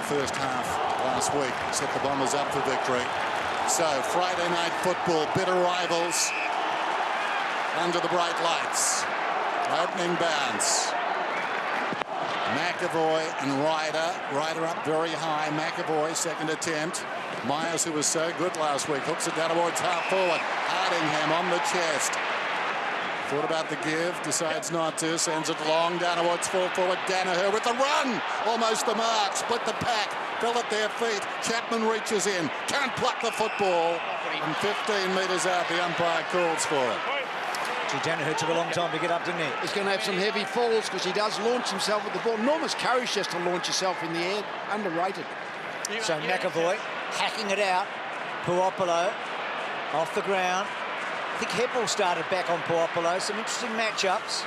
first half last week. Set the Bombers up for victory. So Friday night football, bitter rivals under the bright lights. Opening bounce. McAvoy and Ryder. Ryder up very high. McAvoy, second attempt. Myers, who was so good last week, hooks it down towards half forward. Hardingham on the chest. Thought about the give, decides not to, sends it long down towards full forward. Danaher with the run, almost the mark, split the pack, fell at their feet. Chapman reaches in, can't pluck the football, and 15 metres out, the umpire calls for it. Danaher took a long time to get up, didn't he? He's going to have some heavy falls because he does launch himself with the ball. Enormous courage just to launch yourself in the air, underrated. So McAvoy hacking it out. Puopolo off the ground. I think Heppel started back on Puopolo. Some interesting matchups.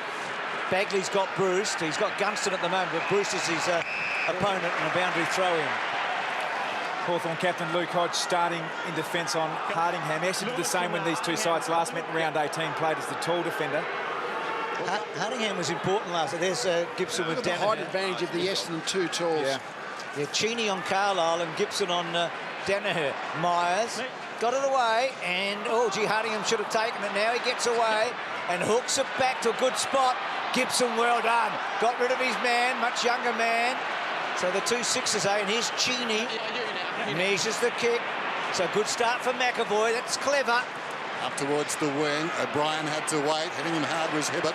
Bagley's got Bruce. He's got Gunston at the moment, but Bruce is his opponent and a boundary throw-in. Hawthorn captain Luke Hodge starting in defence on Hardingham. Essendon did the same when these two sides last met in round 18, played as the tall defender. Hardingham was important last. There's Gibson with the height advantage of the Essendon two talls. Yeah, Cheney on Carlisle and Gibson on Danaher. Myers got it away, and Hardingham should have taken it. Now he gets away and hooks it back to a good spot. Gibson, well done. Got rid of his man, much younger man. So the 2 sixes, and here's Cheney. Measures the kick. So good start for McAvoy. That's clever. Up towards the wing. O'Brien had to wait. Hitting him hard was Hibbert.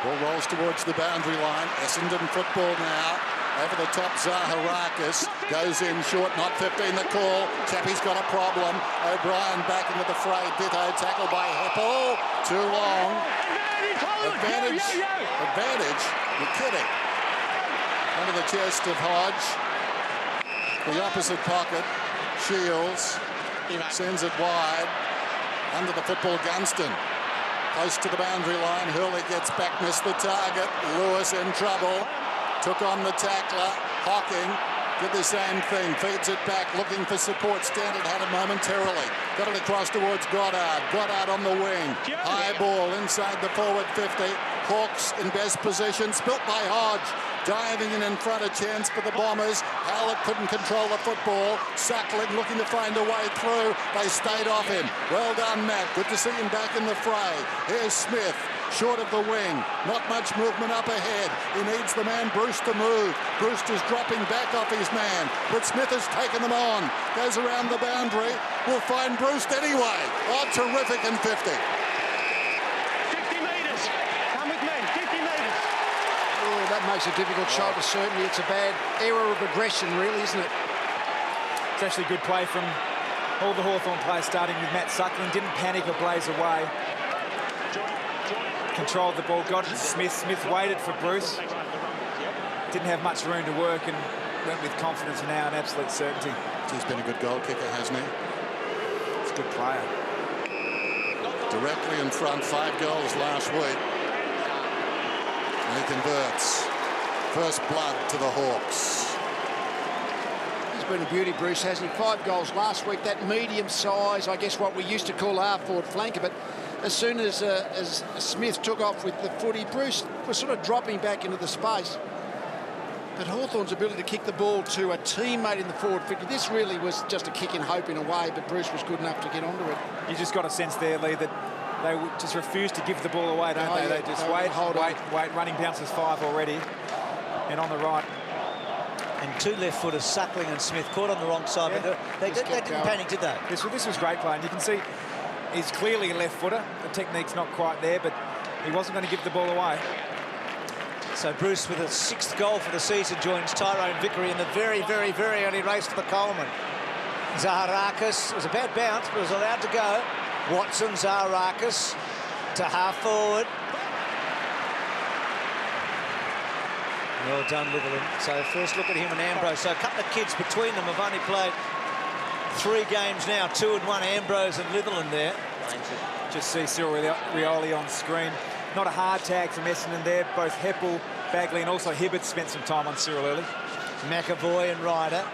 Ball rolls towards the boundary line. Essendon football now. Over the top, Zaharakis goes in short, not 15 the call. Chappie's got a problem. O'Brien back into the fray. Ditto tackled by Heppel. Too long. Advantage. You're kidding. Under the chest of Hodge. The opposite pocket. Shields sends it wide. Under the football, Gunston. Close to the boundary line. Hurley gets back, missed the target. Lewis in trouble. Took on the tackler. Hocking did the same thing. Feeds it back, looking for support. Standard had it momentarily. Got it across towards Goddard. Goddard on the wing. High ball inside the forward 50. Hawks in best position. Spilt by Hodge. Diving in front, a chance for the Bombers. Howlett couldn't control the football. Suckling looking to find a way through. They stayed off him. Well done, Matt. Good to see him back in the fray. Here's Smith. Short of the wing. Not much movement up ahead. He needs the man Bruce to move. Brewster's dropping back off his man. But Smith has taken them on. Goes around the boundary. Will find Bruce anyway. Oh, terrific in 50. 50 metres. Come with me. 50 metres. Oh, that makes a difficult shot. Certainly it's a bad error of aggression, really, isn't it? It's actually good play from all the Hawthorn players, starting with Matt Suckling. Didn't panic or blaze away. Controlled the ball, got it to Smith. Smith waited for Bruce. Didn't have much room to work and went with confidence now and absolute certainty. He's been a good goal kicker, hasn't he? He's a good player. Directly in front, 5 goals last week. And he converts. First blood to the Hawks. He's been a beauty, Bruce, hasn't he? 5 goals last week. That medium size, I guess what we used to call our forward flanker, but as soon as Smith took off with the footy, Bruce was sort of dropping back into the space. But Hawthorn's ability to kick the ball to a teammate in the forward 50, this really was just a kick in hope in a way, but Bruce was good enough to get onto it. You just got a sense there, Lee, that they just refuse to give the ball away, don't they? Yeah, they just wait. Running bounces 5 already. And on the right. And 2 left-footers, Suckling and Smith, caught on the wrong side. Yeah. But they didn't panic, did they? This was great play, and you can see he's clearly a left-footer. The technique's not quite there, but he wasn't going to give the ball away. So Bruce, with a 6th goal for the season, joins Tyrone Vickery in the very, very, very early race for the Coleman. Zaharakis, it was a bad bounce, but was allowed to go. Watson, Zaharakis to half forward. Well done, Litherland. So first look at him and Ambrose. So a couple of kids between them have only played 3 games now, 2 and 1, Ambrose and Litherland there. Just see Cyril Rioli on screen. Not a hard tag from Essendon there. Both Heppel, Bagley and also Hibbert spent some time on Cyril early. McAvoy and Ryder.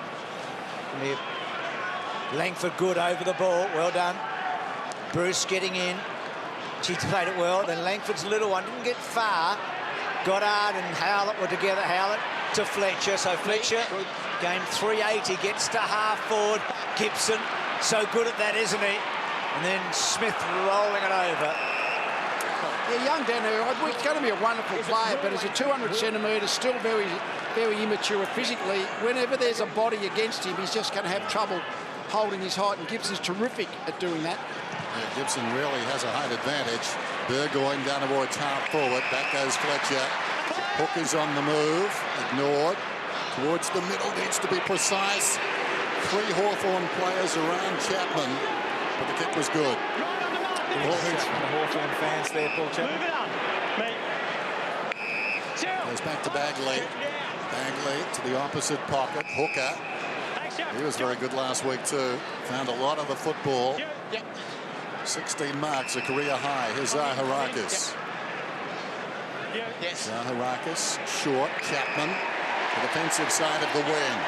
Langford good over the ball. Well done. Bruce getting in. She played it well. Then Langford's little one didn't get far. Goddard and Howlett were together. Howlett to Fletcher. So Fletcher, game 380, gets to half forward. Gibson, so good at that, isn't he? And then Smith rolling it over. Yeah, young Danaher, he's going to be a wonderful player, but as a 200 centimetres, still very, very immature physically. Whenever there's a body against him, he's just going to have trouble holding his height, and Gibson's terrific at doing that. Yeah, Gibson really has a height advantage. Burgoyne down towards half forward. Back goes Fletcher. Hook is on the move. Ignored. Towards the middle. Needs to be precise. 3 Hawthorn players around Chapman. But the kick was good. The Hawthorn fans there, Paul Chapman. Goes back to Bagley. Bagley to the opposite pocket. Hooker. He was very good last week too. Found a lot of the football. 16 marks, a career high. Here's Zaharakis. Zaharakis, short. Chapman, the defensive side of the wing.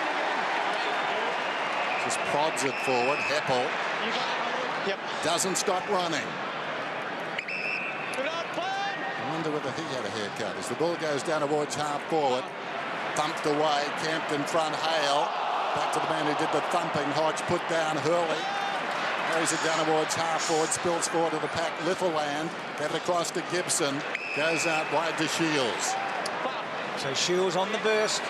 Just prods it forward. Heppel doesn't stop running. I wonder whether he had a haircut. As the ball goes down towards half forward. Thumped away. Camped in front. Hale. Back to the man who did the thumping. Hodge put down Hurley. Carries it down towards half forward. Spills forward to the pack. Litherland. Gave it across to Gibson. Goes out wide to Shields. So Shields on the burst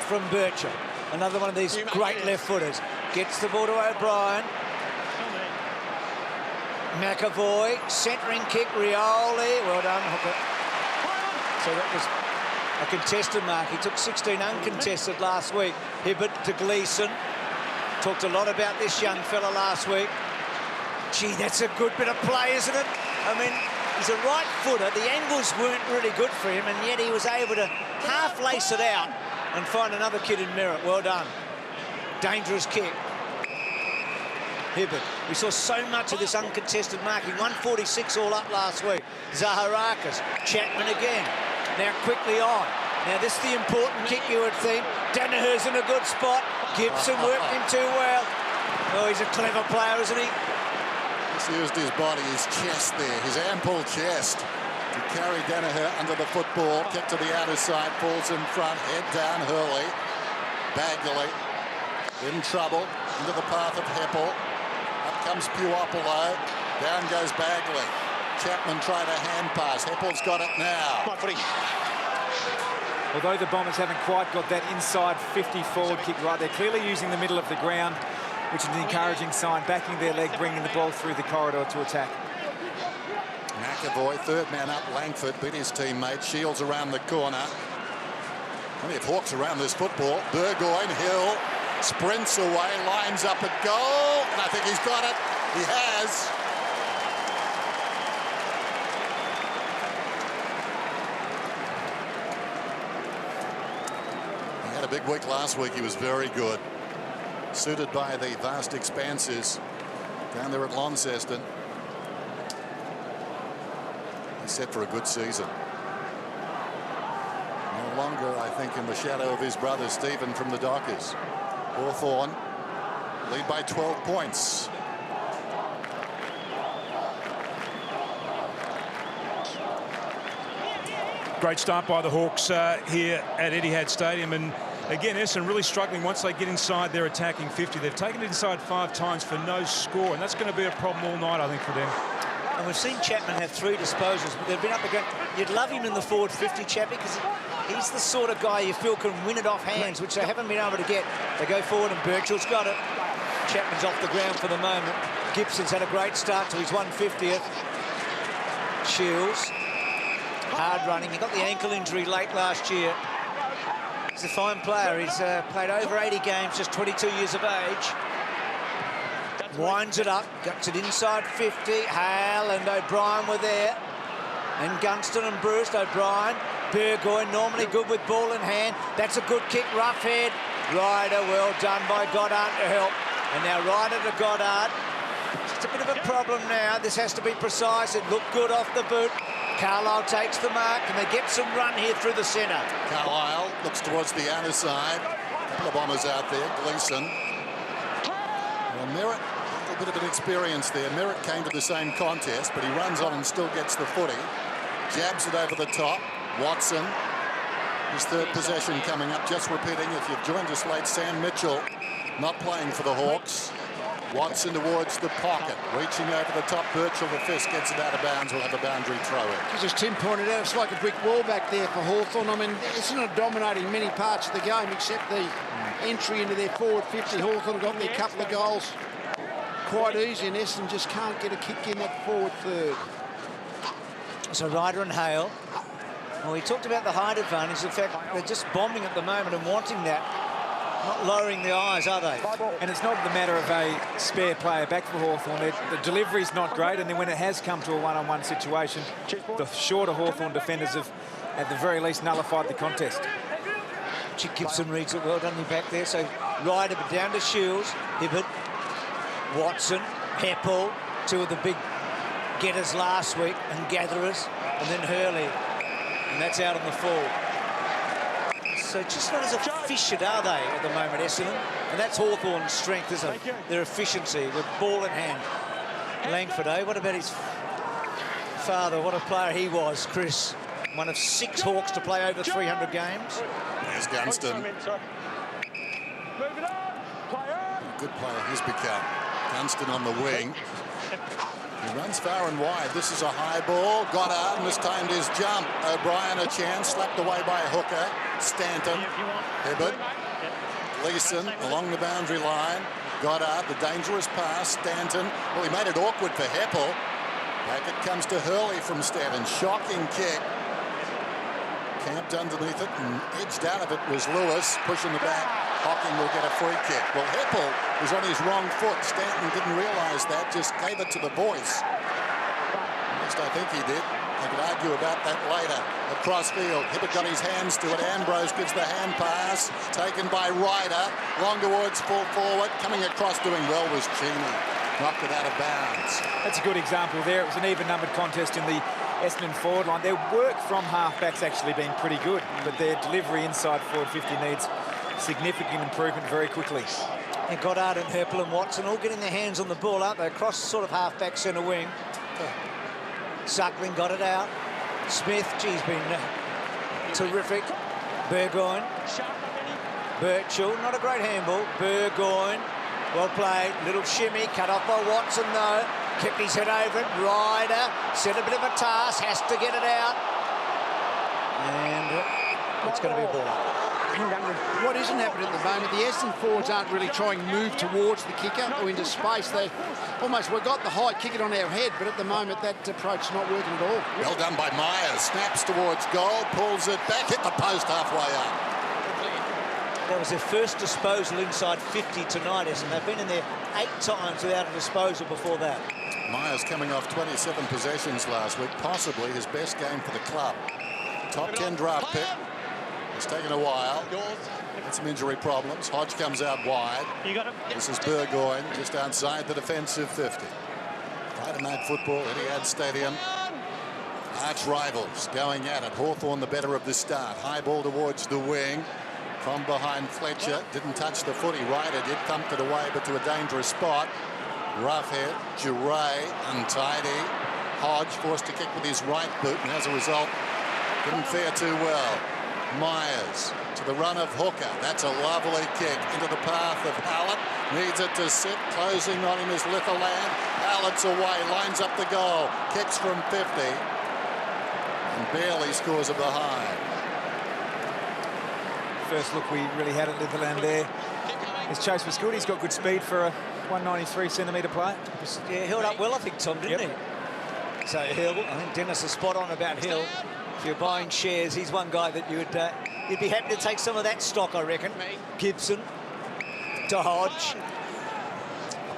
from Birchall. Another one of these great left footers. Gets the ball to O'Brien. McAvoy. Centering kick. Rioli. Well done, Hooker. So that was a contested mark. He took 16 uncontested last week. Hibbert to Gleeson. Talked a lot about this young fella last week. Gee, that's a good bit of play, isn't it? I mean, he's a right footer. The angles weren't really good for him, and yet he was able to half lace it out and find another kid in Merritt. Well done. Dangerous kick. Hibbert. We saw so much of this uncontested marking. 146 all up last week. Zaharakis. Chapman again. Now quickly on. Now this is the important kick, you would think. Danaher's in a good spot. Gibson worked him too well. Oh, he's a clever player, isn't he? He's used his body, his chest there, his ample chest to carry Danaher under the football. Kick to the outer side, falls in front, head down Hurley. Bagley in trouble, into the path of Heppel. Up comes Puopolo. Down goes Bagley. Chapman tried a hand pass. Heppel's got it now. Although the Bombers haven't quite got that inside 50 forward kick right, they're clearly using the middle of the ground, which is an encouraging sign, backing their leg, bringing the ball through the corridor to attack. McAvoy, third man up. Langford beat his teammate. Shields around the corner. Plenty of Hawks around this football. Burgoyne, Hill, sprints away, lines up at goal, and I think he's got it. He has. He had a big week last week. He was very good. Suited by the vast expanses down there at Launceston. He's set for a good season. No longer, I think, in the shadow of his brother Stephen from the Dockers. Hawthorn lead by 12 points. Great start by the Hawks here at Etihad Stadium, and again Essendon really struggling once they get inside their attacking 50. They've taken it inside 5 times for no score, and that's going to be a problem all night, I think, for them. And we've seen Chapman have 3 disposals, but they've been up against. You'd love him in the forward 50, Chappie, because he's the sort of guy you feel can win it off hands, which they haven't been able to get. They go forward and Birchall's got it. Chapman's off the ground for the moment. Gibson's had a great start to his 150th. Shields, hard running. He got the ankle injury late last year. He's a fine player. He's played over 80 games, just 22 years of age. Winds it up, gets it inside 50. Hale and O'Brien were there. And Gunston and Bruce. O'Brien, Burgoyne, normally good with ball in hand. That's a good kick, rough head. Ryder, well done by Goddard to help. And now Ryder to Goddard. It's a bit of a problem now. This has to be precise. It looked good off the boot. Carlisle takes the mark, and they get some run here through the centre. Carlisle looks towards the outer side. A couple of Bombers out there. Gleeson. Well, Merritt, a little bit of an experience there. Merritt came to the same contest, but he runs on and still gets the footy. Jabs it over the top. Watson His third possession coming up. Just repeating, if you've joined us late, Sam Mitchell not playing for the Hawks. Watson towards the pocket, reaching over the top. Birchall, the fist, gets it out of bounds. We'll have a boundary throw in. Because as Tim pointed out, it's like a brick wall back there for Hawthorn. I mean, it's not dominating many parts of the game except the entry into their forward 50. Hawthorn got their couple of goals quite easy, and Essendon just can't get a kick in that forward third. So Ryder and Hale. Well, we talked about the height advantage. In fact, they're just bombing at the moment and wanting that. Not lowering the eyes, are they? And it's not the matter of a spare player back for Hawthorn. The delivery's not great, and then when it has come to a one-on-one situation, the shorter Hawthorn defenders have, at the very least, nullified the contest. Chick Gibson reads it well, doesn't he, back there? So Ryder down to Shields, Hibbert, Watson, Heppel, two of the big getters last week, and gatherers, and then Hurley. And that's out on the full. So just not as efficient, are they, at the moment, Essendon? And that's Hawthorn's strength, isn't it? Their efficiency with ball in hand. Langford, eh? What about his father? What a player he was, Chris. One of 6 Hawks to play over 300 games. There's Gunston. Good player he's become. Gunston on the wing. He runs far and wide. This is a high ball. Goddard mistimed his jump. O'Brien a chance. Slapped away by Hooker. Stanton. Hibbert. Gleeson along the boundary line. Goddard, the dangerous pass. Stanton. Well, he made it awkward for Heppel. Back it comes to Hurley from Stanton. Shocking kick. Camped underneath it and edged out of it was Lewis. Pushing the back. Hocking will get a free kick. Well, Heppel was on his wrong foot. Stanton didn't realise that, just gave it to the voice. At least I think he did. I could argue about that later. Across field, Hibbert got his hands to it. Ambrose gives the hand pass. Taken by Ryder. Long towards full forward. Coming across doing well was Cheney. Knocked it out of bounds. That's a good example there. It was an even-numbered contest in the Essendon forward line. Their work from half-back's actually been pretty good, but their delivery inside forward 50 needs significant improvement very quickly. And Goddard and Heppel and Watson all getting their hands on the ball, aren't they? Across sort of half-back centre wing. Suckling got it out. Smith, geez, been terrific. Burgoyne. Birchall, not a great handball. Burgoyne, well played. Little shimmy, cut off by Watson though. Kept his head over it. Ryder set a bit of a task, has to get it out. And it's going to be a ball. What isn't happening at the moment, the Essendon forwards aren't really trying to move towards the kicker or into space. They almost, we've got the high, kick it on our head, but at the moment that approach not working at all. Well done by Myers. Snaps towards goal, pulls it back, hit the post halfway up. That was their first disposal inside 50 tonight, Essendon. They've been in there 8 times without a disposal before that. Myers coming off 27 possessions last week, possibly his best game for the club. Top 10 draft pick. It's taken a while. Had some injury problems. Hodge comes out wide. This is Burgoyne just outside the defensive 50. Friday night football, Etihad Stadium. Arch rivals going at it. Hawthorn the better of the start. High ball towards the wing. From behind Fletcher. Didn't touch the footy. Ryder did, thumped it away, but to a dangerous spot. Rough hit. Duray untidy. Hodge forced to kick with his right boot, and as a result, didn't fare too well. Myers to the run of Hooker. That's a lovely kick into the path of Hallett. Needs it to sit. Closing on him is Litherland. Hallett's away. Lines up the goal. Kicks from 50. And barely scores a behind. First look we really had at Litherland there. His chase was good. He's got good speed for a 193-centimetre player. Yeah, held up well, I think, Tom, didn't he? So Hill, I think Dennis is spot on about Hill. If you're buying shares, he's one guy that you'd be happy to take some of that stock, I reckon. Gibson to Hodge.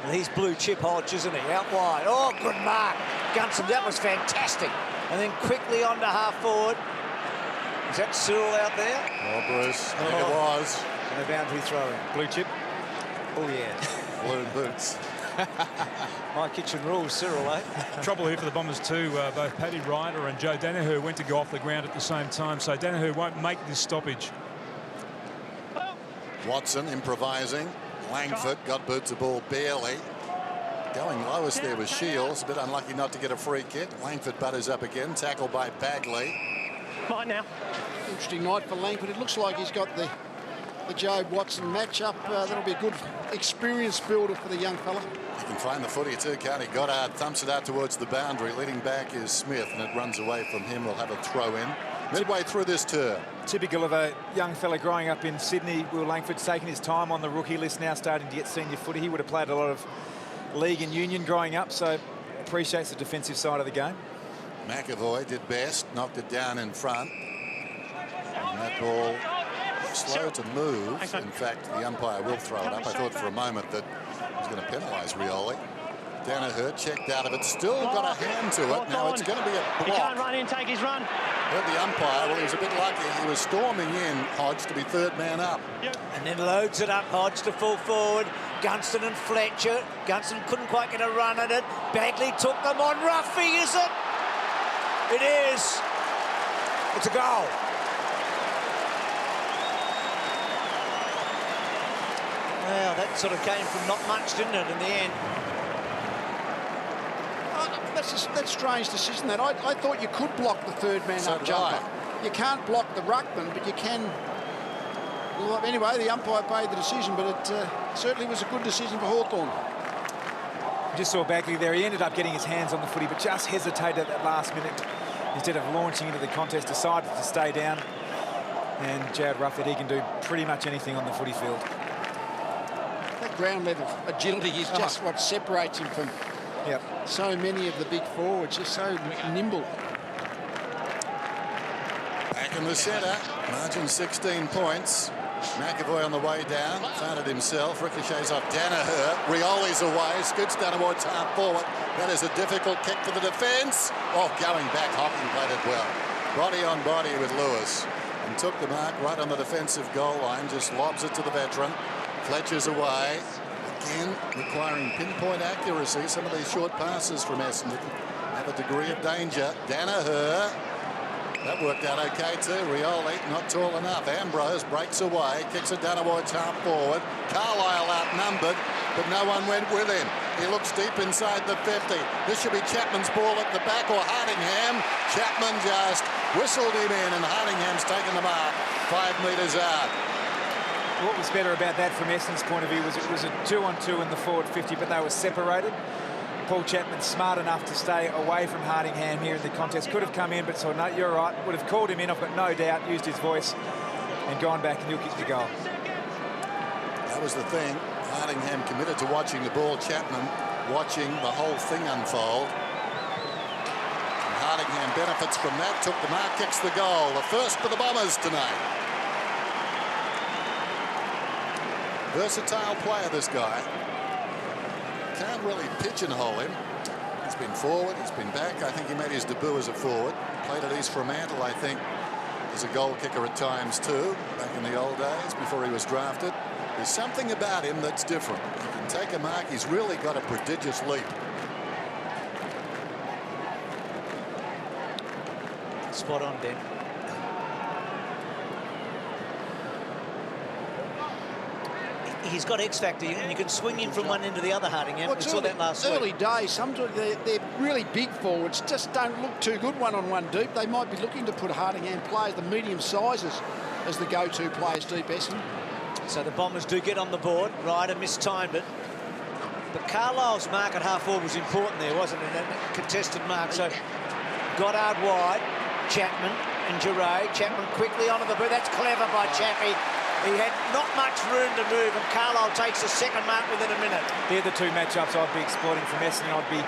Well, he's blue chip Hodge, isn't he? Out wide. Oh, good mark. Gunston, that was fantastic. And then quickly on to half forward. Is that Cyril out there? Oh, Bruce. I think it was. And a boundary throw in. Blue chip. Oh, yeah. Balloon boots. My kitchen rules, Cyril, eh? Trouble here for the Bombers too. Both Paddy Ryder and Joe Danaher went to go off the ground at the same time, so Danaher won't make this stoppage. Watson improvising. Langford got boots the ball barely. Going lowest there was Shields. A bit unlucky not to get a free kick. Langford butters up again. Tackled by Bagley. Fight now. Interesting night for Langford. It looks like he's got the Joe Watson matchup. That'll be a good experience builder for the young fella. He can find the footy too, can't he? Goddard thumps it out towards the boundary. Leading back is Smith, and it runs away from him. We'll have a throw in midway through this term. Typical of a young fella growing up in Sydney. Will Langford's taking his time on the rookie list now, starting to get senior footy. He would have played a lot of league and union growing up, so appreciates the defensive side of the game. McAvoy did best, knocked it down in front. And that ball slow to move. In fact, the umpire will throw it up. I thought for a moment that he was going to penalise Rioli. Danaher checked out of it, still got a hand to it. Now it's going to be a block. He can't run in, take his run. Heard the umpire, well, he was a bit lucky. He was storming in, Hodge, to be third man up. And then loads it up, Hodge to full forward. Gunston and Fletcher. Gunston couldn't quite get a run at it. Bagley took them on. Ruffy, is it? It is. It's a goal. Well, that sort of came from not much, didn't it, in the end? That's a strange decision. That I thought you could block the third man up jumper. You can't block the ruckman, but you can. Well, anyway, the umpire paid the decision, but it certainly was a good decision for Hawthorn. Just saw Bagley there. He ended up getting his hands on the footy, but just hesitated at that last minute. Instead of launching into the contest, decided to stay down. And Jared Rufford, he can do pretty much anything on the footy field. That ground level agility is just what separates him from so many of the big forwards. Just so nimble. Back in the centre, margin 16 points. McAvoy on the way down, found it himself, ricochets off Danaher, Rioli's away, scoots down towards half forward. That is a difficult kick for the defence. Oh, going back, Hocking played it well. Body on body with Lewis, and took the mark right on the defensive goal line, just lobs it to the veteran. Fletcher's away, again requiring pinpoint accuracy. Some of these short passes from Essendon have a degree of danger. Danaher. That worked out okay too. Rioli not tall enough. Ambrose breaks away, kicks it down towards half forward. Carlisle outnumbered, but no one went with him. He looks deep inside the 50. This should be Chapman's ball at the back or Hardingham. Chapman just whistled him in, and Hardingham's taken the mark 5 metres out. What was better about that from Essendon's point of view was it was a 2-on-2 in the forward 50, but they were separated. Paul Chapman smart enough to stay away from Hardingham here in the contest. Could have come in, but so no, you're right. Would have called him in, I've got no doubt, used his voice and gone back, and he'll kick the goal. That was the thing. Hardingham committed to watching the ball. Chapman watching the whole thing unfold. And Hardingham benefits from that. Took the mark, kicks the goal. The first for the Bombers tonight. Versatile player, this guy. Can't really pigeonhole him. He's been forward, he's been back. I think he made his debut as a forward. Played at East Fremantle, I think, as a goal kicker at times too, back in the old days before he was drafted. There's something about him that's different. He can take a mark. He's really got a prodigious leap. Spot on, Ben. He's got X factor, and you can swing him from one end to the other, Hardingham. Well, we saw that last week. Early days, sometimes they're really big forwards, just don't look too good one-on-one deep. They might be looking to put Hardingham players, the medium sizes, as the go-to players deep, Essendon. So the Bombers do get on the board. Ryder mistimed it. But Carlisle's mark at half forward was important there, wasn't it? That contested mark. So Goddard wide, Chapman and Giray. Chapman quickly onto the boot. That's clever by Chappie. He had not much room to move, and Carlisle takes the second mark within a minute. They're the two matchups I'd be exploiting from Essendon. I'd be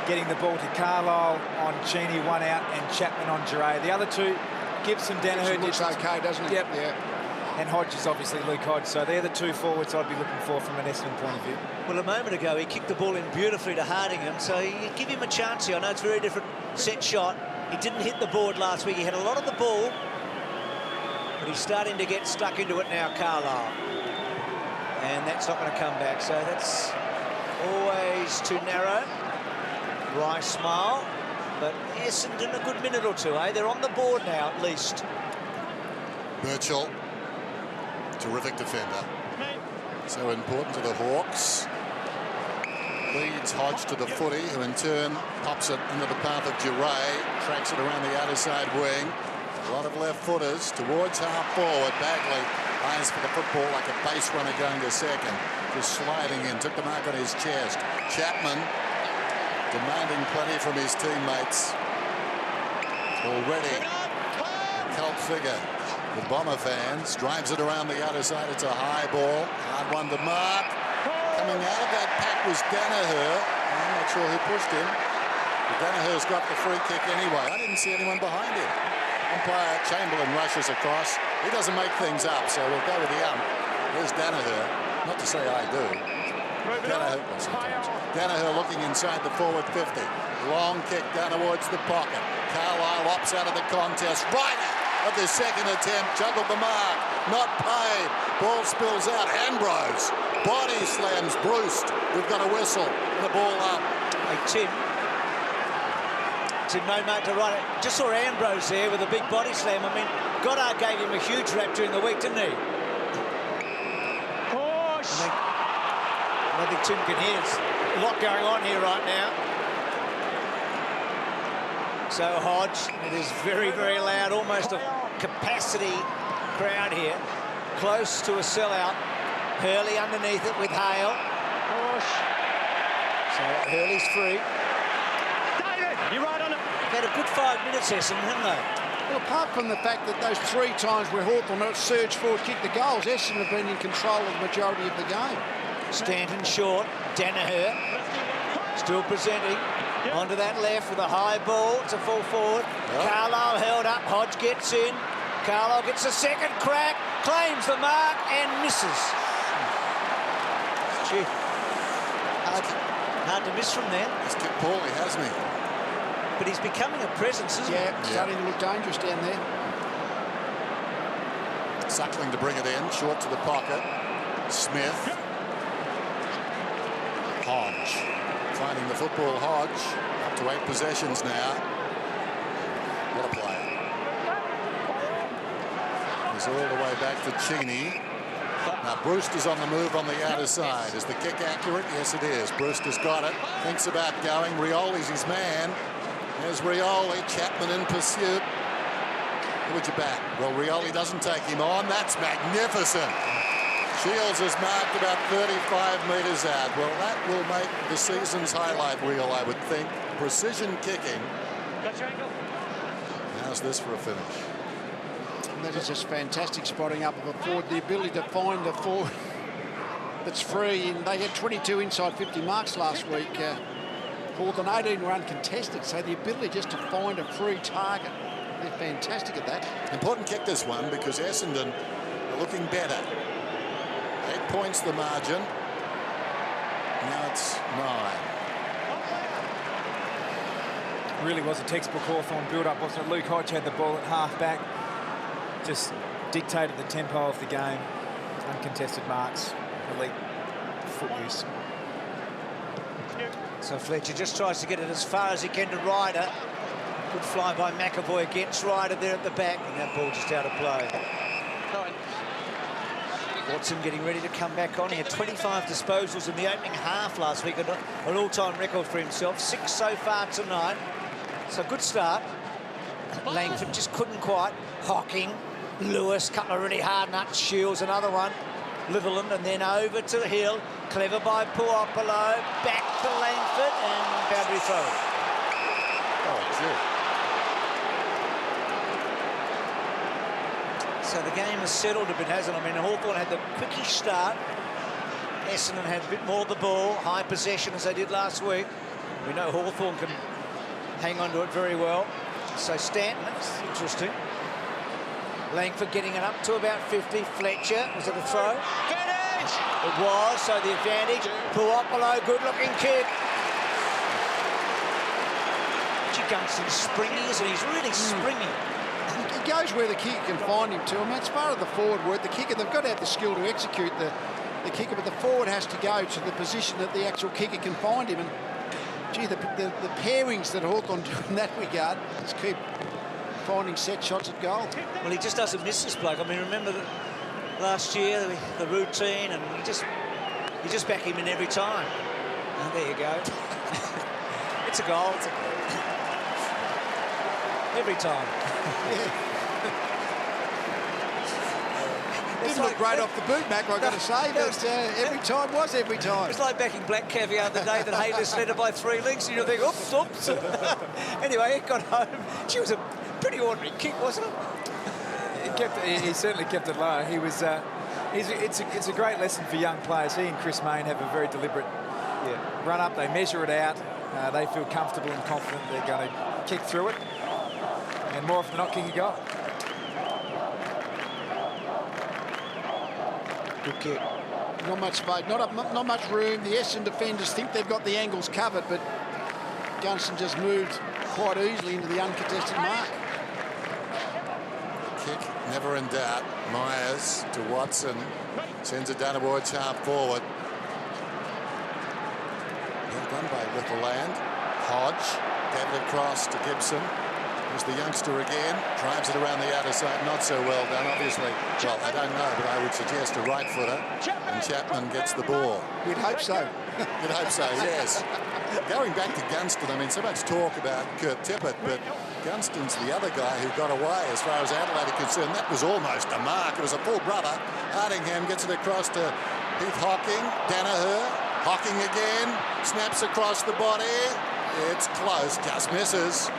getting the ball to Carlisle on Cheney, one out, and Chapman on Giray. The other two, Gibson, Danaher. Looks okay, doesn't it? Yep. Yeah. And Hodge is obviously Luke Hodge. So they're the two forwards I'd be looking for from an Essendon point of view. Well, a moment ago, he kicked the ball in beautifully to Hardingham, so you give him a chance here. I know it's a very different set shot. He didn't hit the board last week. He had a lot of the ball, but he's starting to get stuck into it now, Carlisle. And that's not going to come back, so that's always too narrow. Rice smile, but Essendon a good minute or two, eh? They're on the board now, at least. Birchall, terrific defender. So important to the Hawks. Leads Hodge to the footy, who in turn pops it into the path of Giray, tracks it around the outer side wing. A lot of left-footers towards half-forward. Bagley lines for the football like a base runner going to second. Just sliding in, took the mark on his chest. Chapman demanding plenty from his teammates. Already a cult figure with Bomber fans. Drives it around the other side. It's a high ball. Hard one to mark. Coming out of that pack was Danaher. I'm not sure who pushed him. But Danaher's got the free kick anyway. I didn't see anyone behind him. Umpire Chamberlain rushes across. He doesn't make things up, so we'll go with the ump. There's Danaher. Not to say I do. Danaher looking inside the forward 50. Long kick down towards the pocket. Carlisle opts out of the contest. Right at the second attempt. Juggled the mark. Not paid. Ball spills out. Ambrose. Body slams Bruce. We've got a whistle. The ball up. Hey, Tim, no mate to run it. Just saw Ambrose there with a big body slam. I mean, Goddard gave him a huge rap during the week, didn't he? I think Tim can hear. There's a lot going on here right now. So Hodge, it is very, very loud, almost a capacity crowd here. Close to a sellout. Hurley underneath it with Hale. So Hurley's free. You're right on it. They've had a good 5 minutes, Essendon, haven't they? Well, apart from the fact that those 3 times where Hawthorn surged forward, kicked the goals, Essendon have been in control of the majority of the game. Stanton short, Danaher still presenting onto that left with a high ball to full forward. Yep. Carlisle held up, Hodge gets in. Carlisle gets a second crack, claims the mark and misses. Gee, hard to miss from there. He's kicked poorly, hasn't he? But he's becoming a presence, isn't he? Yeah, starting to look dangerous down there. Suckling to bring it in, short to the pocket. Smith. Hodge. Finding the football, Hodge. Up to 8 possessions now. What a play. He's all the way back to Cheney. Now Brewster's on the move on the outer side. Is the kick accurate? Yes, it is. Brewster's got it. Thinks about going. Rioli's his man. There's Rioli. Chapman in pursuit. Who would you back? Well, Rioli doesn't take him on. That's magnificent. Shields has marked about 35 metres out. Well, that will make the season's highlight reel, I would think. Precision kicking. How's this for a finish? And that is just fantastic spotting up of a forward. The ability to find a forward that's free. And they had 22 inside 50 marks last week. Hawthorn 18 were uncontested. So the ability just to find a free target. They're fantastic at that. Important kick this one because Essendon are looking better. 8 points the margin. Now it's 9. Really was a textbook Hawthorn build-up, wasn't it? Luke Hodge had the ball at half-back. Just dictated the tempo of the game. Uncontested marks. Elite foot use. So Fletcher just tries to get it as far as he can to Ryder. Good fly by McAvoy against Ryder there at the back. And that ball just out of play. Watson getting ready to come back on. He had 25 disposals in the opening half last week. An all-time record for himself. 6 so far tonight. So good start. Langford just couldn't quite. Hocking, Lewis, couple of really hard nuts. Shields, another one. Litherland, and then over to Hill. Clever by Puopolo. Back to Langford, and boundary throw. Oh, gee. So the game has settled a bit, hasn't it? I mean, Hawthorn had the quickish start. Essendon had a bit more of the ball, high possession as they did last week. We know Hawthorn can hang on to it very well. So Stanton, that's interesting. Langford getting it up to about 50. Fletcher, was it a throw? Finish! It was, so the advantage. Puopolo, good-looking kick. Gee, Gunston's springy, isn't he? He's really springy. He goes where the kicker can find him to. I mean, as far as the forward work, the kicker, they've got to have the skill to execute the kicker, but the forward has to go to the position that the actual kicker can find him. And, gee, the pairings that Hawthorn do in that regard just keep finding set shots at goal. Well, he just doesn't miss this bloke. I mean, remember last year, the routine, and you just back him in every time. Oh, there you go. It's a goal. It's a goal. Every time. didn't look great off the boot, Mac, I've got to say, but every time was every time. It's like backing Black Caviar the day that Hayes led her by 3 lengths, and you think, oops, oops. Anyway, it got home. She was a pretty ordinary kick, wasn't it? He certainly kept it low. He was. It's a great lesson for young players. He and Chris Mayne have a very deliberate run up. They measure it out. They feel comfortable and confident they're going to kick through it, and more often than not, kick a goal. Good kick. Not much space, not much room. The Essendon defenders think they've got the angles covered, but Gunston just moved quite easily into the uncontested mark. Kick never in doubt. Myers to Watson, sends it down towards half forward. Well done by Litherland. Hodge gave it across to Gibson. Here's the youngster again, drives it around the outer side, not so well done, obviously. Well, I don't know, but I would suggest a right footer, and Chapman gets the ball. You'd hope so. You'd hope so, yes. Going back to Gunston, I mean, so much talk about Kurt Tippett, but Gunston's the other guy who got away as far as Adelaide are concerned. That was almost a mark. It was a full brother. Hardingham gets it across to Heath Hocking. Danaher. Hocking again. Snaps across the body. It's close. Just misses.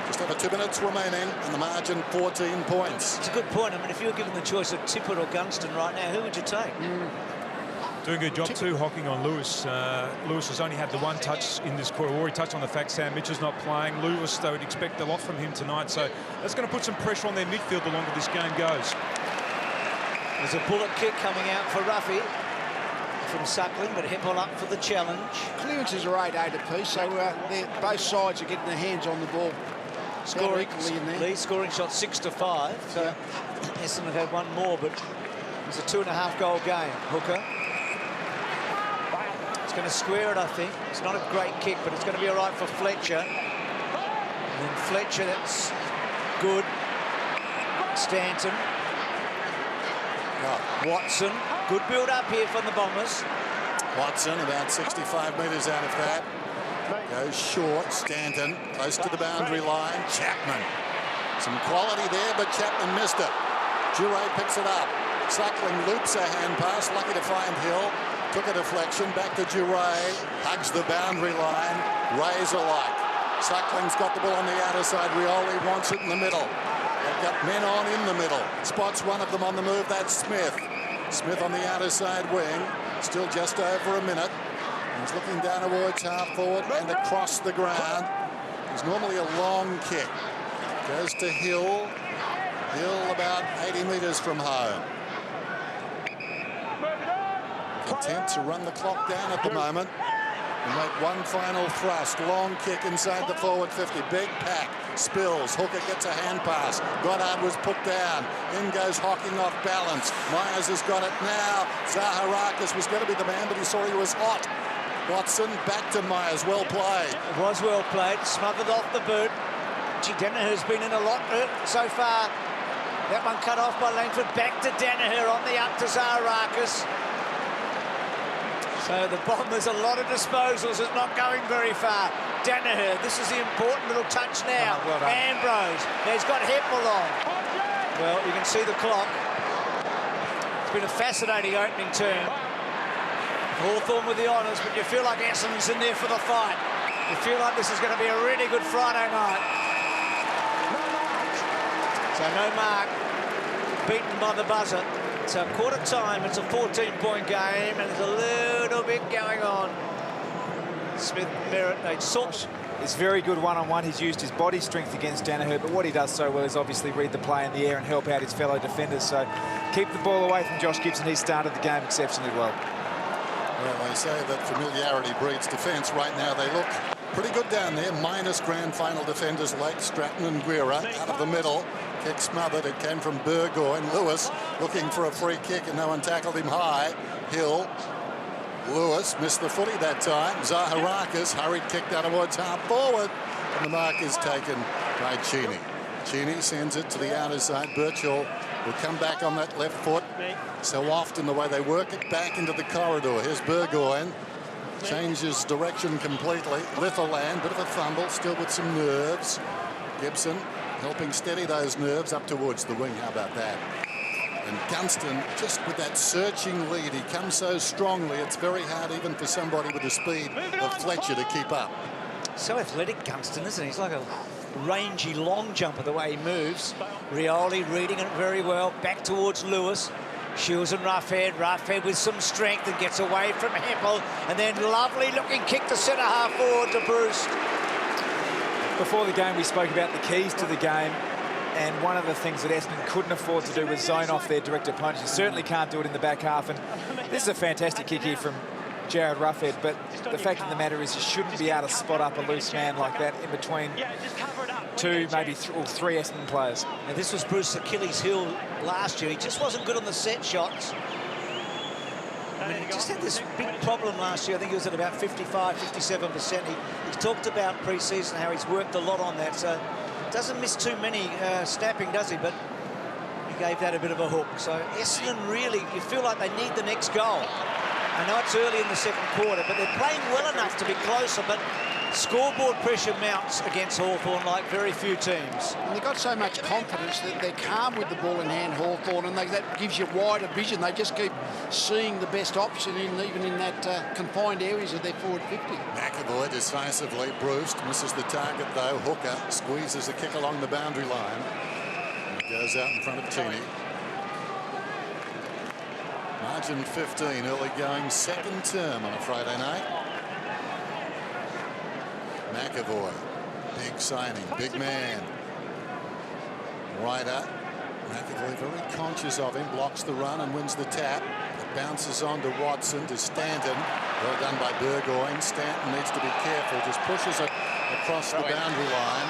Just over 2 minutes remaining, and the margin 14 points. It's a good point. I mean, if you were given the choice of Tippett or Gunston right now, who would you take? Doing a good job too, Hocking on Lewis. Lewis has only had the 1 touch in this quarter. Already touched on the fact Sam Mitchell's not playing. Lewis, they would expect a lot from him tonight, so that's going to put some pressure on their midfield the longer this game goes. There's a bullet kick coming out for Ruffy from Suckling, but Hempel up for the challenge. Clearances are 8-8 apiece, so both sides are getting their hands on the ball. Scoring equally in there. Lee scoring shot 6-5. So Essendon have had 1 more, but it's a 2.5 goal game. Hooker. It's going to square it, I think. It's not a great kick, but it's going to be all right for Fletcher. And then Fletcher, that's good. Stanton. Watson. Good build up here from the Bombers. Watson about 65 metres out of that. Goes short. Stanton close to the boundary line. Chapman. Some quality there, but Chapman missed it. Duray picks it up. Suckling loops a hand pass. Lucky to find Hill. Took a deflection. Back to Duray. Hugs the boundary line. Razor-like. Suckling's got the ball on the outer side. Rioli wants it in the middle. They've got men on in the middle. Spots one of them on the move. That's Smith. Smith on the outer side wing. Still just over a minute. He's looking down towards half forward and across the ground. It's normally a long kick. Goes to Hill. Hill about 80 metres from home. Content to run the clock down at the moment and make one final thrust. Long kick inside the forward 50. Big pack. Spills. Hooker gets a hand pass. Goddard was put down. In goes Hocking off balance. Myers has got it now. Zaharakis was going to be the man, but he saw he was hot. Watson back to Myers. Well played. It was well played. Smothered off the boot. Danaher's been in a lot so far. That one cut off by Langford. Back to Danaher on the up to Zaharakis. So the Bombers, a lot of disposals, is not going very far. Danaher, this is the important little touch now. Well done. Ambrose, he's got Hempel on. Well, you can see the clock. It's been a fascinating opening term. Hawthorn with the honours, but you feel like Essendon's in there for the fight. You feel like this is going to be a really good Friday night. So no mark, beaten by the buzzer. So quarter time, it's a 14-point game, and there's a little bit going on. Smith, Merritt, Salt. It's very good one-on-one. He's used his body strength against Danaher, but what he does so well is obviously read the play in the air and help out his fellow defenders. So keep the ball away from Josh Gibson. He started the game exceptionally well. Well, they say that familiarity breeds defence. Right now they look pretty good down there, minus grand final defenders like Stratton and Guerra out of the middle. Kick smothered. It came from Burgoyne. Lewis looking for a free kick and no one tackled him high. Hill. Lewis missed the footy that time. Zaharakis hurried kick down towards half forward. And the mark is taken by Cheney. Cheney sends it to the outer side. Birchall will come back on that left foot. So often the way they work it back into the corridor. Here's Burgoyne. Changes direction completely. Litherland, bit of a fumble, still with some nerves. Gibson helping steady those nerves up towards the wing. How about that? And Gunston, just with that searching lead, he comes so strongly, it's very hard even for somebody with the speed of Fletcher to keep up. So athletic, Gunston, isn't he? He's like a rangy long jumper the way he moves. Rioli reading it very well. Back towards Lewis. Shields and Roughhead. Roughhead with some strength and gets away from Heppel. And then lovely looking kick to centre half forward to Bruce. Before the game, we spoke about the keys to the game. And one of the things that Essendon couldn't afford to do was zone off their direct opponents. You certainly can't do it in the back half. And this is a fantastic kick here from Jared Roughhead, but the fact of the matter is you shouldn't be able to spot up a loose man like that in between two, maybe three Essendon players. And this was Bruce's Achilles heel last year. He just wasn't good on the set shots. I mean, he just had this big problem last year. I think he was at about 55, 57%. He's talked about pre-season how he's worked a lot on that, so doesn't miss too many snapping, does he? But he gave that a bit of a hook. So Essendon really, you feel like they need the next goal. I know it's early in the second quarter, but they're playing well enough to be closer, but scoreboard pressure mounts against Hawthorn like very few teams. And they've got so much confidence that they're calm with the ball in hand, Hawthorn, and that gives you wider vision. They just keep seeing the best option even in that confined areas of their forward 50. McAvoy decisively. Bruce misses the target though. Hooker squeezes a kick along the boundary line. And it goes out in front of Cheney. Margin 15, early going second term on a Friday night. McAvoy, big signing, big man. Ryder, McAvoy very conscious of him, blocks the run and wins the tap. It bounces on to Watson, to Stanton. Well done by Burgoyne. Stanton needs to be careful, just pushes it across the boundary line.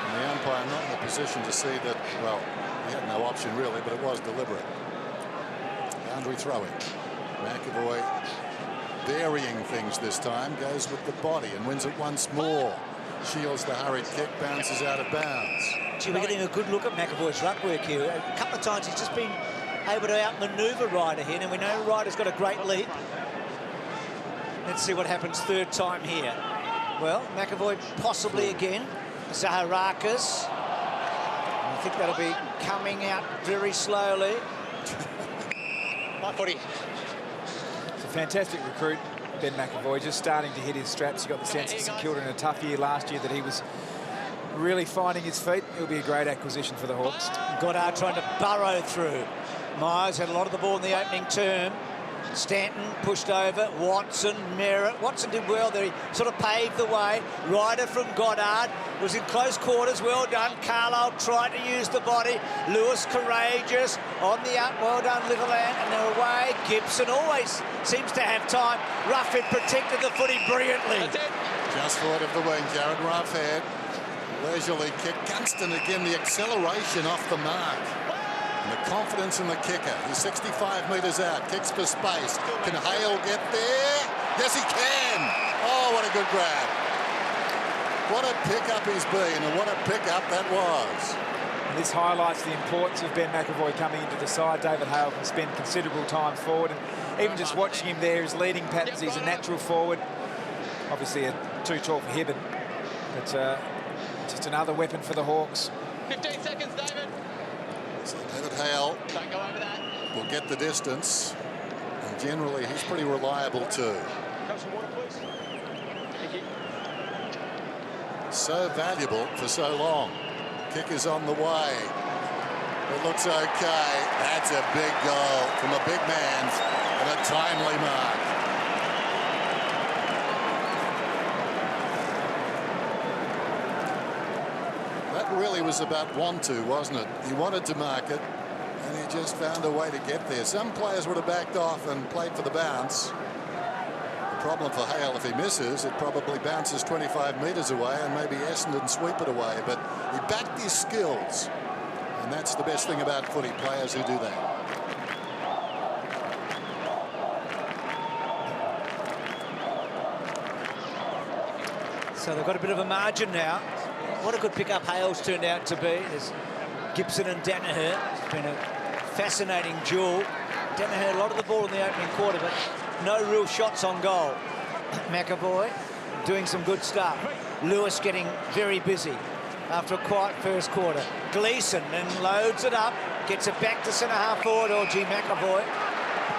And the umpire not in a position to see that, well, he had no option really, but it was deliberate. Boundary throwing. McAvoy varying things this time, goes with the body and wins it once more. Shields the hurried kick, bounces out of bounds. Gee, we're getting a good look at McAvoy's ruck work here. A couple of times he's just been able to outmaneuver Ryder here, and we know Ryder's got a great leap. Let's see what happens third time here. Well, McAvoy possibly again. Zaharakis. I think that'll be coming out very slowly. It's a fantastic recruit, Ben McAvoy, just starting to hit his straps. You got the sense he secured in a tough year last year that he was really finding his feet. It'll be a great acquisition for the Hawks. Goddard trying to burrow through. Myers had a lot of the ball in the opening term. Stanton pushed over. Watson, Merritt. Watson did well there. He sort of paved the way. Ryder from Goddard was in close quarters. Well done. Carlisle tried to use the body. Lewis courageous. On the up. Well done, Litherland. And they're away. Gibson always seems to have time. Roughhead protected the footy brilliantly. Just forward of the wing, Jared Roughhead. Leisurely kick. Gunston again, the acceleration off the mark. And the confidence in the kicker. He's 65 metres out. Kicks for space. Can Hale get there? Yes, he can. Oh, what a good grab. What a pickup he's been, and what a pickup that was. And this highlights the importance of Ben McAvoy coming into the side. David Hale can spend considerable time forward, and even just watching him there, his leading patterns, he's a natural forward. Obviously too tall for Hibbard, but just another weapon for the Hawks. 15 seconds, David. So David Hale Don't go over that. will get the distance, and generally he's pretty reliable too. Have some water, please. Thank you. So valuable for so long. Kick is on the way. It looks okay. That's a big goal from a big man and a timely mark. That really was about want to, wasn't it? He wanted to mark it, and he just found a way to get there. Some players would have backed off and played for the bounce. The problem for Hale, if he misses, it probably bounces 25 metres away and maybe Essendon sweep it away. But he backed his skills, and that's the best thing about footy, players who do that. So they've got a bit of a margin now. What a good pickup Hale's turned out to be. There's Gibson and Danaher. It's been a fascinating duel. Danaher, a lot of the ball in the opening quarter, but no real shots on goal. McAvoy doing some good stuff. Lewis getting very busy after a quiet first quarter. Gleeson then loads it up. Gets it back to centre-half forward, McAvoy.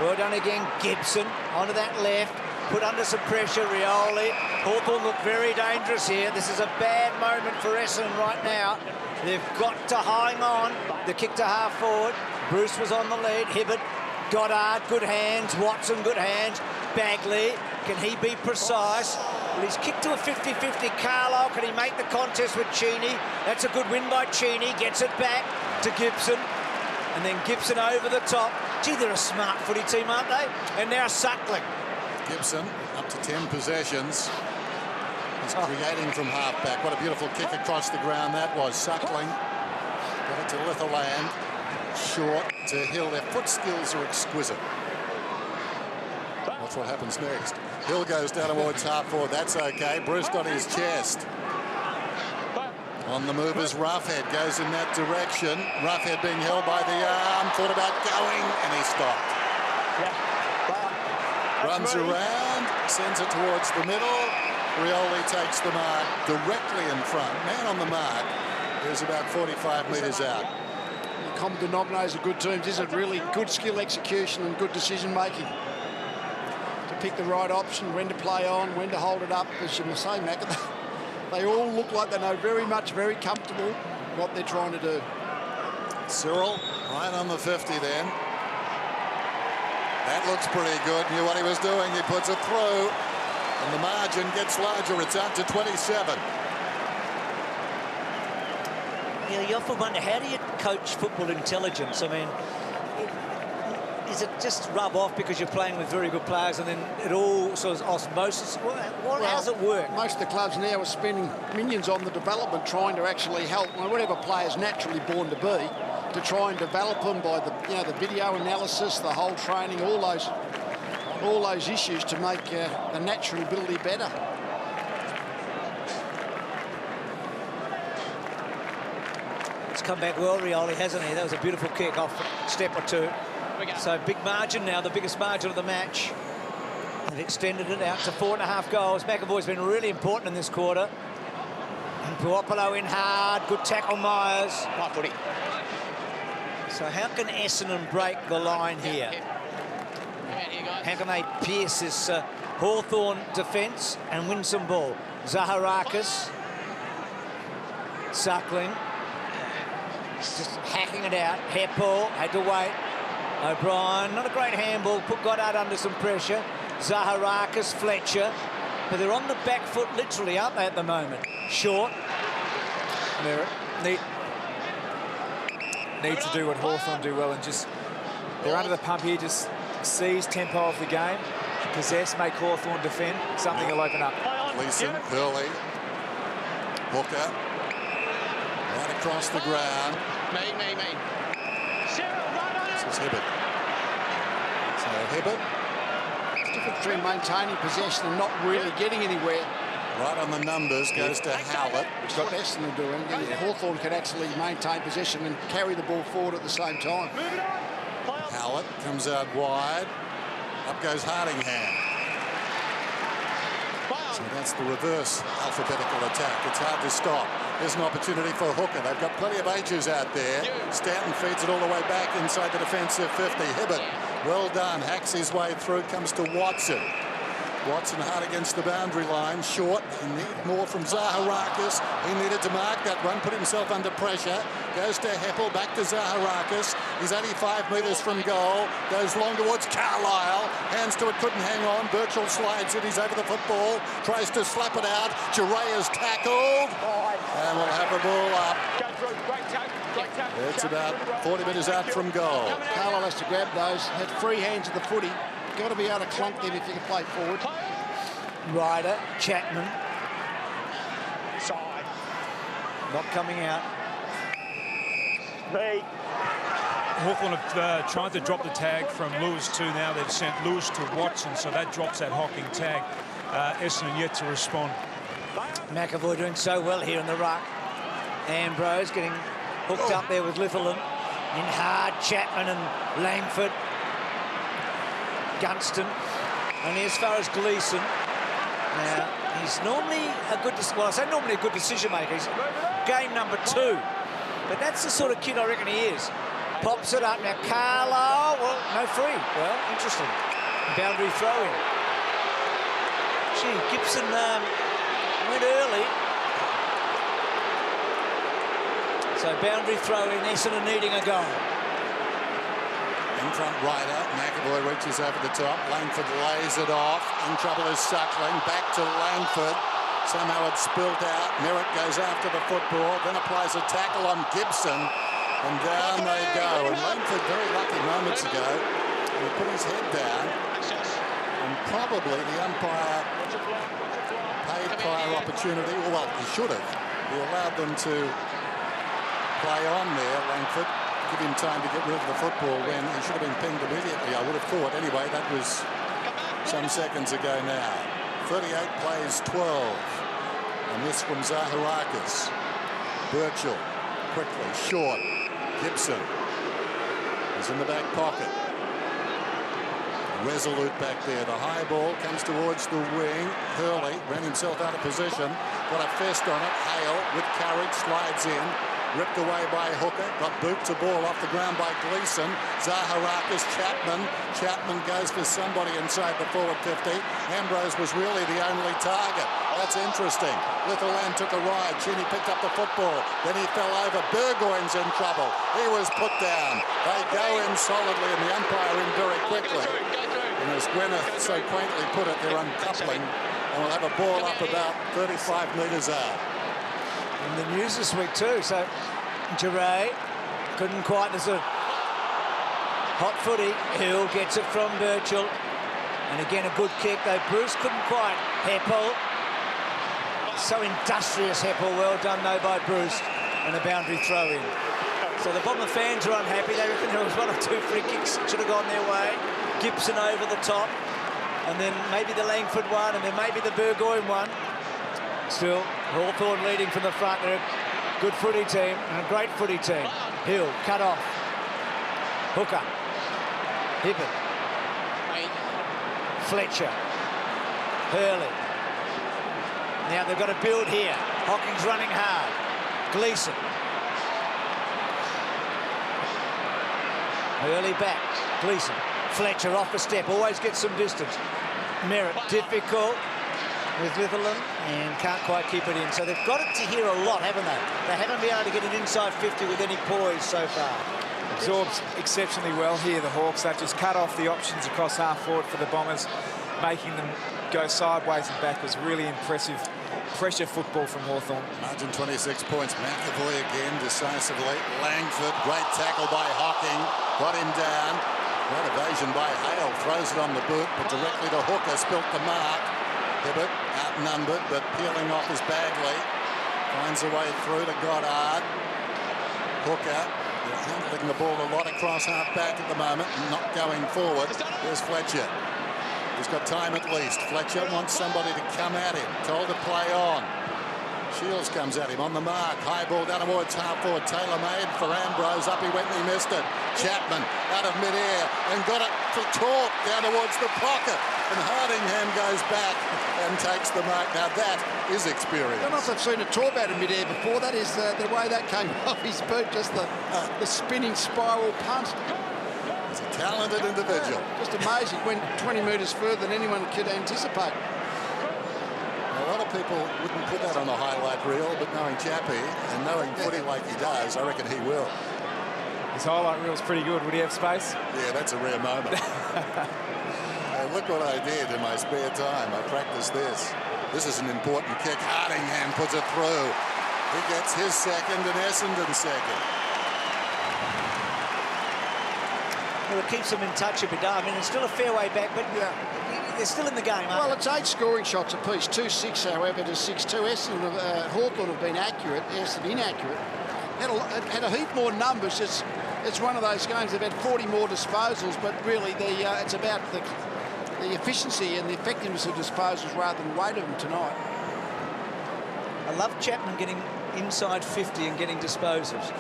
Well done again, Gibson. Onto that left. Put under some pressure, Rioli. Hawthorn look very dangerous here. This is a bad moment for Essendon right now. They've got to hang on. The kick to half forward. Bruce was on the lead. Hibbert, Goddard, good hands. Watson, good hands. Bagley, can he be precise? Well, he's kicked to a 50-50. Carlisle, can he make the contest with Cheney? That's a good win by Cheney. Gets it back to Gibson. And then Gibson over the top. Gee, they're a smart footy team, aren't they? And now Suckling. Gibson up to 10 possessions. He's creating from half-back. What a beautiful kick across the ground that was. Suckling got it to Litherland. Short to Hill. Their foot skills are exquisite. Watch what happens next. Hill goes down towards half-forward. That's okay. Bruce got his chest. On the move is Roughhead. Goes in that direction. Roughhead being held by the arm. Thought about going, and he stopped. Runs around, sends it towards the middle. Rioli takes the mark directly in front. Man on the mark is about 45 metres out. The common denominators of good teams isn't really good skill execution and good decision making. To pick the right option, when to play on, when to hold it up. As you must say, Mac, they all look like they know very comfortable what they're trying to do. Cyril right on the 50 then. That looks pretty good. Knew what he was doing. He puts it through. And the margin gets larger. It's out to 27. Yeah, you often wonder, how do you coach football intelligence? I mean, is it just rub off because you're playing with very good players and then it all sort of osmosis? How does it work? Most of the clubs now are spending millions on the development, trying to actually help whatever player's naturally born to be, to try and develop them by the video analysis, the whole training, all those issues to make the natural ability better. It's come back well, Rioli, hasn't he? That was a beautiful kick off a step or two. So big margin now, the biggest margin of the match. They've extended it out to 4.5 goals. McAvoy's been really important in this quarter. And Puopolo in hard, good tackle Myers. My footy. So how can Essendon break the line here? How can they pierce this Hawthorn defence and win some ball? Zaharakis, Suckling, just hacking it out. Heppel had to wait. O'Brien, not a great handball, put Goddard under some pressure. Zaharakis, Fletcher, but they're on the back foot literally, aren't they, at the moment? Short. Need to do what Hawthorn do well and just, they're under the pump here, just seize tempo of the game, possess, make Hawthorn defend, something will open up. Gleeson, Hurley, Hooker, right across the ground. Me. This is Hibbert. So Hibbert, It's different between maintaining possession and not really getting anywhere. right on the numbers, goes to Howlett. Which is what Essendon are doing. Hawthorn can actually maintain possession and carry the ball forward at the same time. Howlett comes out wide. Up goes Hardingham. So that's the reverse alphabetical attack. It's hard to stop. There's an opportunity for Hooker. They've got plenty of H's out there. Stanton feeds it all the way back inside the defensive 50. Hibbert, well done, hacks his way through, comes to Watson. Watson hard against the boundary line, short. He needed more from Zaharakis. He needed to mark that one, put himself under pressure. Goes to Heppel, back to Zaharakis. He's 85 metres from goal. Goes long towards Carlisle. Hands to it, couldn't hang on. Birchall slides it, he's over the football. Tries to slap it out. Girea's tackled. And we'll have the ball up. It's about 40 metres out from goal. Carlisle has to grab those, had free hands of the footy. Got to be able to clunk them if you can play forward. Ryder, Chapman. Side. Not coming out. Me. Hawthorn have tried to drop the tag from Lewis to now. They've sent Lewis to Watson, so that drops that Hocking tag. Essendon yet to respond. McAvoy doing so well here in the ruck. Ambrose getting hooked up there with Litherland. In hard, Chapman and Langford. Gunston. Only as far as Gleeson. Now, he's normally a good... Well, I say normally a good decision maker. He's game number 2. But that's the sort of kid I reckon he is. pops it up. Now Carlisle, well, no free. Well, interesting. Boundary throw-in. Gee, Gibson went early. So boundary throw-in, Essendon needing a goal. In front rider, McAvoy reaches over the top. Langford lays it off. In trouble is Suckling. Back to Langford. Somehow it's spilt out. Merritt goes after the football, then applies a tackle on Gibson. And down they go. And Langford, very lucky moments ago, he put his head down. And probably the umpire paid prior opportunity. Well, he should have. He allowed them to play on there, Langford. Give him time to get rid of the football when he should have been pinged immediately, I would have thought. Anyway, that was some seconds ago now. 38 plays 12. And this from Zaharakis. Birchall, quickly, short. Gibson is in the back pocket. Resolute back there. The high ball comes towards the wing. Hurley ran himself out of position. Got a fist on it. Hale with courage slides in. Ripped away by Hooker. Got boot to ball off the ground by Gleeson. Zaharakis, Chapman. Chapman goes for somebody inside the forward 50. Ambrose was really the only target. That's interesting. Litherland took a ride. Chinny picked up the football. Then he fell over. Burgoyne's in trouble. He was put down. They go in solidly and the umpire in very quickly. And as Gwyneth so quaintly put it, they're uncoupling. And we'll have a ball up about 35 metres out. In the news this week too, so Giray couldn't quite, there's a hot footy. Hill gets it from Birchall. And again, a good kick, though Bruce couldn't quite. Heppel. So industrious, Heppel. Well done, though, by Bruce. And a boundary throw-in. So the Bomber fans are unhappy. They reckon there was one or two free kicks that should have gone their way. Gibson over the top. And then maybe the Langford one, and then maybe the Burgoyne one. Still, Hawthorn leading from the front. They're a good footy team and a great footy team. Hill, cut off. Hooker. Hibbert. Fletcher. Hurley. Now they've got to build here. Hocking's running hard. Gleeson. Hurley back. Gleeson. Fletcher off a step. Always gets some distance. Merritt, difficult with Litherland and can't quite keep it in. So they've got it to here a lot, haven't they? They haven't been able to get it inside 50 with any poise so far. Absorbs exceptionally well here, the Hawks. They've just cut off the options across half forward for the Bombers, making them go sideways and backwards. Really impressive pressure football from Hawthorn. Margin 26 points. McAvoy again decisively. Langford, great tackle by Hocking. Got him down. Great evasion by Hale. Throws it on the boot, but directly to Hooker. Spilt the mark. Hibbert outnumbered, but peeling off is Bagley. Finds a way through to Goddard. Hooker handling the ball a lot across half back at the moment, not going forward. There's Fletcher. He's got time at least. Fletcher wants somebody to come at him. Told to play on. Shields comes at him on the mark. High ball down towards half forward. Taylor made for Ambrose. Up he went and he missed it. Chapman out of midair and got it to Torp down towards the pocket. And Hardingham goes back and takes the mark. Now that is experience. I don't know if I've seen a Torp out of midair before. That is the way that came off his boot. Just the spinning spiral punt. He's a talented individual. Just amazing. Went 20 metres further than anyone could anticipate. A lot of people wouldn't put that on a highlight reel, but knowing Chappie and knowing footy like he does, I reckon he will. His highlight reel's pretty good. Would he have space? Yeah, that's a rare moment. Look what I did in my spare time. I practiced this. This is an important kick. Hardingham puts it through. He gets his second and Essendon's second. Well, it keeps them in touch a bit. I mean, it's still a fair way back, but they're still in the game, aren't Well, it's 8 scoring shots apiece. 2-6, however, to 6-2. Essendon, Hawthorn have been accurate. Essendon inaccurate. Had a heap more numbers. It's one of those games. They've had 40 more disposals, but really it's about the efficiency and the effectiveness of disposals rather than weight of them tonight. I love Chapman getting inside 50 and getting disposals.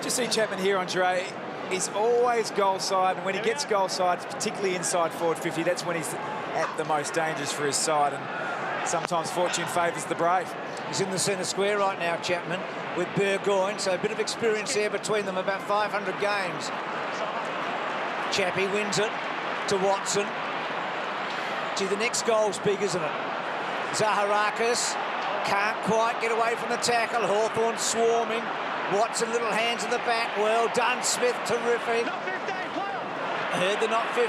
Just see Chapman here on Dre. He's always goal side, and when he gets goal side, particularly inside forward 50, that's when he's at the most dangerous for his side, and sometimes fortune favours the brave. He's in the centre square right now, Chapman, with Burgoyne, so a bit of experience there between them, about 500 games. Chappie wins it to Watson. Gee, the next goal's big, isn't it? Zaharakis can't quite get away from the tackle. Hawthorn swarming. Watson, little hands in the back. Well done, Smith, terrific. Heard they're not 15.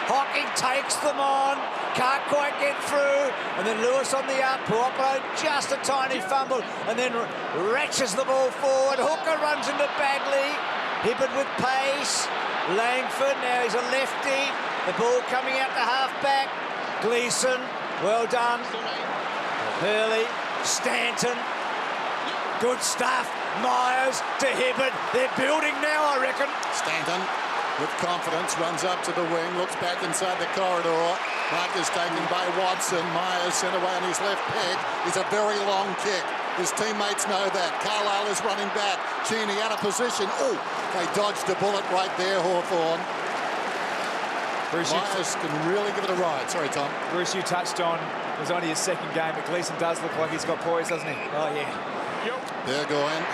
Hocking takes them on. Can't quite get through. And then Lewis on the up. Puopolo, just a tiny fumble. And then wrenches the ball forward. Hooker runs into Bagley. Hibbard with pace. Langford, now he's a lefty. The ball coming out to half-back. Gleeson, well done. Hurley, Stanton. Good stuff. Myers to Hibbard. They're building now, I reckon. Stanton, with confidence, runs up to the wing, looks back inside the corridor. Mark is taken by Watson. Myers sent away on his left peg. It's a very long kick. His teammates know that. Carlisle is running back. Cheney out of position. Oh, they dodged a bullet right there, Hawthorn. Myers can really give it a ride. Sorry, Tom. Bruce, you touched on, it was only his second game, but Gleeson does look like he's got poise, doesn't he? Oh, yeah. Burgoyne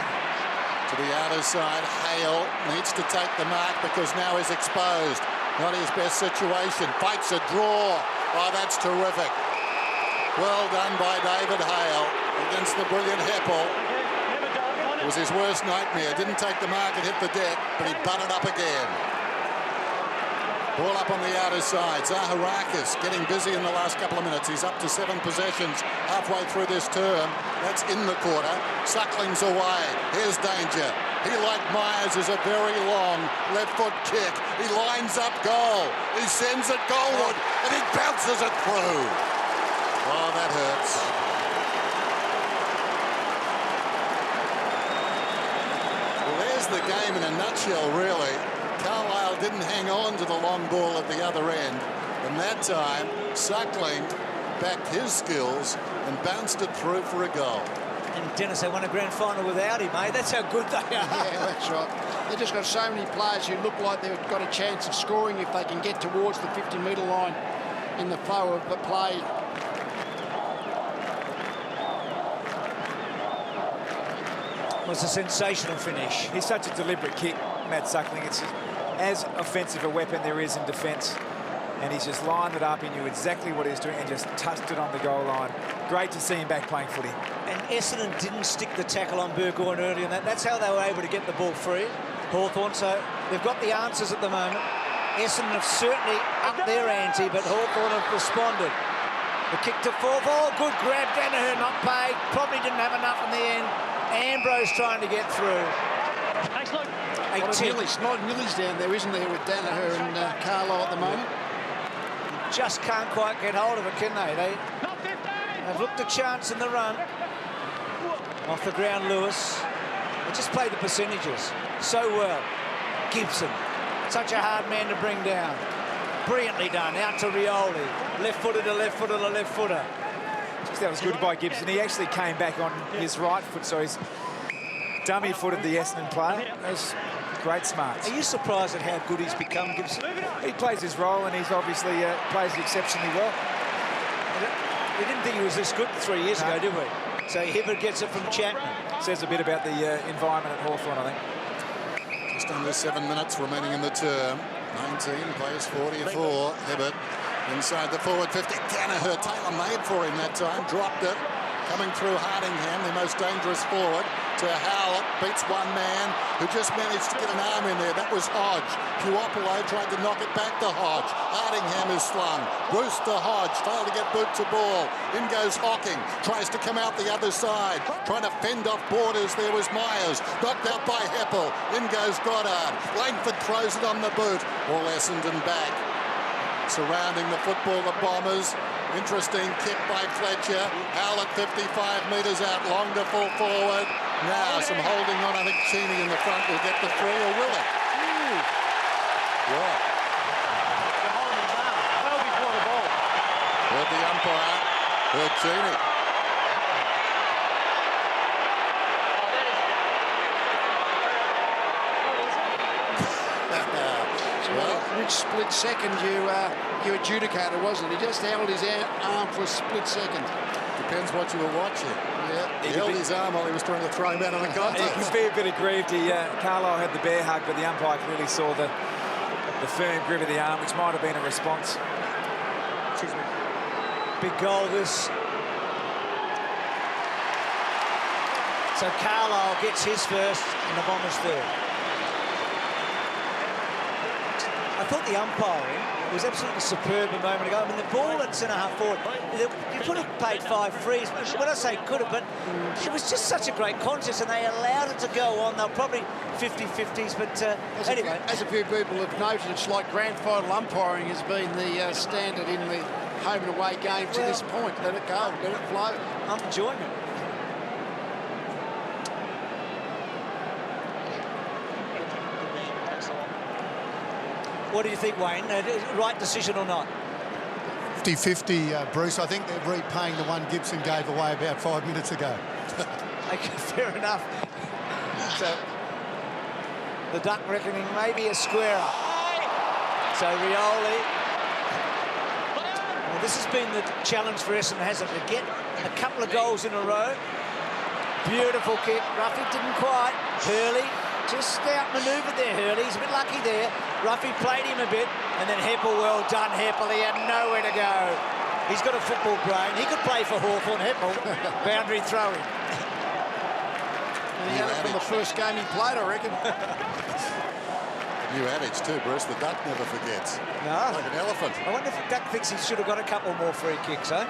to the outer side. Hale needs to take the mark because now he's exposed. Not his best situation. Fights a draw. Oh, that's terrific. Well done by David Hale against the brilliant Heppel. It was his worst nightmare. Didn't take the mark and hit the deck, but he butted up again. Ball up on the outer side. Zaharakis getting busy in the last couple of minutes. He's up to 7 possessions halfway through this term. That's in the quarter. Suckling's away. Here's danger. He, like Myers, is a very long left foot kick. He lines up goal. He sends it goalward and he bounces it through. Oh, that hurts. Well, there's the game in a nutshell, really. Carlisle didn't hang on to the long ball at the other end. And that time, Suckling backed his skills and bounced it through for a goal. And Dennis, they won a grand final without him, mate. That's how good they are. Yeah, that's right. They've just got so many players who look like they've got a chance of scoring if they can get towards the 50-metre line in the flow of the play. It was a sensational finish. He's such a deliberate kick, Matt Suckling. It's as offensive a weapon there is in defence. And he's just lined it up. He knew exactly what he was doing and just touched it on the goal line. Great to see him back playing footy. And Essendon didn't stick the tackle on Burgoyne early, and that's how they were able to get the ball free, Hawthorn. So they've got the answers at the moment. Essendon have certainly upped their ante, but Hawthorn have responded. The kick to fourth. Oh, good grab. Danaher not paid. Probably didn't have enough in the end. Ambrose trying to get through. Thanks, Luke. A lot of Nillies down there, isn't there, with Danaher and Carlisle at the moment? Just can't quite get hold of it, can they? They've looked a chance in the run. Off the ground, Lewis. They just play the percentages so well. Gibson, such a hard man to bring down. Brilliantly done. Out to Rioli. Left footer to left footer to left footer. That was good by Gibson. He actually came back on his right foot, so he's dummy-footed the Essendon player. That was great smarts. Are you surprised at how good he's become, Gibson? He plays his role, and he's obviously plays it exceptionally well. We didn't think he was this good 3 years ago, did we? So Hibbard gets it from Chapman. Says a bit about the environment at Hawthorn, I think. Just under 7 minutes remaining in the term. 19 plays 44. Hibbard inside the forward 50. Danaher, Taylor made for him that time. Dropped it. Coming through Hardingham, the most dangerous forward, to Howlett. Beats one man who just managed to get an arm in there. That was Hodge. Puopolo tried to knock it back to Hodge. Hardingham is slung. Bruce to Hodge. Failed to get boot to ball. In goes Hocking. Tries to come out the other side. Trying to fend off Borders. There was Myers. Knocked out by Heppel. In goes Goddard. Langford throws it on the boot. All Essendon back. Surrounding the football, the Bombers. Interesting kick by Fletcher. Howlett 55 metres out, long to full forward. Now some holding on. I think Cheney in the front will get the 3, or will it? Yeah. Well before the ball. Heard the umpire. Heard Cheney. Which split second you adjudicated, wasn't it? He just held his arm for a split second. Depends what you were watching. Yeah. He held his arm while he was trying to throw him out of the contest. He could be a bit aggrieved. Carlisle had the bear hug, but the umpire clearly saw the firm grip of the arm, which might have been a response. Big goal this. So Carlisle gets his first and the Bombers third. I thought the umpiring was absolutely superb a moment ago. I mean, the ball at centre-half forward, you could have paid 5 frees. When I say could have, but it was just such a great contest, and they allowed it to go on. They're probably 50-50s, but anyway. As a few people have noted, it's like grand final umpiring has been the standard in the home and away game to this point. Let it go, let it flow. I'm enjoying it. What do you think, Wayne? Right decision or not? 50-50, Bruce. I think they're repaying the one Gibson gave away about 5 minutes ago. Okay, fair enough. So the duck reckoning maybe a square up. So Rioli. Well, this has been the challenge for Essendon, hasn't it? To get a couple of goals in a row. Beautiful kick. Ruffy didn't quite. Hurley just outmanoeuvred there, Hurley. He's a bit lucky there. Ruffy played him a bit, and then Heppel, well done, Heppel. He had nowhere to go. He's got a football brain. He could play for Hawthorn, Heppel. Boundary throwing. He had it from the first game he played, I reckon. New adage too, Bruce. The duck never forgets. No. Like an elephant. I wonder if the duck thinks he should have got a couple more free kicks, eh?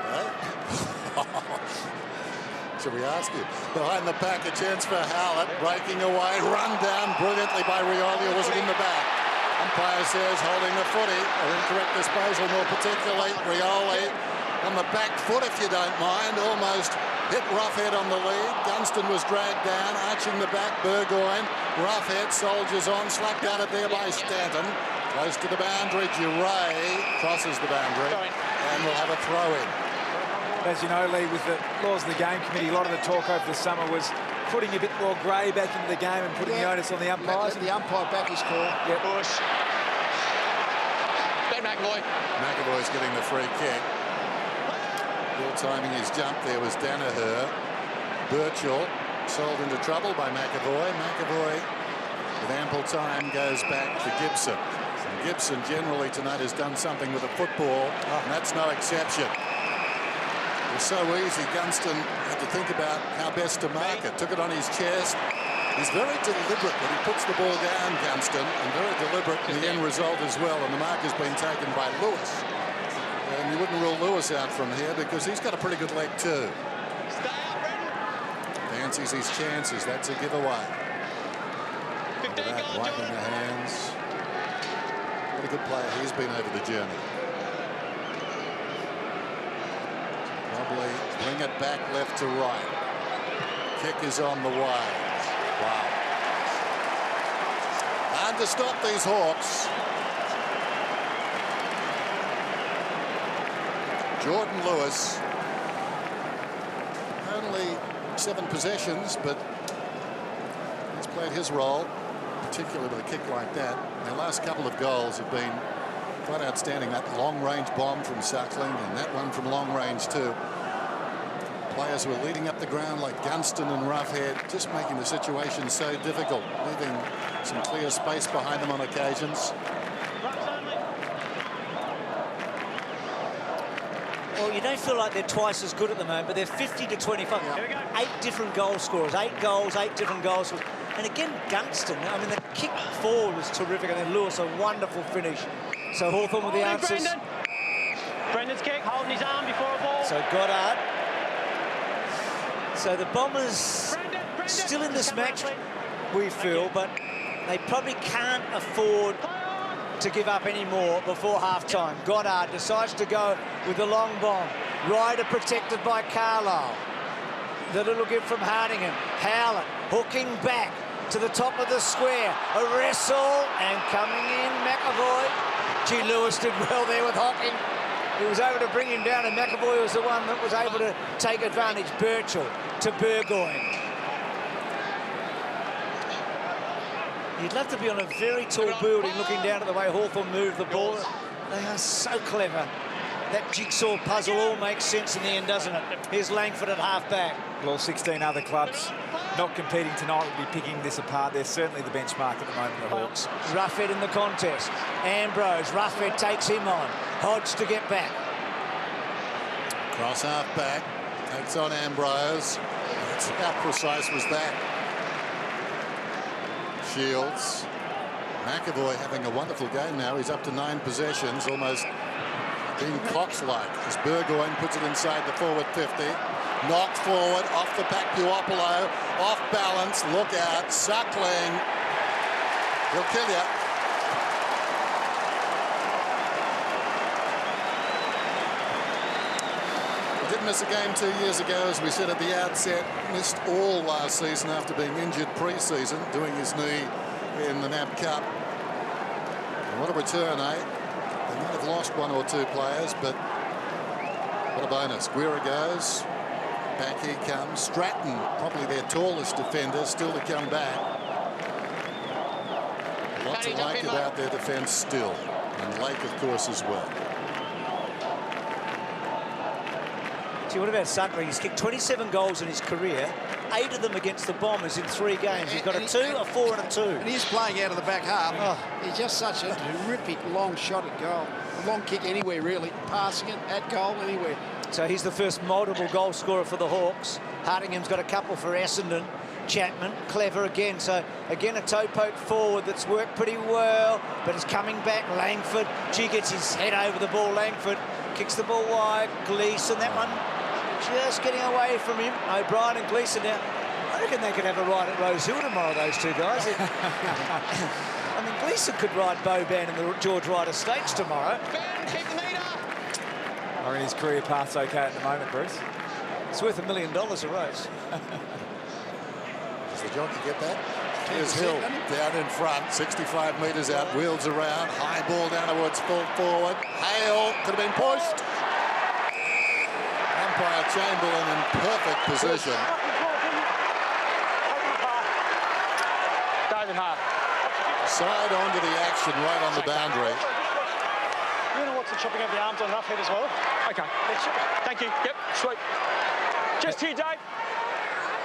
Should we ask you? Behind the pack, a chance for Howlett, breaking away, run down brilliantly by Rioli, or was it in the back? Umpire says holding the footy, or incorrect disposal more particularly. Rioli on the back foot, if you don't mind, almost hit Roughhead on the lead. Gunston was dragged down, arching the back, Burgoyne. Roughhead soldiers on, slapped out of there by Stanton. Close to the boundary, Duray crosses the boundary, and we'll have a throw-in. As you know, Lee, with the laws of the game committee, a lot of the talk over the summer was putting a bit more grey back into the game and putting the onus on the umpires. The umpire back his call. Yep. Bush. Ben McAvoy. McAvoy's getting the free kick. Ball timing his jump there was Danaher. Birchall sold into trouble by McAvoy. McAvoy, with ample time, goes back to Gibson. And Gibson generally tonight has done something with the football, and that's no exception. It was so easy. Gunston had to think about how best to mark it. Took it on his chest. He's very deliberate when he puts the ball down, Gunston, and very deliberate in the end result as well. And the mark has been taken by Lewis. And you wouldn't rule Lewis out from here because he's got a pretty good leg too. Fancies his chances. That's a giveaway. Look at that, wiping the hands. What a good player he's been over the journey. Bring it back left to right. Kick is on the way. Wow. Hard to stop these Hawks. Jordan Lewis. Only 7 possessions, but he's played his role, particularly with a kick like that. Their last couple of goals have been quite outstanding. That long-range bomb from Suckling and that one from long range too. Players who are leading up the ground like Gunston and Roughhead, just making the situation so difficult, leaving some clear space behind them on occasions. Well, you don't feel like they're twice as good at the moment, but they're 50-25. Yeah. 8 different goal scorers, 8 goals, 8 different goal scorers. And again, Gunston, I mean, the kick forward was terrific, and then Lewis, a wonderful finish. So Hawthorn with the answers. Brendan's kick, holding his arm before a ball. So Goddard. So the Bombers still in this match, we feel, but they probably can't afford to give up any more before half-time. Goddard decides to go with the long bomb. Ryder protected by Carlisle. The little give from Hardingham. Howlett hooking back to the top of the square. A wrestle, and coming in, McAvoy. Gee, Lewis did well there with Hocking. He was able to bring him down, and McAvoy was the one that was able to take advantage. Birchall to Burgoyne. You'd love to be on a very tall building looking down at the way Hawthorn moved the ball. They are so clever. That jigsaw puzzle all makes sense in the end, doesn't it? Here's Langford at half-back. Well, 16 other clubs not competing tonight would be picking this apart. They're certainly the benchmark at the moment, the Hawks. Roughhead in the contest. Ambrose, Roughhead takes him on. Hodge to get back. Cross half back, takes on Ambrose. How precise was that? Shields. McAvoy having a wonderful game now. He's up to 9 possessions, almost Dean Cox-like as Burgoyne puts it inside the forward 50. Knocked forward, off the pack, Puopolo, off balance, look out, Suckling. He'll kill you. He did miss a game 2 years ago, as we said at the outset. Missed all last season after being injured pre-season, doing his knee in the NAB Cup. And what a return, eh? They might have lost 1 or 2 players, but what a bonus. Guerra goes. Back he comes. Stratton, probably their tallest defender, still to come back. A lot to like about their defence still. And Lake, of course, as well. See, what about Sutcliffe? He's kicked 27 goals in his career, 8 of them against the Bombers in 3 games. He's got a 2, a 4 and a 2. And he's playing out of the back half. Oh. He's just such a terrific long shot at goal. A long kick anywhere, really. Passing it at goal anywhere. So he's the first multiple goal scorer for the Hawks. Hardingham's got a couple for Essendon. Chapman, clever again. So again, a toe poke forward that's worked pretty well, but it's coming back. Langford, gee, gets his head over the ball. Langford kicks the ball wide. Gleeson, that one just getting away from him. O'Brien and Gleeson now. I reckon they could have a ride at Rose Hill tomorrow, those 2 guys. I mean, Gleeson could ride Boban in the George Wright Estates tomorrow. I mean, his career path's okay at the moment, Bruce. It's worth $1 million a race. Does the jockey get that? Here's Hill down in front, 65 metres out, wheels around, high ball down towards full forward. Hale could have been pushed. Umpire Chamberlain in perfect position. Side onto the action right on the boundary. You know what's the chopping of the arms on Roughhead as well? Okay, thank you. Yep, sweet. Just here, Dave.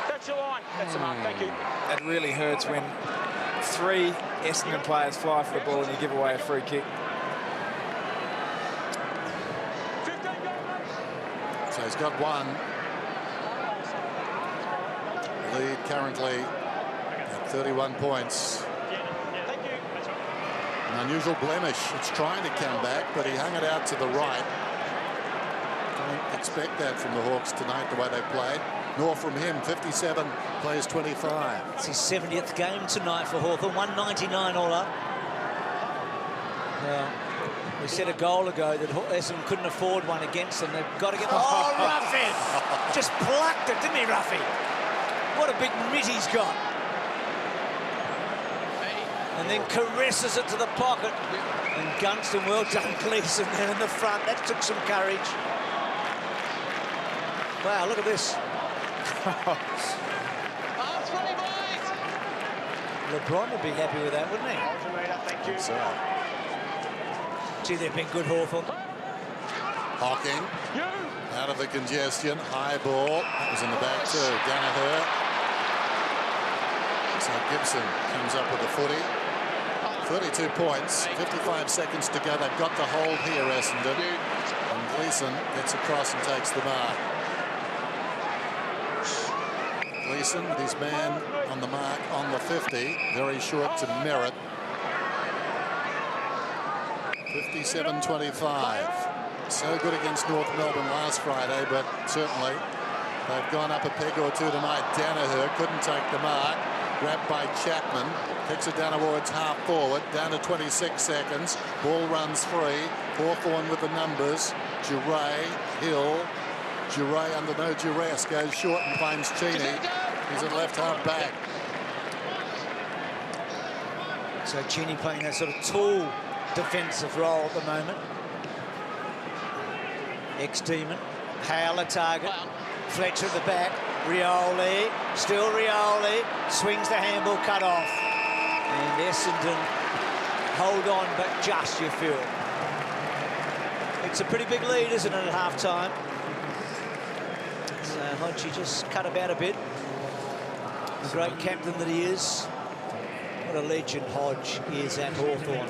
That's your line. That's the mark, thank you. That really hurts when 3 Essendon players fly for the ball and you give away a free kick. So he's got 1. Lead currently at 31 points. An unusual blemish. It's trying to come back, but he hung it out to the right. Don't expect that from the Hawks tonight, the way they played. Nor from him. 57 plays 25. It's his 70th game tonight for Hawthorn. 199 all up. Well, we said a goal ago that Essendon couldn't afford one against them. They've got to get... Oh, Roughhead! Just plucked it, didn't he, Ruffy? What a big mitt he's got. And then caresses it to the pocket. And Gunston, well done, Gleeson there in the front. That took some courage. Wow, look at this. LeBron would be happy with that, wouldn't he? Thank you. So, Gee, they've been good, Hawthorn. Hocking out of the congestion. High ball. That was in the back too. Danaher. So Gibson comes up with the footy. 32 points, 55 seconds to go. They've got the hold here, Essendon. And Gleeson gets across and takes the mark. Gleeson with his man on the mark on the 50. Very short to Merritt. 57-25. So good against North Melbourne last Friday, but certainly they've gone up a peg or 2 tonight. Danaher couldn't take the mark. Grabbed by Chapman. Kicks it down towards half forward. Down to 26 seconds. Ball runs free. Hawthorn with the numbers. Duray, Hill. Duray under no duress. Goes short and finds Cheney. He's at left half back. So Cheney playing that sort of tall defensive role at the moment. Ex-Demon. Hale a target. Fletcher at the back. Rioli. Still Rioli. Swings the handball, cut off. And Essendon hold on, but just, you feel. It's a pretty big lead, isn't it, at half-time? So Hodgie just cut about a bit. The great captain that he is. What a legend Hodge is at Hawthorn.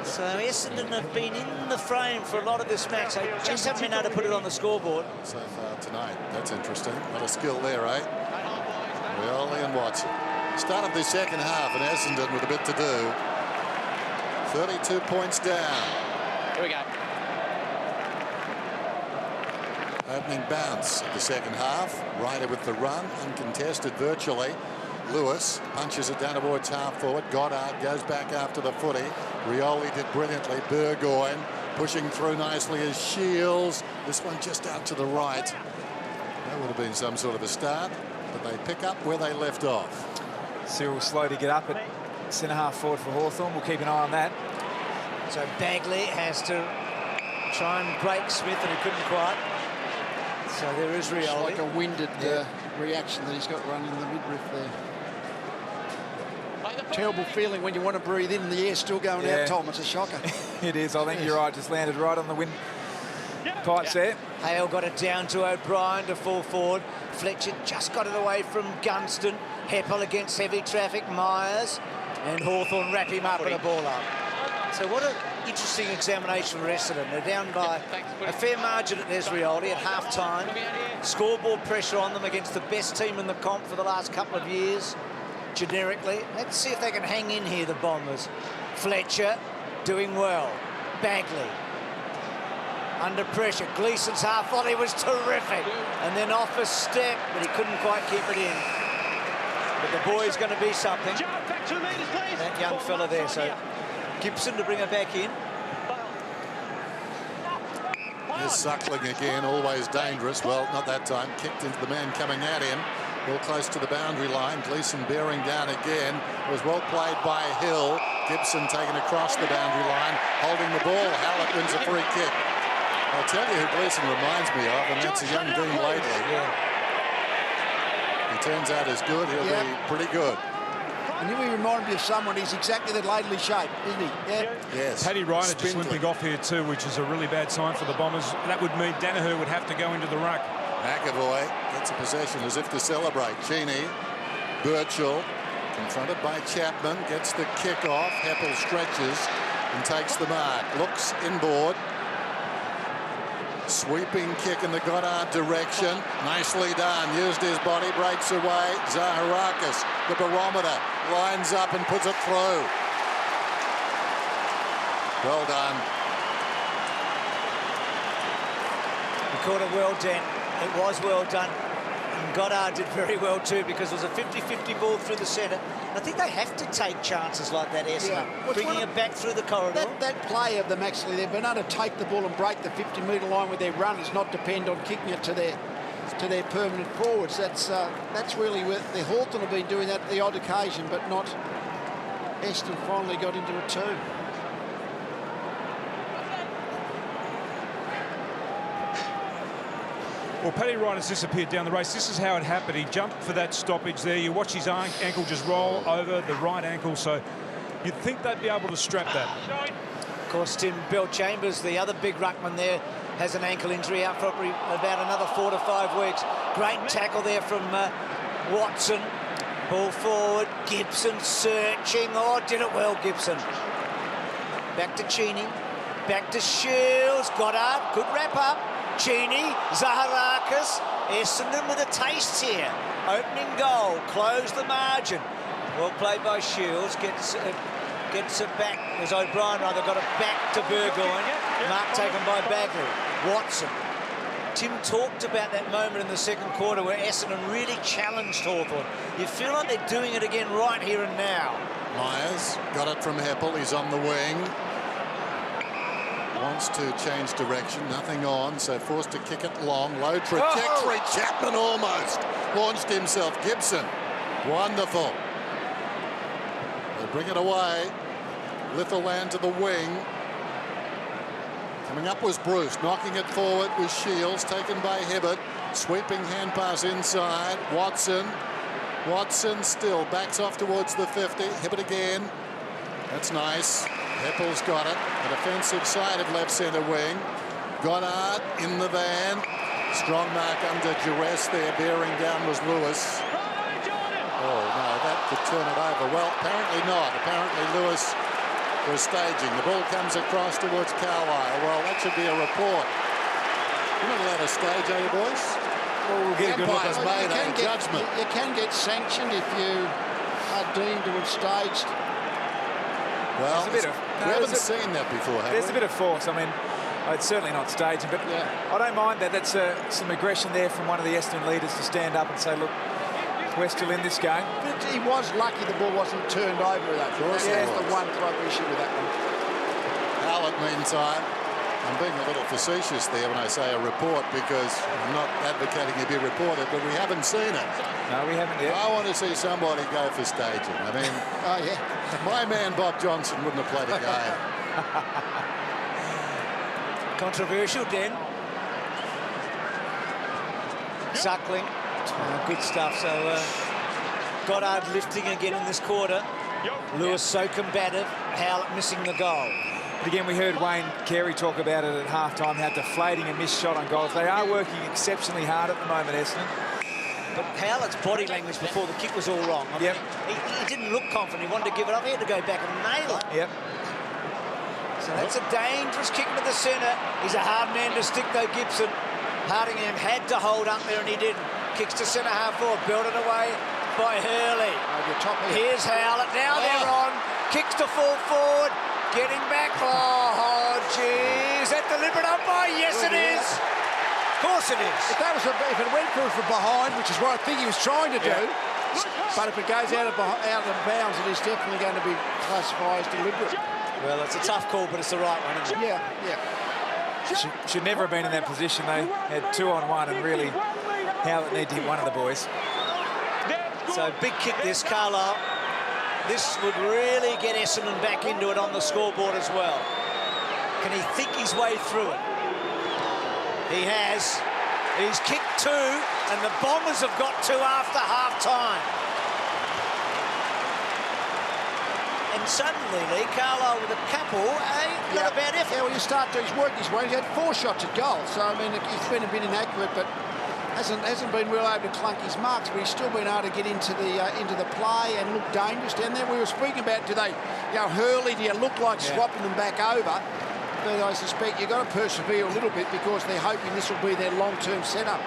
So Essendon have been in the frame for a lot of this match. They just haven't been able to put it on the scoreboard. So far tonight, that's interesting. A lot of skill there, eh? Rioli and Watson. Start of the second half, and Essendon with a bit to do. 32 points down. Here we go. Opening bounce of the second half. Ryder with the run, uncontested virtually. Lewis punches it down towards half forward. Goddard goes back after the footy. Rioli did brilliantly. Burgoyne pushing through nicely as Shields. This one just out to the right. That would have been some sort of a start, but they pick up where they left off. Cyril slow to get up at centre-half forward for Hawthorn. We'll keep an eye on that. So Bagley has to try and break Smith, and he couldn't quite. So there is It's Rioli. like a winded reaction that he's got running in the midriff there. Terrible feeling when you want to breathe in and the air's still going out, Tom. It's a shocker. It is. I think you're right. Just landed right on the wind pipes there. Hale got it down to O'Brien to full forward. Fletcher just got it away from Gunston. Heppel against heavy traffic. Myers and Hawthorn wrap him up and a ball up. So what an interesting examination for Essendon. They're down by a fair margin at Rioli at half-time. Scoreboard pressure on them against the best team in the comp for the last couple of years, generically. Let's see if they can hang in here, the Bombers. Fletcher doing well. Bagley under pressure. Gleeson's half volley was terrific. And then off a step, but he couldn't quite keep it in. But the boy's going to be something. That young fella there. So Gibson to bring her back in. Here's Suckling again, always dangerous. Well, not that time. Kicked into the man coming at him. Real close to the boundary line. Gleeson bearing down again. It was well played by Hill. Gibson taken across the boundary line, holding the ball. Hallett wins a free kick. I'll tell you who Gleeson reminds me of, and that's a young Dean Laidley. He turns out as good. He'll be pretty good. And he reminded me of someone. He's exactly that Laidley shape, isn't he? Yeah. Yes. Paddy Ryder just Spindly. limping off here too, which is a really bad sign for the Bombers. That would mean Danaher would have to go into the ruck. McAvoy gets a possession as if to celebrate. Cheney, Birchall, confronted by Chapman, gets the kick off. Heppel stretches and takes the mark. Looks inboard. Sweeping kick in the Goddard direction. Nicely done. Used his body, breaks away. Zaharakis, the barometer, lines up and puts it through. Well done. He caught it well, Dan. It was well done. And Goddard did very well too, because it was a 50-50 ball through the centre. I think they have to take chances like that, Essendon. Bringing it back through the corridor. That play of them, actually, they've been able to take the ball and break the 50-metre line with their runners, not depend on kicking it to their permanent forwards. That's really where the Hawthorn have been doing that at the odd occasion, but not. Essendon finally got into it too. Well, Paddy Ryder's disappeared down the race. This is how it happened. He jumped for that stoppage there. You watch his ankle just roll over the right ankle, so you'd think they'd be able to strap that. Of course, Tim Bell-Chambers, the other big ruckman there, has an ankle injury out for about another 4 to 5 weeks. Great tackle there from Watson. Ball forward. Gibson searching. Oh, did it well, Gibson. Back to Cheney. Back to Shields. Goddard. Good wrap up. Cheney. Zaharakis. Essendon with a taste here. Opening goal. Close the margin. Well played by Shields. Gets it back. As O'Brien rather got it back to Burgoyne. Mark taken by Bagley. Watson. Tim talked about that moment in the second quarter where Essendon really challenged Hawthorn. You feel like they're doing it again right here and now. Myers got it from Heppel. He's on the wing. Wants to change direction. Nothing on, so forced to kick it long. Low trajectory. Oh. Chapman almost launched himself. Gibson. Wonderful. They bring it away. Litherland to the wing. Coming up was Bruce, knocking it forward with Shields, taken by Hibbert. Sweeping hand pass inside. Watson. Watson still backs off towards the 50. Hibbert again. That's nice. Heppel's got it. The defensive side of left centre wing. Goddard in the van. Strong mark under duress there. Bearing down was Lewis. Oh, no, that could turn it over. Well, apparently not. Apparently Lewis was staging. The ball comes across towards Carlisle. Well, that should be a report. You're not allowed to stage, are you, boys? Well, we'll get a good look. Umpire's made a judgment. You can get sanctioned if you are deemed to have staged. Well, we haven't seen that before, have we? There's a bit of force. I mean, it's certainly not staging, but I don't mind that. That's some aggression there from one of the Essendon leaders to stand up and say, look, we're still in this game. But he was lucky the ball wasn't turned over with that. That's the one proper issue with that one. Howlett, meantime, I'm being a little facetious there when I say a report because I'm not advocating it be reported, but we haven't seen it. No, we haven't yet. I want to see somebody go for staging. I mean, my man Bob Johnson wouldn't have played a game. Controversial, Den. Suckling. Good stuff. So Goddard lifting again in this quarter. Lewis so combative. Howlett missing the goal. But again, we heard Wayne Carey talk about it at half-time, how deflating a missed shot on goals. They are working exceptionally hard at the moment, Essendon. But Howlett's body language before the kick was all wrong. I mean, he didn't look confident. He wanted to give it up. He had to go back and nail it. Yep. So that's a dangerous kick into the centre. He's a hard man to stick, though, Gibson. Hardingham had to hold up there, and he didn't. Kicks to centre half forward, belted away by Hurley. Here's Howlett. Now they're on. Kicks to full forward. Getting back. Oh, gee. Is that deliberate umpire? Yes, it is. Of course it is. If it went for behind, which is what I think he was trying to do, but if it goes out of bounds, it is definitely going to be classified as deliberate. Well, it's a tough call, but it's the right one, isn't it? Yeah. Should never have been in that position. They had 2-on-1 and really Howlett need to hit one of the boys. So big kick this, Carlisle. This would really get Essendon back into it on the scoreboard as well. Can he think his way through it? He has. He's kicked 2, and the Bombers have got 2 after half-time. And suddenly, Lee, Carlisle with a couple, not a bad effort. Yeah, well, you start to, he's worked his way. He's had 4 shots at goal, so, I mean, he's been a bit inaccurate, but hasn't been real able to clunk his marks, but he's still been able to get into the play and look dangerous down there. We were speaking about, do they, Hurley, do you look like swapping them back over? But I suspect you've got to persevere a little bit because they're hoping this will be their long-term setup.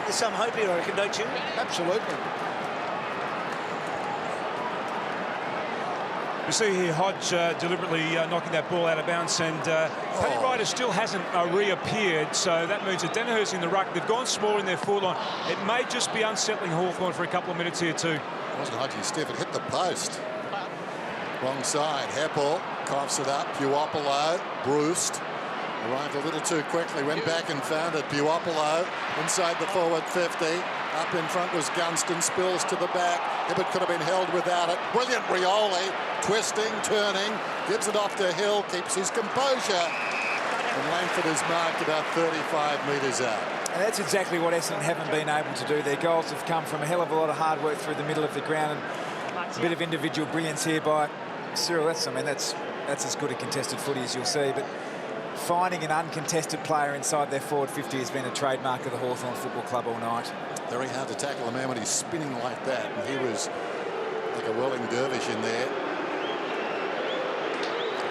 There's some hope here, I reckon, don't you? Absolutely. You see here Hodge deliberately knocking that ball out of bounds, and Paddy Ryder still hasn't reappeared, so that means that Danaher's in the ruck. They've gone small in their forward line. It may just be unsettling Hawthorn for a couple of minutes here too. It wasn't Hodgie stiff, it hit the post. Wrong side, Heppel coughs it up, Puopolo, Bruce. Arrived a little too quickly, went back and found it. Puopolo inside the forward 50. Up in front was Gunston, spills to the back. Hibbert could have been held without it. Brilliant Rioli, twisting, turning, gives it off to Hill, keeps his composure. And Langford is marked about 35 metres out. And that's exactly what Essendon haven't been able to do. Their goals have come from a hell of a lot of hard work through the middle of the ground, and a bit of individual brilliance here by Cyril. That's as good a contested footy as you'll see, but finding an uncontested player inside their forward 50 has been a trademark of the Hawthorn Football Club all night. Very hard to tackle a man when he's spinning like that, and he was like a whirling dervish in there.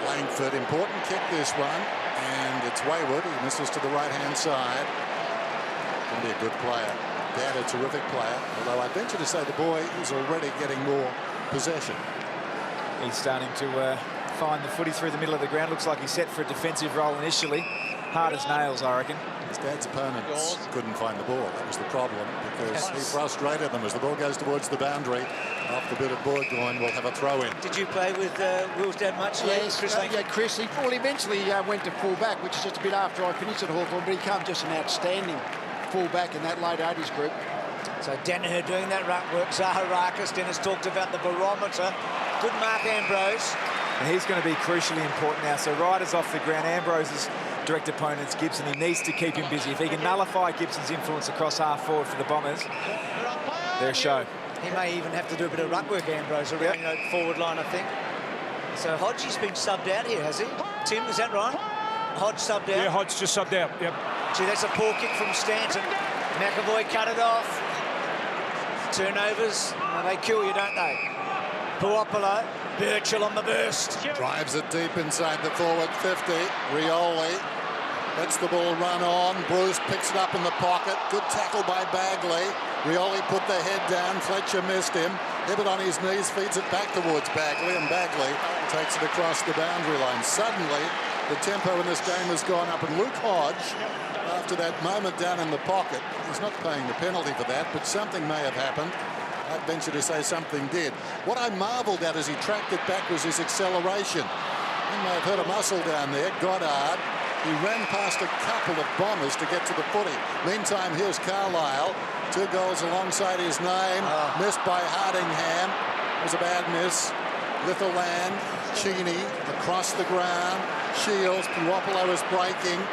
Langford, important kick this one, and it's wayward. He misses to the right-hand side. Going to be a good player. Dad, a terrific player, although I'd venture to say the boy is already getting more possession. He's starting to find the footy through the middle of the ground. Looks like he's set for a defensive role initially. Hard as nails, I reckon. His dad's opponents couldn't find the ball. That was the problem, because he frustrated them as the ball goes towards the boundary. Off the bit of Burgoyne, we'll have a throw-in. Did you play with Will's dad much? Yes, Chris. Chris. He eventually went to full-back, which is just a bit after I finished at Hawthorn, but he became just an outstanding full-back in that late 80s group. So Danaher doing that ruck work. Zaharakis, Dennis talked about the barometer. Good mark, Ambrose. And he's going to be crucially important now. So Ryder's off the ground. Ambrose's direct opponent's Gibson. He needs to keep him busy. If he can nullify Gibson's influence across half forward for the Bombers, they're a show. He may even have to do a bit of ruck work, Ambrose, around the forward line, I think. So Hodgie's been subbed out here, has he? Tim, is that right? Hodge subbed out? Yeah, Hodge just subbed out, yep. Gee, that's a poor kick from Stanton. McAvoy cut it off. Turnovers, well, they kill you, don't they? Puopolo, Birchall on the burst. Drives it deep inside the forward 50. Rioli lets the ball run on. Bruce picks it up in the pocket. Good tackle by Bagley. Rioli put the head down. Fletcher missed him. Hibbert on his knees feeds it back towards Bagley, and Bagley takes it across the boundary line. Suddenly, the tempo in this game has gone up, and Luke Hodge, after that moment down in the pocket, he's not paying the penalty for that, but something may have happened. I'd venture to say something did. What I marvelled at as he tracked it back was his acceleration. He may have hurt a muscle down there. Goddard, he ran past a couple of bombers to get to the footy. Meantime, here's Carlisle. 2 goals alongside his name. Missed by Hardingham. It was a bad miss. Litherland, Cheney across the ground. Shields, Puopolo is breaking.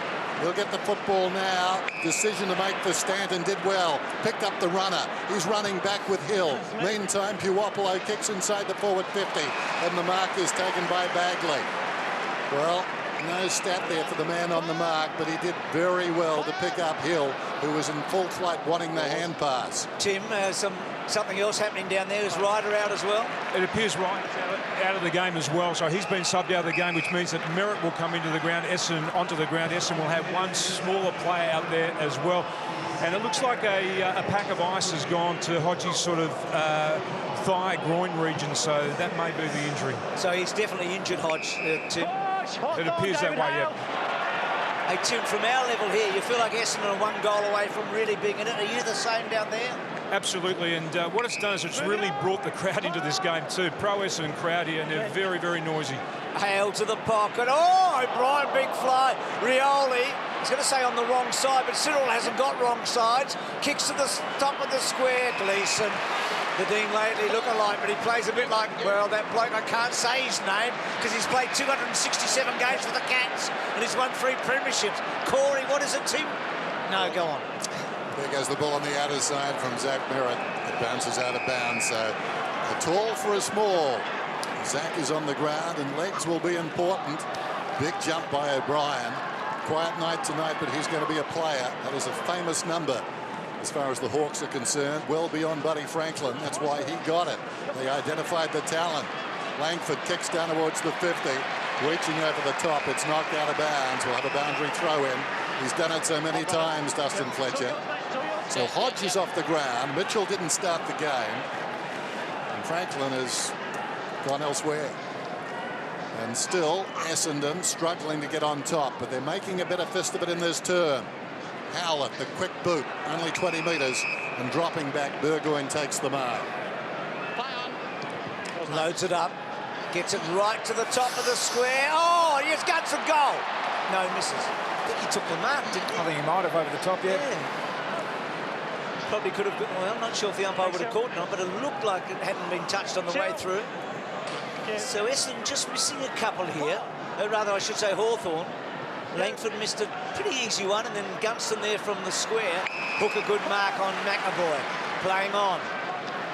He'll get the football now. Decision to make for Stanton, did well. Picked up the runner. He's running back with Hill. Meantime, Puopolo kicks inside the forward 50, and the mark is taken by Bagley. Well, no stat there for the man on the mark, but he did very well to pick up Hill, who was in full flight wanting the hand pass. Tim, something else happening down there. Is Ryder out as well? It appears Ryan out of the game as well, so he's been subbed out of the game, which means that Merritt will come into the ground, Essendon onto the ground. Essendon will have one smaller player out there as well. And it looks like a pack of ice has gone to Hodgie's sort of thigh, groin region, so that may be the injury. So he's definitely injured, Hodge, Tim. It appears that way, yeah. Hey, Tim, from our level here, you feel like Essendon are 1 goal away from really being in it. Are you the same down there? Absolutely, and what it's done is it's really brought the crowd into this game too. Pro Essendon crowd here, and they're very, very noisy. Hale to the pocket. Oh, O'Brien, big fly. Rioli, I was going to say on the wrong side, but Cyril hasn't got wrong sides. Kicks to the top of the square. Gleeson, the Dean Lately look-alike, but he plays a bit like, well, that bloke, I can't say his name because he's played 267 games for the Cats and he's won 3 premierships. Corey, what is it, Tim? No, go on. There goes the ball on the outer side from Zach Merritt. It bounces out of bounds, so a tall for a small. Zach is on the ground, and legs will be important. Big jump by O'Brien. Quiet night tonight, but he's going to be a player. That is a famous number as far as the Hawks are concerned, well beyond Buddy Franklin. That's why he got it. They identified the talent. Langford kicks down towards the 50, reaching over the top. It's knocked out of bounds. We'll have a boundary throw in. He's done it so many times, Dustin Fletcher. So Hodge is off the ground. Mitchell didn't start the game. And Franklin has gone elsewhere. And still, Essendon struggling to get on top, but they're making a better fist of it in this term. Howlett, the quick boot, only 20 metres, and dropping back, Burgoyne takes the mark. Loads it up, gets it right to the top of the square. Oh, he's got some goal. No, misses. I think he took the mark, didn't he? I think he might have over the top, yeah. Probably could have, well, I'm not sure if the umpire would have caught it or not, but it looked like it hadn't been touched on the way through. So Essendon just missing a couple here. Rather, I should say Hawthorn. Langford missed a pretty easy one, and then Gunston there from the square. Hook a good mark on McAvoy. Playing on.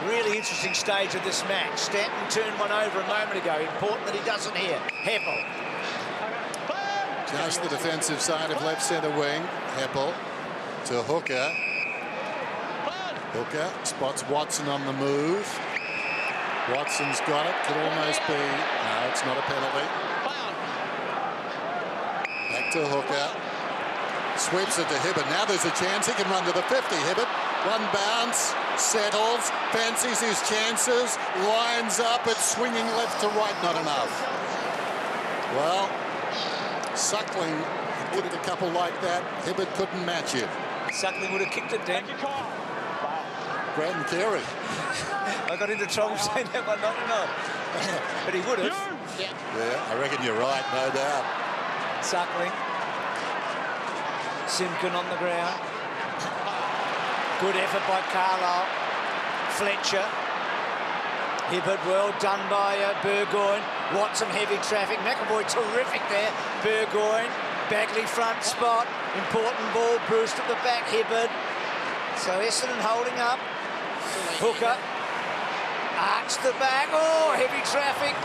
Really interesting stage of this match. Stanton turned one over a moment ago. Important that he doesn't here. Heppel. Just the defensive side of left centre wing. Heppel to Hooker. Hooker spots Watson on the move. Watson's got it. Could almost be. No, it's not a penalty. Back to Hooker. Sweeps it to Hibbert. Now there's a chance. He can run to the 50. Hibbert. One bounce. Settles. Fancies his chances. Lines up. It's swinging left to right. Not enough. Well, Suckling did it a couple like that. Hibbert couldn't match it. Suckling would have kicked it down. Braden Carey. I got into trouble saying that one, not enough. But he would have. Yeah, I reckon you're right, no doubt. Suckling. Simkin on the ground. Good effort by Carlisle. Fletcher. Hibbert, well done by Burgoyne. Watson, heavy traffic. McAvoy, terrific there. Burgoyne. Bagley front spot. Important ball. Bruce at the back. Hibbert. So Essendon holding up. Hooker. Arch the back. Oh, heavy traffic.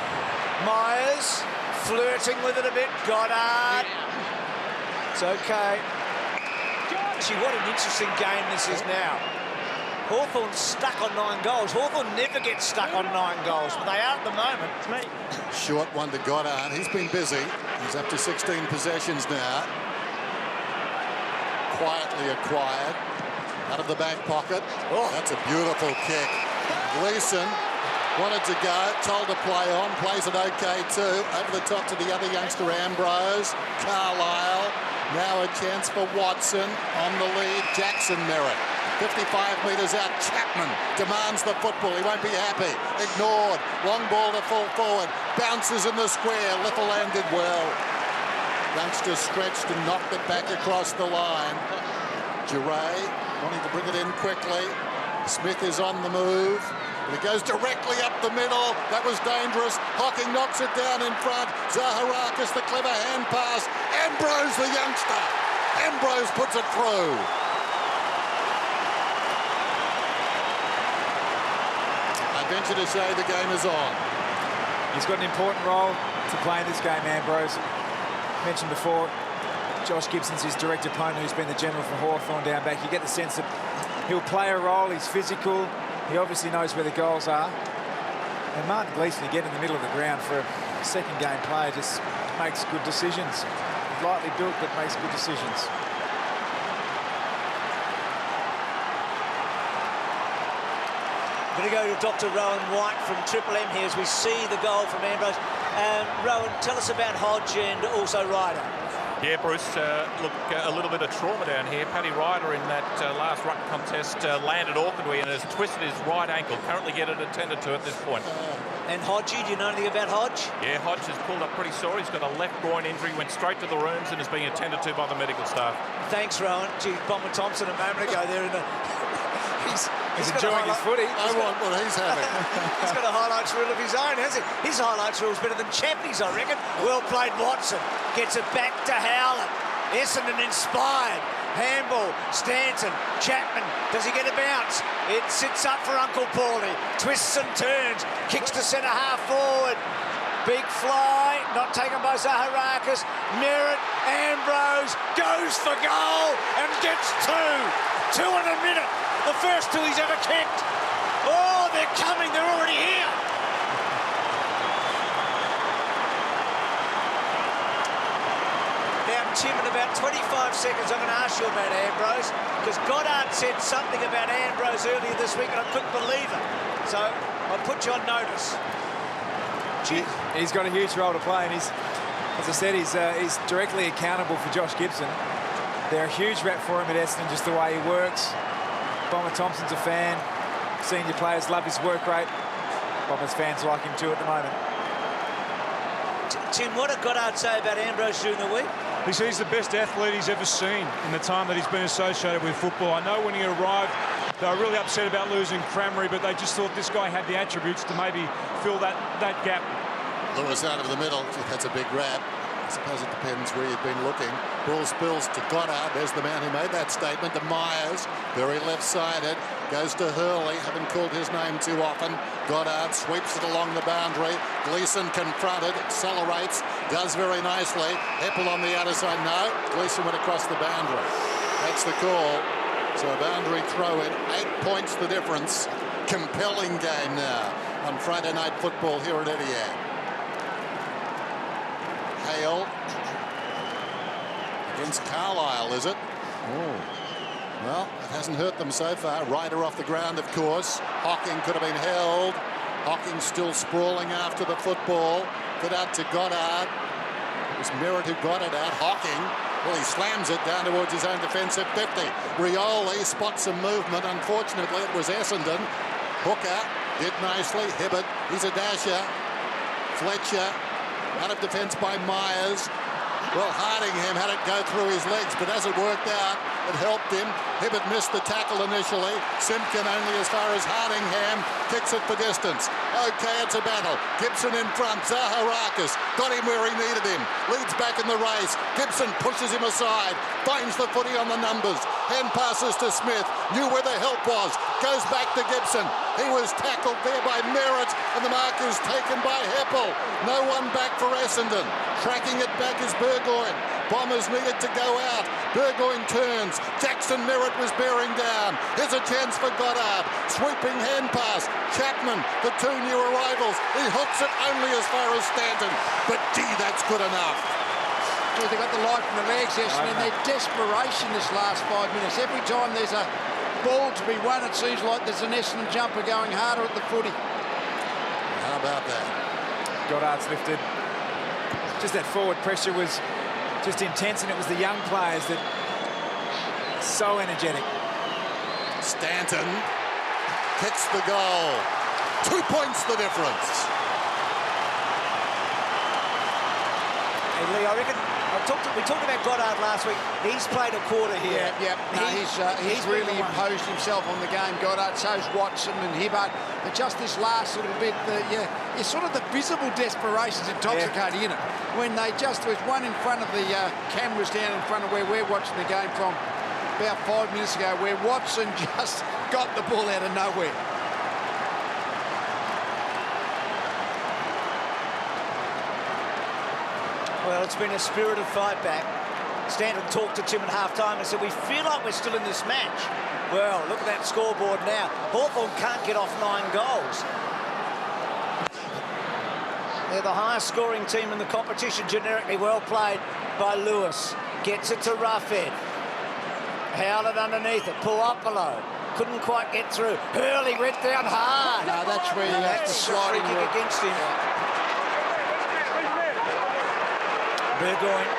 Myers flirting with it a bit. Goddard. It's okay. Actually, what an interesting game this is now. Hawthorn's stuck on 9 goals. Hawthorn never gets stuck on 9 goals, but they are at the moment. It's me. Short one to Goddard. He's been busy. He's up to 16 possessions now. Quietly acquired. Out of the back pocket. Oh, that's a beautiful kick. Gleeson wanted to go, told to play on, plays it okay too. Over the top to the other youngster, Ambrose. Carlisle. Now a chance for Watson on the lead. Jackson Merritt. 55 metres out, Chapman demands the football. He won't be happy. Ignored. Long ball to full forward. Bounces in the square. Litherland did well. Youngster stretched and knocked it back across the line. Duray wanting to bring it in quickly. Smith is on the move. But it goes directly up the middle. That was dangerous. Hocking knocks it down in front. Zaharakis, the clever hand pass. Ambrose, the youngster. Ambrose puts it through. I venture to say the game is on. He's got an important role to play in this game, Ambrose. Mentioned before, Josh Gibson's his direct opponent, who's been the general for Hawthorn down back. You get the sense that he'll play a role. He's physical. He obviously knows where the goals are. And Martin Gleeson, again in the middle of the ground for a second game player, just makes good decisions. Lightly built, but makes good decisions. I'm going to go to Dr. Rowan White from Triple M here as we see the goal from Ambrose. Rowan, tell us about Hodge and also Ryder. Yeah, Bruce, look, a little bit of trauma down here. Paddy Ryder in that last ruck contest landed awkwardly and has twisted his right ankle. Currently getting attended to at this point. And Hodgie, do you know anything about Hodge? Yeah, Hodge has pulled up pretty sore. He's got a left groin injury, went straight to the rooms and is being attended to by the medical staff. Thanks, Rowan. Gee, Bomber Thompson a moment ago there in the... He's enjoying his footy. I want what he's having. He's got a highlights reel of his own, hasn't he? His highlights reel's better than Chappie's, I reckon. Well played, Watson. Gets it back to Howlett. Essendon inspired. Handball, Stanton, Chapman. Does he get a bounce? It sits up for Uncle Paulie. Twists and turns. Kicks to centre half forward. Big fly, not taken by Zaharakis. Merritt, Ambrose, goes for goal and gets 2. 2 in a minute. The first 2 he's ever kicked. Oh, they're coming. They're already here. Now, Tim, in about 25 seconds, I'm going to ask you about Ambrose, because Goddard said something about Ambrose earlier this week, and I couldn't believe it. So I'll put you on notice. He's got a huge role to play, and he's, as I said, he's directly accountable for Josh Gibson. They're a huge rep for him at Essendon, just the way he works. Bomber Thompson's a fan. Senior players love his work rate. Bombers fans like him too at the moment. Tim, what did Goddard say about Ambrose during the week? He said he's the best athlete he's ever seen in the time that he's been associated with football. I know when he arrived, they were really upset about losing Crameri, but they just thought this guy had the attributes to maybe fill that gap. Lewis out of the middle. That's a big rap. I suppose it depends where you've been looking. Ball spills to Goddard. There's the man who made that statement. To Myers, very left-sided. Goes to Hurley. Haven't called his name too often. Goddard sweeps it along the boundary. Gleeson confronted, accelerates, does very nicely. Heppel on the other side. No, Gleeson went across the boundary. That's the call. So a boundary throw in. 8 points the difference. Compelling game now on Friday Night Football here at Etihad. Hale against Carlisle, is it? Oh. Well, it hasn't hurt them so far. Ryder off the ground, of course. Hocking could have been held. Hocking still sprawling after the football. Put out to Goddard. It was Merritt who got it out. Hocking, well, he slams it down towards his own defensive 50. Rioli spots some movement. Unfortunately, it was Essendon. Hooker did nicely. Hibbert, he's a dasher. Fletcher. Out of defence by Myers. Well, Hardingham had it go through his legs, but as it worked out, it helped him. Hibbert missed the tackle initially. Simpkin only as far as Hardingham. Kicks it for distance. Okay, it's a battle. Gibson in front. Zaharakis got him where he needed him. Leads back. back in the race. Gibson pushes him aside, finds the footy on the numbers. Hand passes to Smith, knew where the help was, goes back to Gibson. He was tackled there by Merritt, and the mark is taken by Heppel. No one back for Essendon. Tracking it back is Burgoyne. Bombers needed to go out. Burgoyne turns. Jackson Merritt was bearing down. Here's a chance for Goddard. Sweeping hand pass. Chapman, the two new arrivals. He hooks it only as far as Stanton. But gee, that's good enough. Well, they've got the life in the legs, Essendon, and their desperation this last 5 minutes. Every time there's a ball to be won, it seems like there's an Essendon jumper going harder at the footy. How about that? Goddard's lifted. Just that forward pressure was just intense, and it was the young players that so energetic. Stanton kicks the goal. 2 points the difference. Hey, Lee, I reckon we talked about Goddard last week. He's played a quarter here. Yeah. No, he's really imposed himself on the game, Goddard. So's Watson and Hibbert. But just this last little bit, it's sort of the visible desperation's intoxicating, isn't it? When there's one in front of the cameras down in front of where we're watching the game from about 5 minutes ago, where Watson just got the ball out of nowhere. Well, it's been a spirited fight back. Stanton talked to Tim at half-time and said, we feel like we're still in this match. Well, look at that scoreboard now. Hawthorn can't get off 9 goals. They're the highest scoring team in the competition, generically. Well played by Lewis. Gets it to Roughhead. Howlett underneath it. Puopolo couldn't quite get through. Hurley went down hard. No, that's where you have to slide free kick against him. Burgoyne.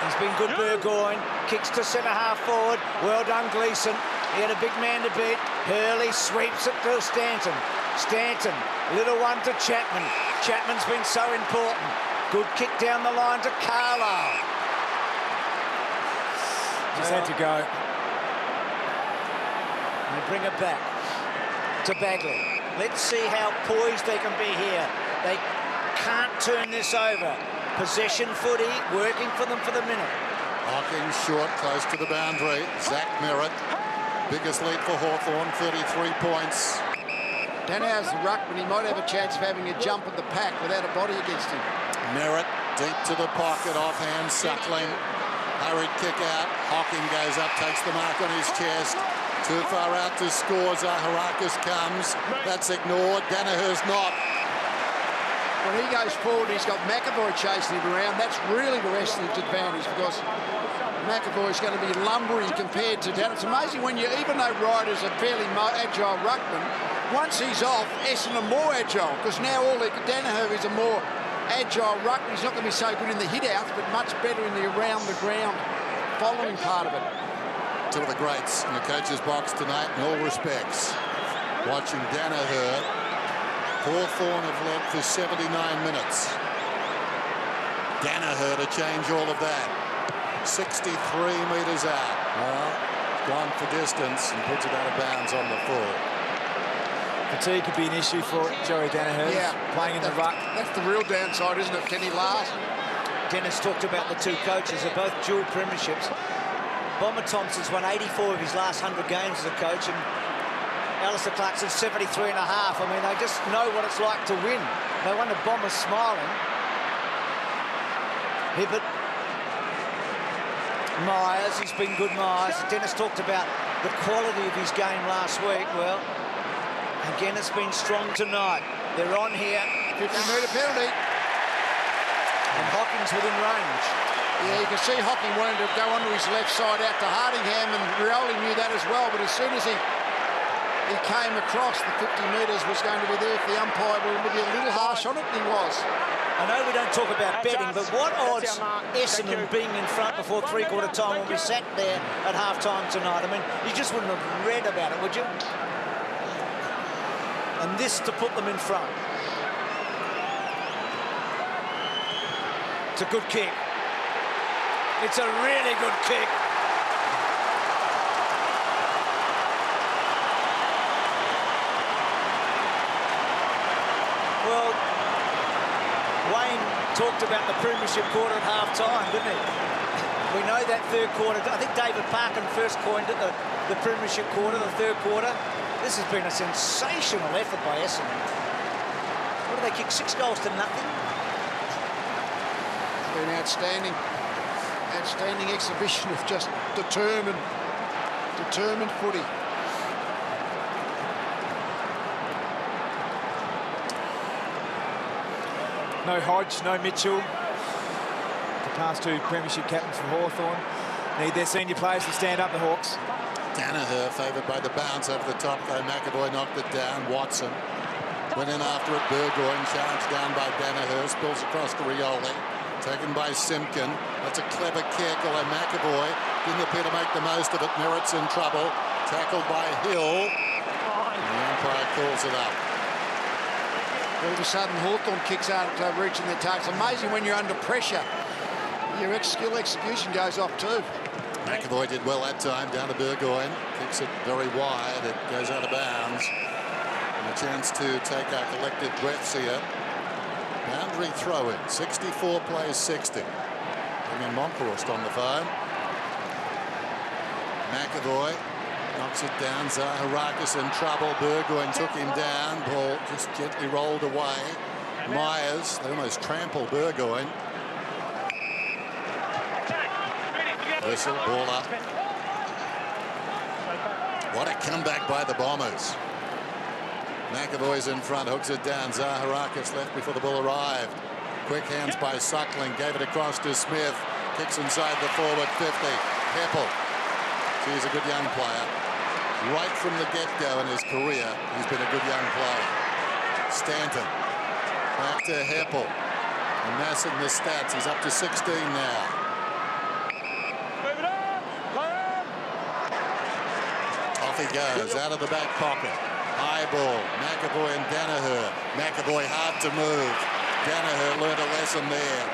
He's been good, Burgoyne. Kicks to centre-half forward. Well done, Gleeson. He had a big man to beat. Hurley sweeps it to Stanton. Stanton, little one to Chapman. Chapman's been so important. Good kick down the line to Carlisle. Just had to go. They bring it back to Bagley. Let's see how poised they can be here. They can't turn this over. Possession footy, working for them for the minute. Hawkins short, close to the boundary. Zach Merritt, biggest lead for Hawthorn, 33 points. Dannhau's the ruckman. He might have a chance of having a jump at the pack without a body against him. Merritt deep to the pocket, offhand, Suckling. Hurried kick out. Hawking goes up, takes the mark on his chest. Too far out to score. Zaharakis comes. That's ignored. Danaher's not. When he goes forward, he's got McAvoy chasing him around. That's really the Essendon's advantage because McAvoy's going to be lumbering compared to Dan. It's amazing when you, even though Ryder's a fairly agile ruckman, once he's off, Essendon are more agile because now Danaher is a more agile ruckman. He's not going to be so good in the hit-outs, but much better in the around-the-ground following part of it. Two of the greats in the coach's box tonight in all respects. Watching Danaher. Hawthorn have led for 79 minutes. Danaher to change all of that. 63 metres out. Well, gone for distance and puts it out of bounds on the full. Fatigue could be an issue for Joey Danaher. Yeah, playing in the ruck. That's the real downside, isn't it? Can he last? Dennis talked about the two coaches. They're both dual premierships. Bomber Thompson's won 84 of his last 100 games as a coach, and Alistair Clarkson's 73 and a half. I mean, they just know what it's like to win. No wonder Bomber's smiling. Hibbert. Myers, he's been good, Myers. Dennis talked about the quality of his game last week. Well, again, it's been strong tonight. They're on here. 50-metre penalty. And Hawkins within range. Yeah, you can see Hawking wanted to go onto his left side out to Hardingham, and Rioli knew that as well, but as soon as he came across, the 50 metres was going to be there. If the umpire would be a little harsh on it, he was. I know we don't talk about betting, but what odds Essendon being in front before three-quarter time when we sat there at half-time tonight? I mean, you just wouldn't have read about it, would you? And this to put them in front. It's a good kick. It's a really good kick. Well, Wayne talked about the premiership quarter at half-time, didn't he? We know that third quarter. I think David Parkin first coined it, the premiership quarter, the third quarter. This has been a sensational effort by Essendon. What did they kick? 6 goals to nothing? An outstanding exhibition of just determined footy. No Hodge, no Mitchell. The past 2 premiership captains for Hawthorn need their senior players to stand up, the Hawks. Danaher favoured by the bounce over the top, though McAvoy knocked it down. Watson went in after it. Burgoyne charged down by Danaher, spills across to Rioli. Taken by Simpkin. That's a clever kick, although McAvoy didn't appear to make the most of it. Merritt's in trouble. Tackled by Hill. And the umpire calls it up. All of a sudden, Hawthorn kicks out reaching their targets. Amazing when you're under pressure. Your skill execution goes off too. McAvoy did well that time, down to Burgoyne. Kicks it very wide. It goes out of bounds. And a chance to take our collective breaths here. Boundary throw-in. 64 plays 60. Bringing Monkhorst on the phone. McAvoy knocks it down. Zaharakis in trouble. Burgoyne took him down. Ball just gently rolled away. Myers, they almost trampled Burgoyne. Whistle, ball up. What a comeback by the Bombers. McAvoy's in front, hooks it down. Zaharakis left before the ball arrived. Quick hands by Suckling, gave it across to Smith. Kicks inside the forward 50. Heppel. He's a good young player. Right from the get-go in his career, he's been a good young player. Stanton. Back to Heppel. Amassing the stats. He's up to 16 now. Off he goes, out of the back pocket. High ball, McAvoy and Danaher. McAvoy hard to move. Danaher learned a lesson there.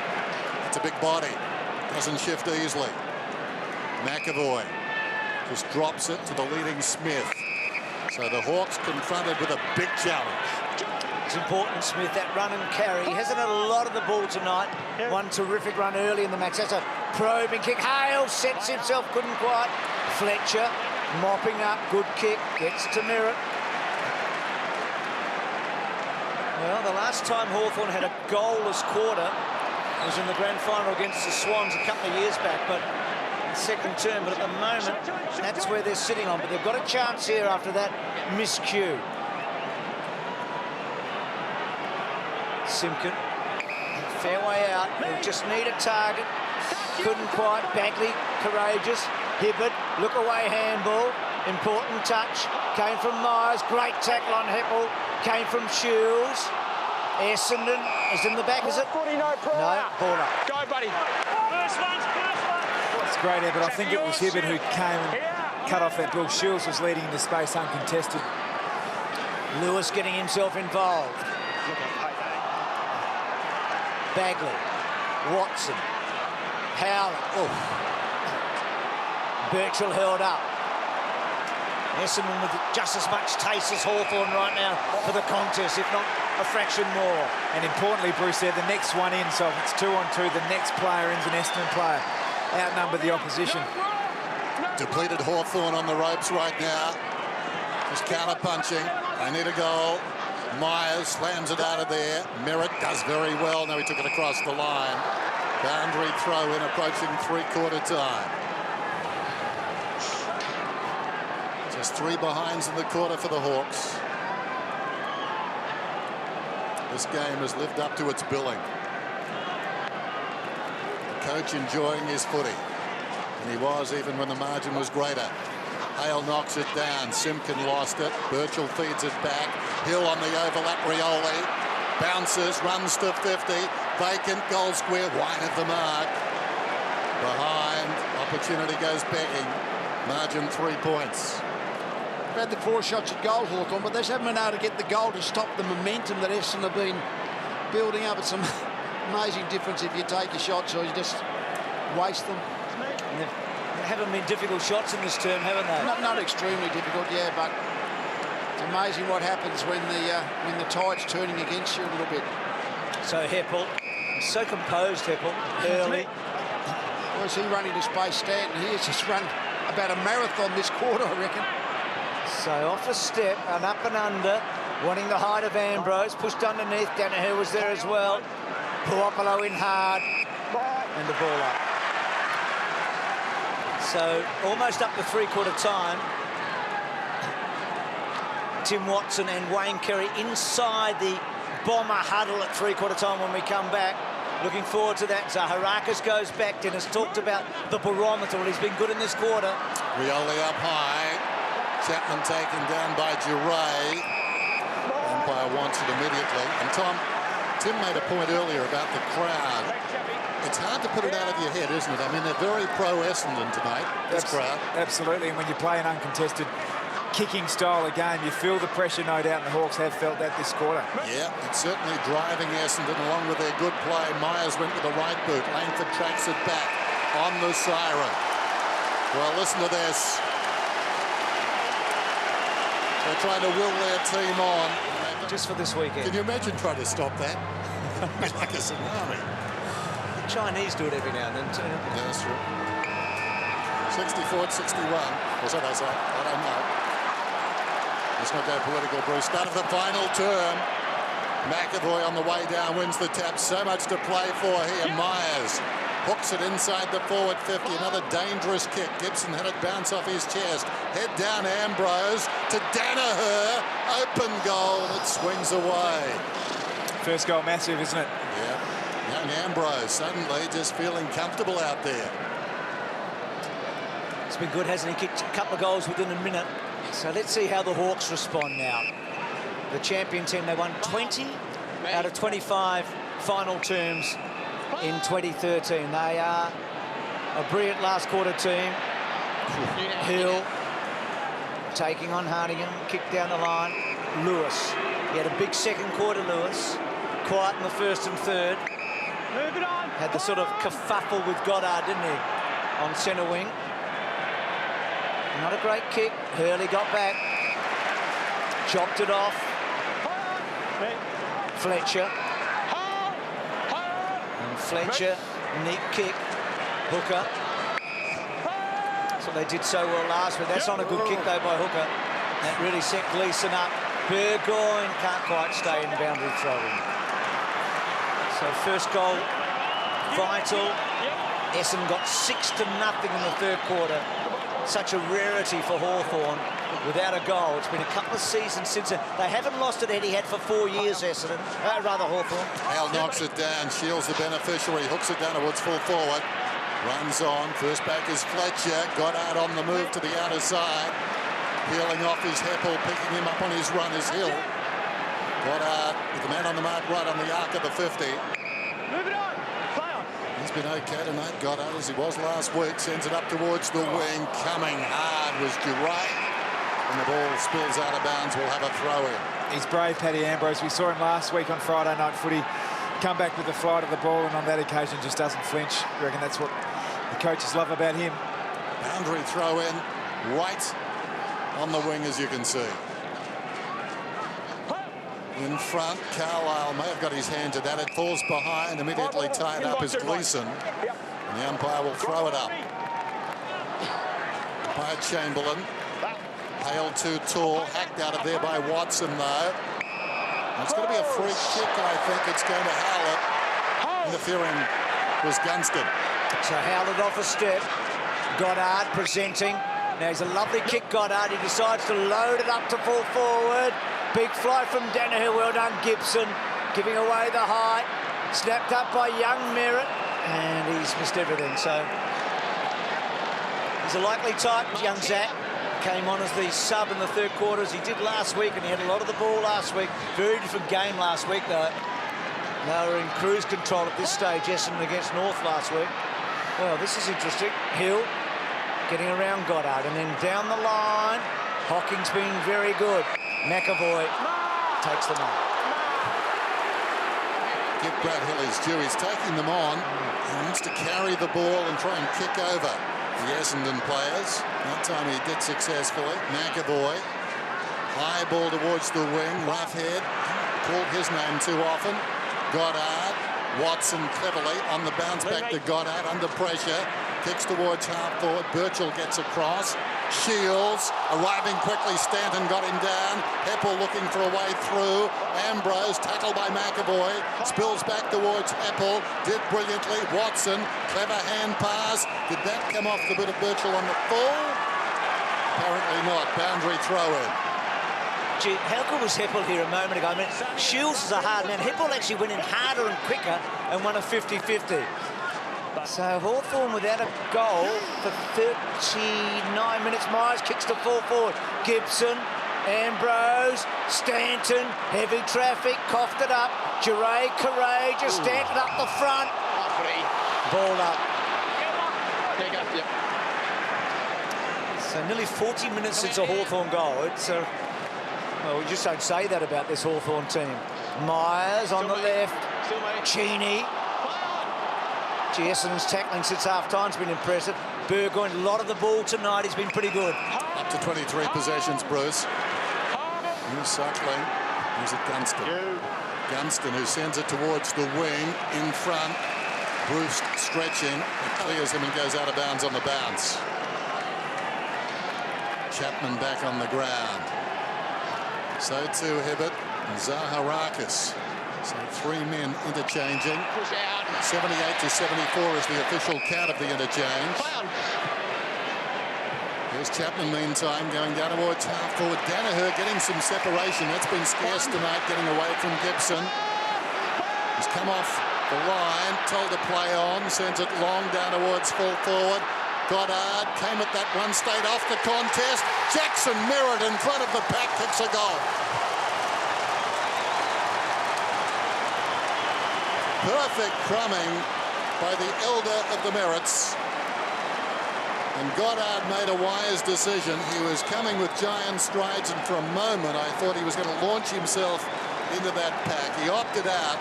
It's a big body, doesn't shift easily. McAvoy just drops it to the leading Smith. So the Hawks confronted with a big challenge. It's important, Smith, that run and carry. He hasn't had a lot of the ball tonight. One terrific run early in the match. That's a probing kick. Hale sets himself, couldn't quite. Fletcher mopping up, good kick, gets to Merritt. Well, the last time Hawthorn had a goalless quarter was in the grand final against the Swans a couple of years back, but second term. But at the moment, that's where they're sitting on. But they've got a chance here after that miscue. Simpkin, fair way out. They just need a target. Couldn't quite. Bagley, courageous. Hibbert, look away handball. Important touch. Came from Myers. Great tackle on Heppel. Came from Shields. Essendon is in the back, is it? No, ball up. Go, buddy. It's great, but I think it was Hibbert who came and cut off that ball. Shields was leading into space uncontested. Lewis getting himself involved. Bagley. Watson. Howlett. Oh. Birchall held up. Essendon with just as much taste as Hawthorn right now for the contest, if not a fraction more. And importantly, Bruce said the next one in, so if it's 2-on-2, the next player in's an Essendon player. Outnumber the opposition. Depleted Hawthorn on the ropes right now. Just counter-punching. They need a goal. Myers slams it out of there. Merritt does very well. Now he took it across the line. Boundary throw in, approaching three-quarter time. Just 3 behinds in the quarter for the Hawks. This game has lived up to its billing. The coach enjoying his footy. And he was even when the margin was greater. Hale knocks it down. Simpkin lost it. Birchall feeds it back. Hill on the overlap. Rioli bounces, runs to 50. Vacant, goal square, wide of the mark. Behind, opportunity goes begging. Margin 3 points. They've had the 4 shots at goal, Hawthorn, but they just haven't been able to get the goal to stop the momentum that Essendon have been building up. It's an amazing difference if you take a shot or you just waste them. And they haven't been difficult shots in this term, haven't they? Not extremely difficult, yeah, but it's amazing what happens when the tide's turning against you a little bit. So Heppel He's so composed, Heppel, early. Was he running to space? Stanton here's just run about a marathon this quarter, I reckon. So off a step and up and under, wanting the height of Ambrose, pushed underneath. Danaher was there as well. Puopolo in hard, and the ball up. So almost up to three-quarter time. Tim Watson and Wayne Kerry inside the Bomber huddle at three-quarter time when we come back. Looking forward to that. Zaharakis goes back. Dennis talked about the barometer. Well, he's been good in this quarter. Rioli up high. Chapman taken down by Duray. Umpire wants it immediately. And Tim made a point earlier about the crowd. It's hard to put it out of your head, isn't it? I mean, they're very pro-Essendon tonight, this crowd. Absolutely, and when you play an uncontested kicking style of game, you feel the pressure, no doubt, and the Hawks have felt that this quarter. Yeah, it's certainly driving Essendon along with their good play. Myers went with the right boot. Langford tracks it back on the siren. Well, listen to this. They're trying to will their team on. Just for this weekend. Can you imagine trying to stop that? It's like a tsunami. The Chinese do it every now and then too. Yeah, that's true. 64-61. Or so they say. I don't know. Let's not go political, Bruce. Start of the final term. McAvoy on the way down wins the tap. So much to play for here. Myers hooks it inside the forward 50. Another dangerous kick. Gibson had it bounce off his chest. Head down Ambrose to Danaher. Open goal. It swings away. First goal massive, isn't it? Yeah. Young Ambrose suddenly just feeling comfortable out there. It's been good, hasn't he? Kicked a couple of goals within a minute. So let's see how the Hawks respond now. The champion team, they won 20 out of 25 final terms in 2013. They are a brilliant last quarter team. Hill taking on Hardigan, kick down the line. Lewis, he had a big second quarter, Lewis. Quiet in the first and third. Had the sort of kerfuffle with Goddard, didn't he, on centre wing. Not a great kick. Hurley got back. Chopped it off. Fletcher. And Fletcher, neat kick. Hooker. That's what they did so well last week. That's not a good kick, though, by Hooker. That really set Gleeson up. Burgoyne can't quite stay in boundary throwing. So first goal, vital. Essendon got 6-0 in the third quarter. Such a rarity for Hawthorn without a goal. It's been a couple of seasons since they haven't lost at Etihad for 4 years, Essendon. Rather Hawthorn. Hale knocks it down. Shields the beneficiary. Hooks it down towards full forward. Runs on. First back is Fletcher. Goddard on the move to the outer side. Peeling off his Heppel. Picking him up on his run is Hill. Goddard with the man on the mark right on the arc of the 50. Move it on. He's been okay tonight, Goddard, as he was last week. Sends it up towards the wing. Coming hard was Duray. And the ball spills out of bounds. We'll have a throw-in. He's brave, Paddy Ambrose. We saw him last week on Friday Night Footy. Come back with the flight of the ball, and on that occasion just doesn't flinch. I reckon that's what the coaches love about him. Boundary throw-in. Right on the wing, as you can see. In front, Carlisle may have got his hand to that. It falls behind, immediately tied up is Gleeson. And the umpire will throw it up. By Chamberlain. Hale too tall, hacked out of there by Watson, though. And it's going to be a free kick, I think. It's going to Howlett. Interfering was Gunston. So Howlett off a step. Goddard presenting. Now he's a lovely kick, Goddard. He decides to load it up to full forward. Big fly from Danaher. Well done, Gibson. Giving away the height. Snapped up by young Merritt. And he's missed everything. So he's a likely type. Young Zach came on as the sub in the third quarter, as he did last week, and he had a lot of the ball last week. Very different game last week, though. They were in cruise control at this stage, Essendon against North last week. Well, this is interesting. Hill getting around Goddard, and then down the line, Hocking's been very good. McAvoy takes them on. Give Brad Hill his due. He's taking them on. He wants to carry the ball and try and kick over the Essendon players. That time he did successfully. McAvoy, high ball towards the wing. Roughhead, called his name too often. Goddard Watson cleverly on the bounce back to Goddard under pressure. Kicks towards half forward. Birchall gets across. Shields arriving quickly. Stanton got him down. Heppel looking for a way through. Ambrose tackled by McAvoy. Spills back towards Heppel. Did brilliantly. Watson, clever hand pass. Did that come off the bit of Birchall on the full? Apparently not. Boundary throw in. Gee, how good was Heppel here a moment ago? I mean, Shields is a hard man. Heppel actually went in harder and quicker and won a 50-50. So Hawthorn without a goal for 39 minutes. Myers kicks to full forward. Gibson, Ambrose, Stanton, heavy traffic, coughed it up. Duray, courageous, Stanton up the front. Ball up. There you go, yep. So nearly 40 minutes since a Hawthorn goal. It's well, we just don't say that about this Hawthorn team. Myers on the left. Cheney. Gee, Essendon's tackling since half-time's been impressive. Burgoyne, a lot of the ball tonight. He's been pretty good. Up to 23 possessions, Bruce. Here's Suckling. Here's it Gunston. Gunston, who sends it towards the wing in front. Bruce stretching. It clears him and goes out of bounds on the bounce. Chapman back on the ground. So too Hibbert and Zaharakis. So three men interchanging. 78-74 is the official count of the interchange. Here's Chapman meantime going down towards half forward. Danaher getting some separation. That's been scarce tonight, getting away from Gibson. He's come off the line, told to play on, sends it long down towards full forward. Goddard came at that one, stayed off the contest. Jackson mirrored in front of the pack, kicks a goal. Perfect crumbing by the elder of the Merritts. And Goddard made a wise decision. He was coming with giant strides, and for a moment I thought he was going to launch himself into that pack. He opted out.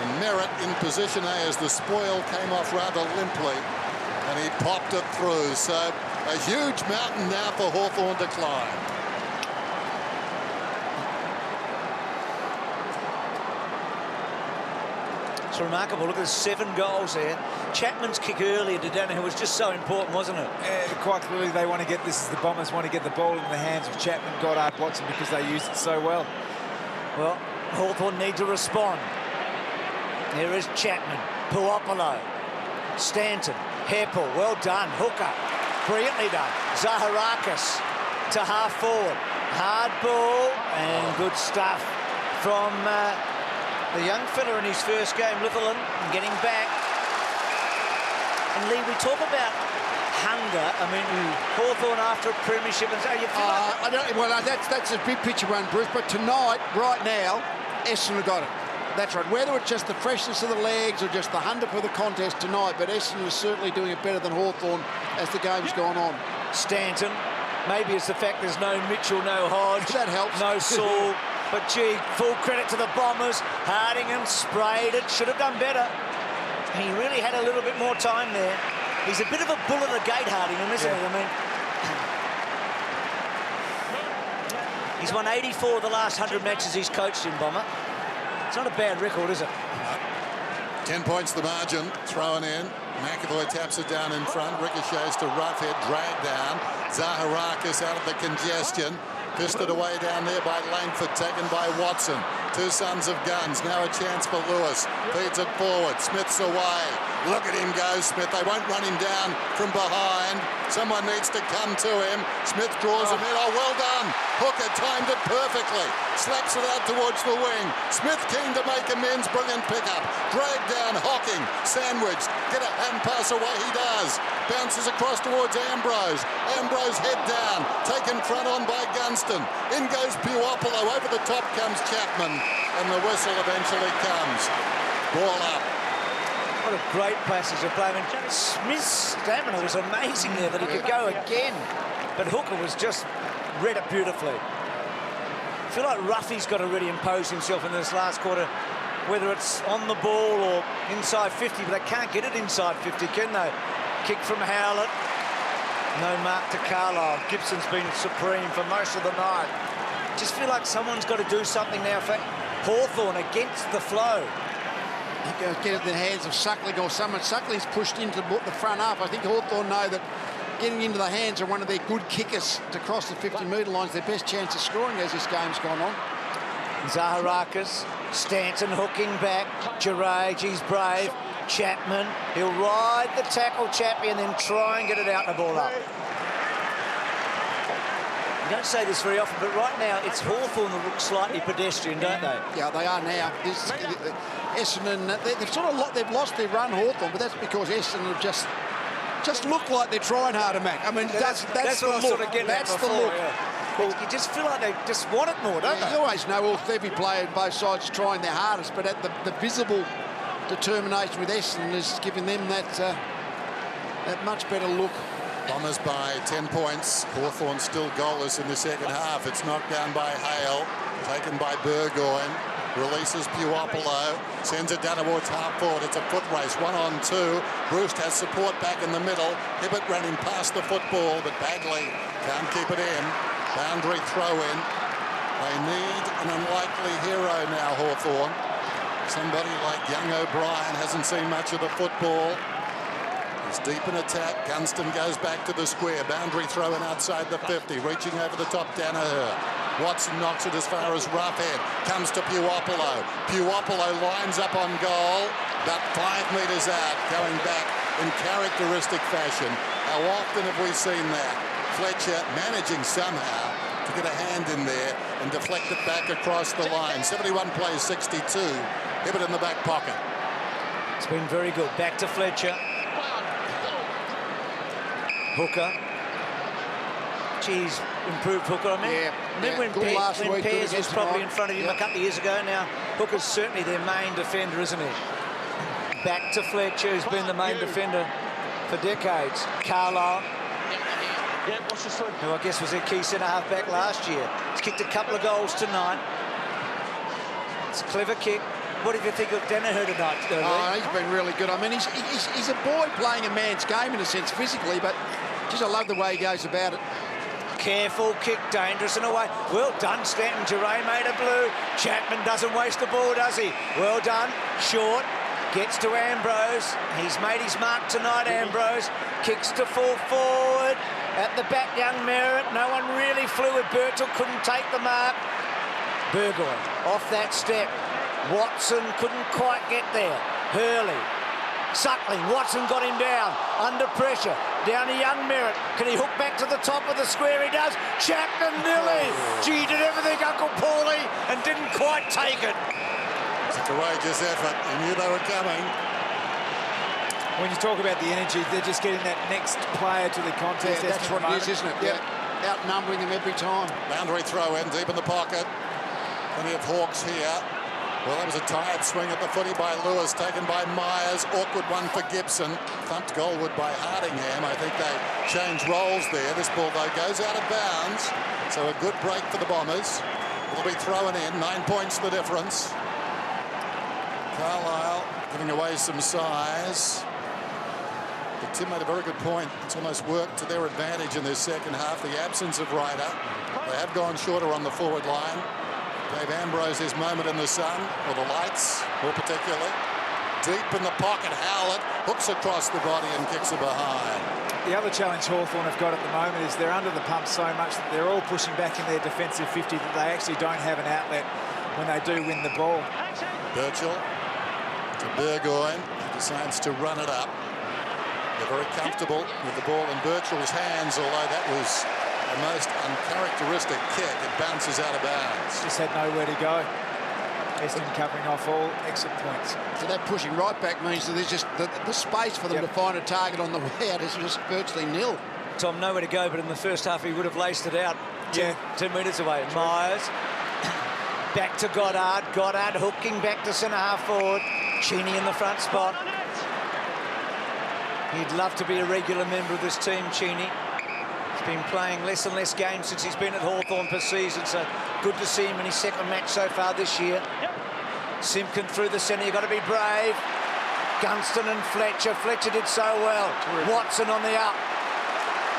And Merritt in position A as the spoil came off rather limply. And he popped it through. So a huge mountain now for Hawthorn to climb. It's remarkable. Look at the 7 goals there. Chapman's kick earlier to Danaher was just so important, wasn't it? Yeah, quite clearly they want to get this. Is the Bombers want to get the ball in the hands of Chapman, Goddard, Watson, because they used it so well. Well, Hawthorn need to respond. Here is Chapman, Puopolo, Stanton, Heppel, well done, Hooker, brilliantly done. Zaharakis to half forward, hard ball and good stuff from the young fella in his first game, Litherland, and getting back. And Lee, we talk about hunger. I mean, Hawthorn after a premiership, and so you feel like... that's a big picture one, Bruce. But tonight, right now, Essendon have got it. That's right. Whether it's just the freshness of the legs or just the hunger for the contest tonight, but Essendon is certainly doing it better than Hawthorn as the game's gone on. Stanton, maybe it's the fact there's no Mitchell, no Hodge. That helps. No Saul. But, gee, full credit to the Bombers. Hardingham sprayed it. Should have done better. He really had a little bit more time there. He's a bit of a bull at the gate, Hardingham, isn't he? I mean, he's won 84 of the last 100 matches he's coached in, Bomber. It's not a bad record, is it? 10 points the margin, thrown in. McAvoy taps it down in front. Ricochets to Roughhead, dragged down. Zaharakis out of the congestion. Fisted away down there by Langford, taken by Watson. Two sons of guns. Now a chance for Lewis. Feeds it forward. Smith's away. Look at him go, Smith. They won't run him down from behind. Someone needs to come to him. Smith draws him in. Oh, well done. Hooker timed it perfectly. Slaps it out towards the wing. Smith keen to make amends. Brilliant pickup. Drag down Hocking. Sandwiched. Get a hand pass away. He does. Bounces across towards Ambrose. Ambrose head down. Taken front on by Gunston. In goes Puopolo. Over the top comes Chapman. And the whistle eventually comes. Ball up. What a great passage of play. I mean, Smith's stamina was amazing there, that he could go again. But Hooker was just read it beautifully. I feel like Ruffy's got to really impose himself in this last quarter, whether it's on the ball or inside 50, but they can't get it inside 50, can they? Kick from Howlett. No mark to Carlisle. Gibson's been supreme for most of the night. Just feel like someone's got to do something now for Hawthorn against the flow. get it in the hands of Suckling or someone. Suckling's pushed into the front half. I think Hawthorn know that getting into the hands of one of their good kickers to cross the 50-metre line is their best chance of scoring as this game's gone on. Zaharakis, Stanton hooking back. Gerage, he's brave. Chapman, he'll ride the tackle, Chappie, and then try and get it out and the ball up. You don't say this very often, but right now it's Hawthorn that look slightly pedestrian, don't they? Yeah, they are now. Essendon, they've lost their run, Hawthorn, but that's because Essendon have just look like they're trying harder, Mac. I mean, that's the what I was look. sort of getting at That's the before, look. yeah. Well, you just feel like they just want it more, don't they? You always know every player on both sides trying their hardest, but at the visible determination with Essendon is giving them that much better look. Bombers by 10 points. Hawthorn still goalless in the second half. It's knocked down by Hale, taken by Burgoyne. Releases Puopolo, sends it down towards half forward. It's a foot race, 1-on-2. Bruce has support back in the middle. Hibbert running past the football, but Bagley can't keep it in. Boundary throw in. They need an unlikely hero now, Hawthorn. Somebody like young O'Brien hasn't seen much of the football. He's deep in attack. Gunston goes back to the square. Boundary throw in outside the 50. Reaching over the top, Danaher. Watson knocks it as far as Roughhead. Comes to Puopolo. Puopolo lines up on goal. About 5 metres out. Going back in characteristic fashion. How often have we seen that? Fletcher managing somehow to get a hand in there and deflect it back across the line. 71 plays 62. Hibbert in the back pocket. It's been very good. Back to Fletcher. Hooker. Geez, improved Hooker. I mean, when Pears was probably in front of him a couple of years ago. Now, Hooker's certainly their main defender, isn't he? Back to Fletcher, who's been the main defender for decades. Carlisle, who I guess was their key centre-half back last year. He's kicked a couple of goals tonight. It's a clever kick. What did you think of Danaher tonight, though? He's been really good. I mean, he's a boy playing a man's game in a sense physically, but just I love the way he goes about it. Careful kick, dangerous and away. Well done, Stanton. Geray made a blue. Chapman doesn't waste the ball, does he? Well done. Short. Gets to Ambrose. He's made his mark tonight, Ambrose. Kicks to full forward. At the back, young Merritt. No one really flew with Birtle. Couldn't take the mark. Burgoyne off that step. Watson couldn't quite get there. Hurley. Suckling. Watson got him down. Under pressure. Down to young Merritt. Can he hook back to the top of the square? He does. Chapman Nilly. Gee, did everything, Uncle Paulie, and didn't quite take it. It's a courageous effort. He knew they were coming. When you talk about the energy, they're just getting that next player to the contest. Yeah, that's what it is, isn't it? Yeah. Outnumbering them every time. Boundary throw in, deep in the pocket. Plenty of Hawks here. Well, that was a tired swing at the footy by Lewis, taken by Myers. Awkward one for Gibson. Thumped goalward by Hardingham. I think they changed roles there. This ball, though, goes out of bounds. So a good break for the Bombers. Will be thrown in. 9 points the difference. Carlisle giving away some size. But Tim made a very good point. It's almost worked to their advantage in this second half. The absence of Ryder. They have gone shorter on the forward line. Gave Ambrose his moment in the sun, or the lights, more particularly. Deep in the pocket, Howlett hooks across the body and kicks it behind. The other challenge Hawthorn have got at the moment is they're under the pump so much that they're all pushing back in their defensive 50 that they actually don't have an outlet when they do win the ball. Birchall to Burgoyne. He decides to run it up. They're very comfortable with the ball in Birchall's hands, although that was a most uncharacteristic kick. It bounces out of bounds. Just had nowhere to go. Essendon covering off all exit points. So that pushing right back means that there's just the space for them to find a target on the way out is just virtually nil. Tom, nowhere to go, but in the first half he would have laced it out 10 metres away. Myers back to Goddard. Goddard hooking back to centre-half forward. Cheney in the front spot. He'd love to be a regular member of this team, Cheney. He's been playing less and less games since he's been at Hawthorn per season, so good to see him in his second match so far this year. Simpkin through the centre, you've got to be brave. Gunston and Fletcher. Fletcher did so well. Watson on the up.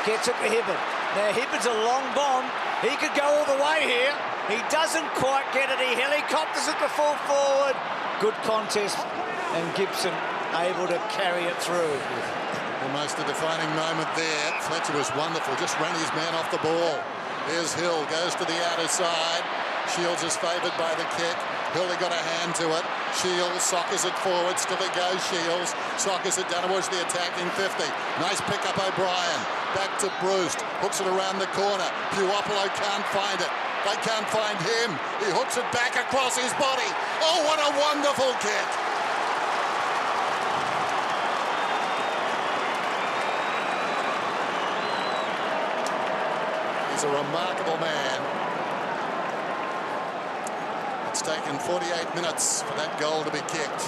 Gets it to Hibbert. Now, Hibbert's a long bomb. He could go all the way here. He doesn't quite get it. He helicopters it to full forward. Good contest and Gibson able to carry it through. Almost a defining moment there. Fletcher was wonderful, just ran his man off the ball. Here's Hill, goes to the outer side. Shields is favoured by the kick. Hill, he got a hand to it. Shields soccers it forward, still he goes, Shields. Soccers it down towards the attacking 50. Nice pick up O'Brien. Back to Bruce, hooks it around the corner. Puopolo can't find it. They can't find him. He hooks it back across his body. Oh, what a wonderful kick. He's a remarkable man. It's taken 48 minutes for that goal to be kicked.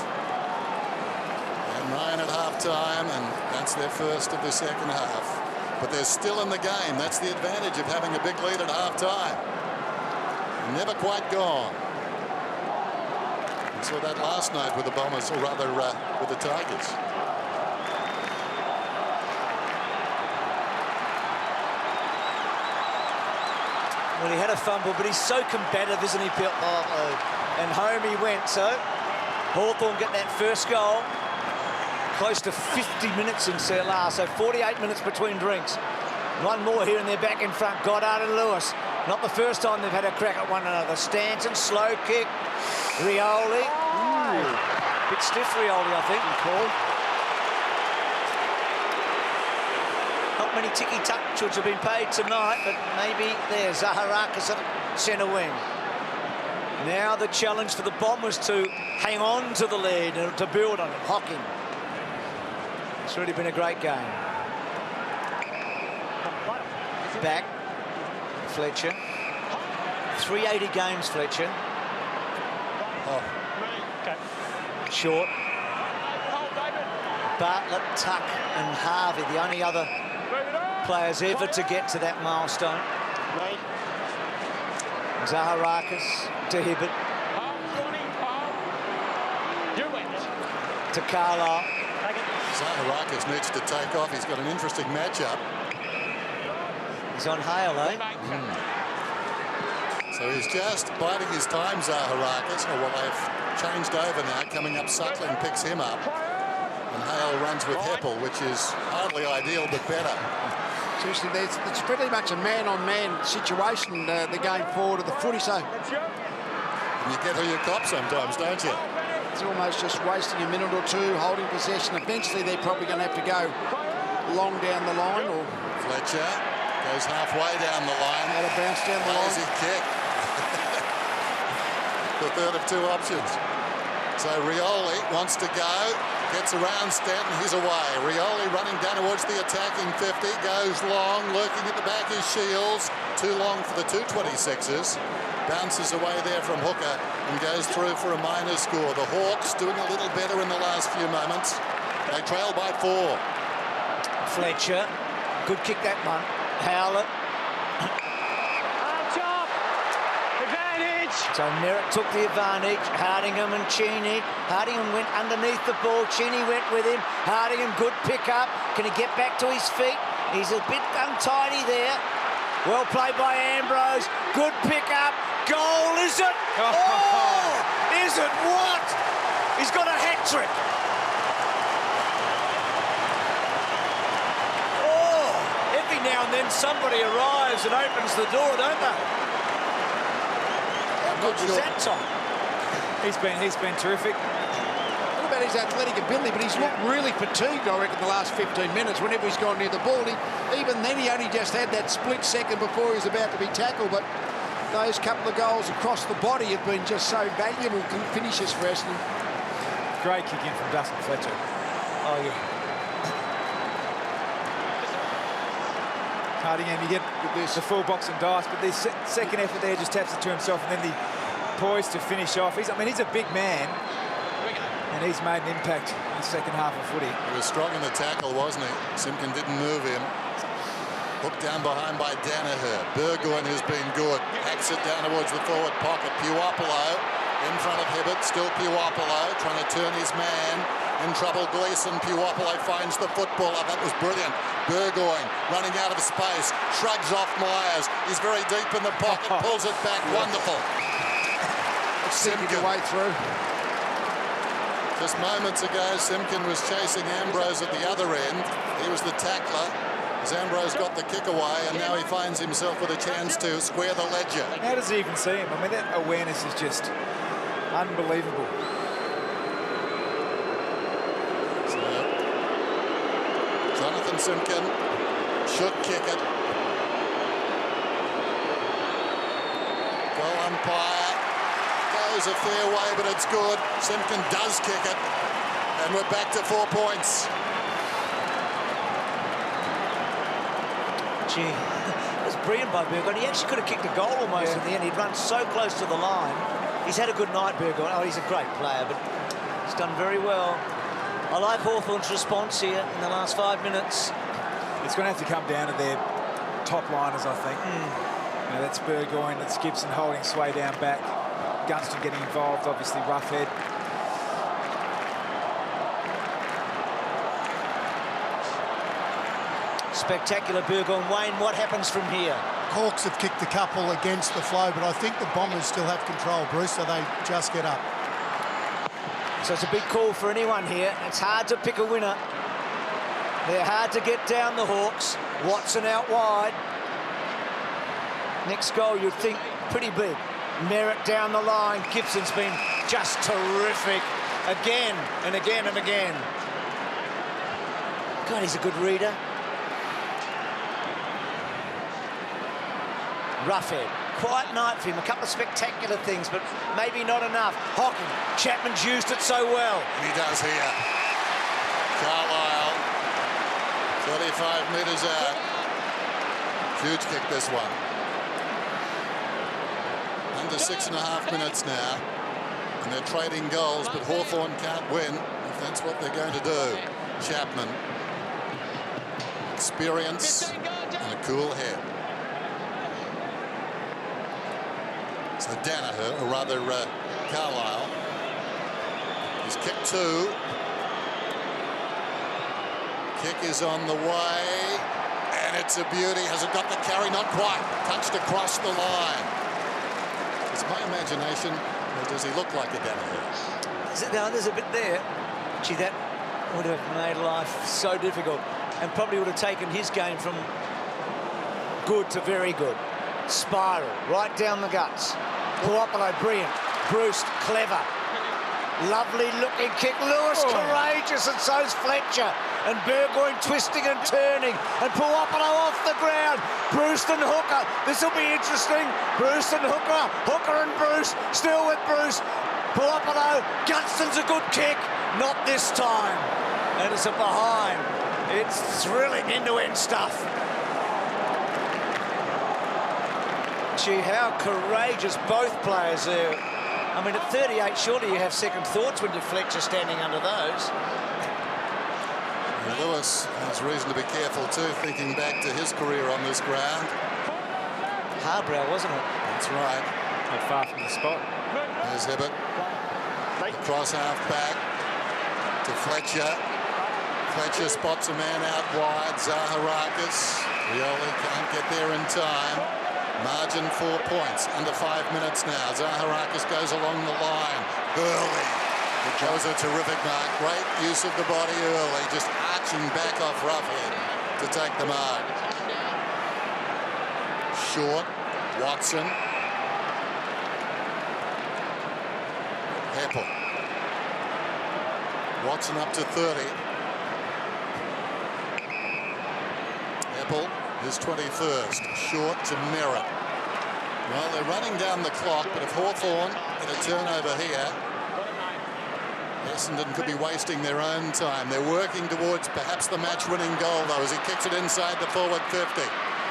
And 9 at half-time, and that's their first of the second half. But they're still in the game. That's the advantage of having a big lead at half-time. Never quite gone. We saw that last night with the Bombers, or rather with the Tigers. Well, he had a fumble, but he's so combative, isn't he, and home he went. So Hawthorn get that first goal. Close to 50 minutes since their last, so 48 minutes between drinks. One more here and they're back in front. Goddard and Lewis. Not the first time they've had a crack at one another. Stanton, slow kick. Rioli. Bit stiff, Rioli, I think. Not many ticky-touches have been paid tonight, but maybe there. Zaharakis at centre wing. Now the challenge for the Bombers to hang on to the lead and to build on it. Hocking. It's really been a great game. Back. Fletcher. 380 games, Fletcher. Oh. Short. Bartlett, Tuck and Harvey, the only other players ever to get to that milestone. Zaharakis to Hibbert. To Carlisle. Zaharakis needs to take off. He's got an interesting matchup. He's on Hale, eh? So he's just biding his time, Zaharakis. Oh, well, they've changed over now. Coming up, Suckling picks him up. And Hale runs with Heppel, which is hardly ideal, but better. Seriously, it's pretty much a man-on-man situation, the game forward of the footy. So and you get who you cop sometimes, don't you? It's almost just wasting a minute or two, holding possession. Eventually, they're probably going to have to go long down the line. Or Fletcher goes halfway down the line. Had a bounce down the line. Lazy kick. The third of two options. So Rioli wants to go. Gets around Stanton, he's away. Rioli running down towards the attacking 50, goes long, lurking at the back is Shields. Too long for the 226ers. Bounces away there from Hooker and goes through for a minor score. The Hawks doing a little better in the last few moments. They trail by 4. Fletcher, good kick that one. Howlett. So Merritt took the advantage. Hardingham and Cheney. Hardingham went underneath the ball. Cheney went with him. Hardingham, good pick up. Can he get back to his feet? He's a bit untidy there. Well played by Ambrose. Good pick up. Goal, is it? Oh, is it what? He's got a hat trick. Oh, every now and then somebody arrives and opens the door, don't they? Good was that, Tom? He's been terrific. What about his athletic ability? But he's looked really fatigued, I reckon, the last 15 minutes whenever he's gone near the ball. Even then, he only just had that split second before he was about to be tackled. But those couple of goals across the body have been just so valuable finishes for Essendon. Great kick in from Dustin Fletcher. Oh, yeah. Hardingham, you get the full box and dice, but the second effort there just taps it to himself, and then the poise to finish off. He's a big man, and he's made an impact in the second half of footy. He was strong in the tackle, wasn't he? Simpkin didn't move him. Hooked down behind by Danaher. Burgoyne has been good. Hacks it down towards the forward pocket. Puopolo in front of Hibbert. Still Puopolo trying to turn his man. In trouble, Gleeson. Puopolo finds the footballer. That was brilliant. Burgoyne running out of space. Shrugs off Myers. He's very deep in the pocket. Pulls it back. Wonderful. Simpkin way through. Just moments ago, Simpkin was chasing Ambrose at the other end. He was the tackler as Ambrose got the kick away, and now he finds himself with a chance to square the ledger. How does he even see him? I mean, that awareness is just unbelievable. So, Jonathan Simpkin should kick it. Goal umpire goes a fair way, but it's good. Simpkin does kick it, and we're back to 4 points. Gee, that was brilliant by Burgoyne. He actually could have kicked a goal almost in the end. He'd run so close to the line. He's had a good night, Burgoyne. Oh, he's a great player, but he's done very well. I like Hawthorn's response here in the last 5 minutes. It's going to have to come down to their top liners, I think. You know, that's Burgoyne, that's Gibson holding sway down back. Gunston getting involved, obviously Roughhead. Spectacular Burgoyne. Wayne, what happens from here? Hawks have kicked a couple against the flow, but I think the Bombers still have control, Bruce, so they just get up. So it's a big call for anyone here. It's hard to pick a winner. They're hard to get down, the Hawks. Watson out wide. Next goal, you'd think, pretty big. Merritt down the line. Gibson's been just terrific again and again and again. God, he's a good reader. Roughhead. Quiet night for him. A couple of spectacular things, but maybe not enough. Hocking. Chapman's used it so well. And he does here. Carlisle, 35 metres out. Huge kick, this one. Under 6.5 minutes now. And they're trading goals, but Hawthorn can't win if that's what they're going to do. Chapman. Experience and a cool head. So Danaher, or rather Carlisle, he's kicked 2. Kick is on the way, and it's a beauty. Has it got the carry? Not quite. Touched across the line. It's my imagination, or does he look like a Danaher? No, there's a bit there. Gee, that would have made life so difficult, and probably would have taken his game from good to very good. Spiral, right down the guts. Puopolo, brilliant. Bruce, clever. Lovely looking kick. Lewis, courageous, and so's Fletcher. And Burgoyne twisting and turning. And Puopolo off the ground. Bruce and Hooker. This will be interesting. Bruce and Hooker. Hooker and Bruce. Still with Bruce. Puopolo. Gunston's a good kick. Not this time. And it's a behind. It's thrilling end-to-end stuff. Gee, how courageous both players there. I mean, at 38, surely you have second thoughts when you're Fletcher standing under those. And Lewis has reason to be careful too, thinking back to his career on this ground. Harbrow, wasn't it? That's right. Not far from the spot. There's Hibbert. Across half back to Fletcher. Fletcher spots a man out wide. Zaharakis. Rioli can't get there in time. Margin 4 points. Under 5 minutes now. Zaharakis goes along the line. Early. That was a terrific mark. Great use of the body early. Just arching back off Roughhead to take the mark. Short. Watson. Heppel. Watson up to 30. Heppel, his 21st. Short to Merritt. Well, they're running down the clock, but if Hawthorn get a turnover here, Essendon could be wasting their own time. They're working towards perhaps the match-winning goal, though, as he kicks it inside the forward 50.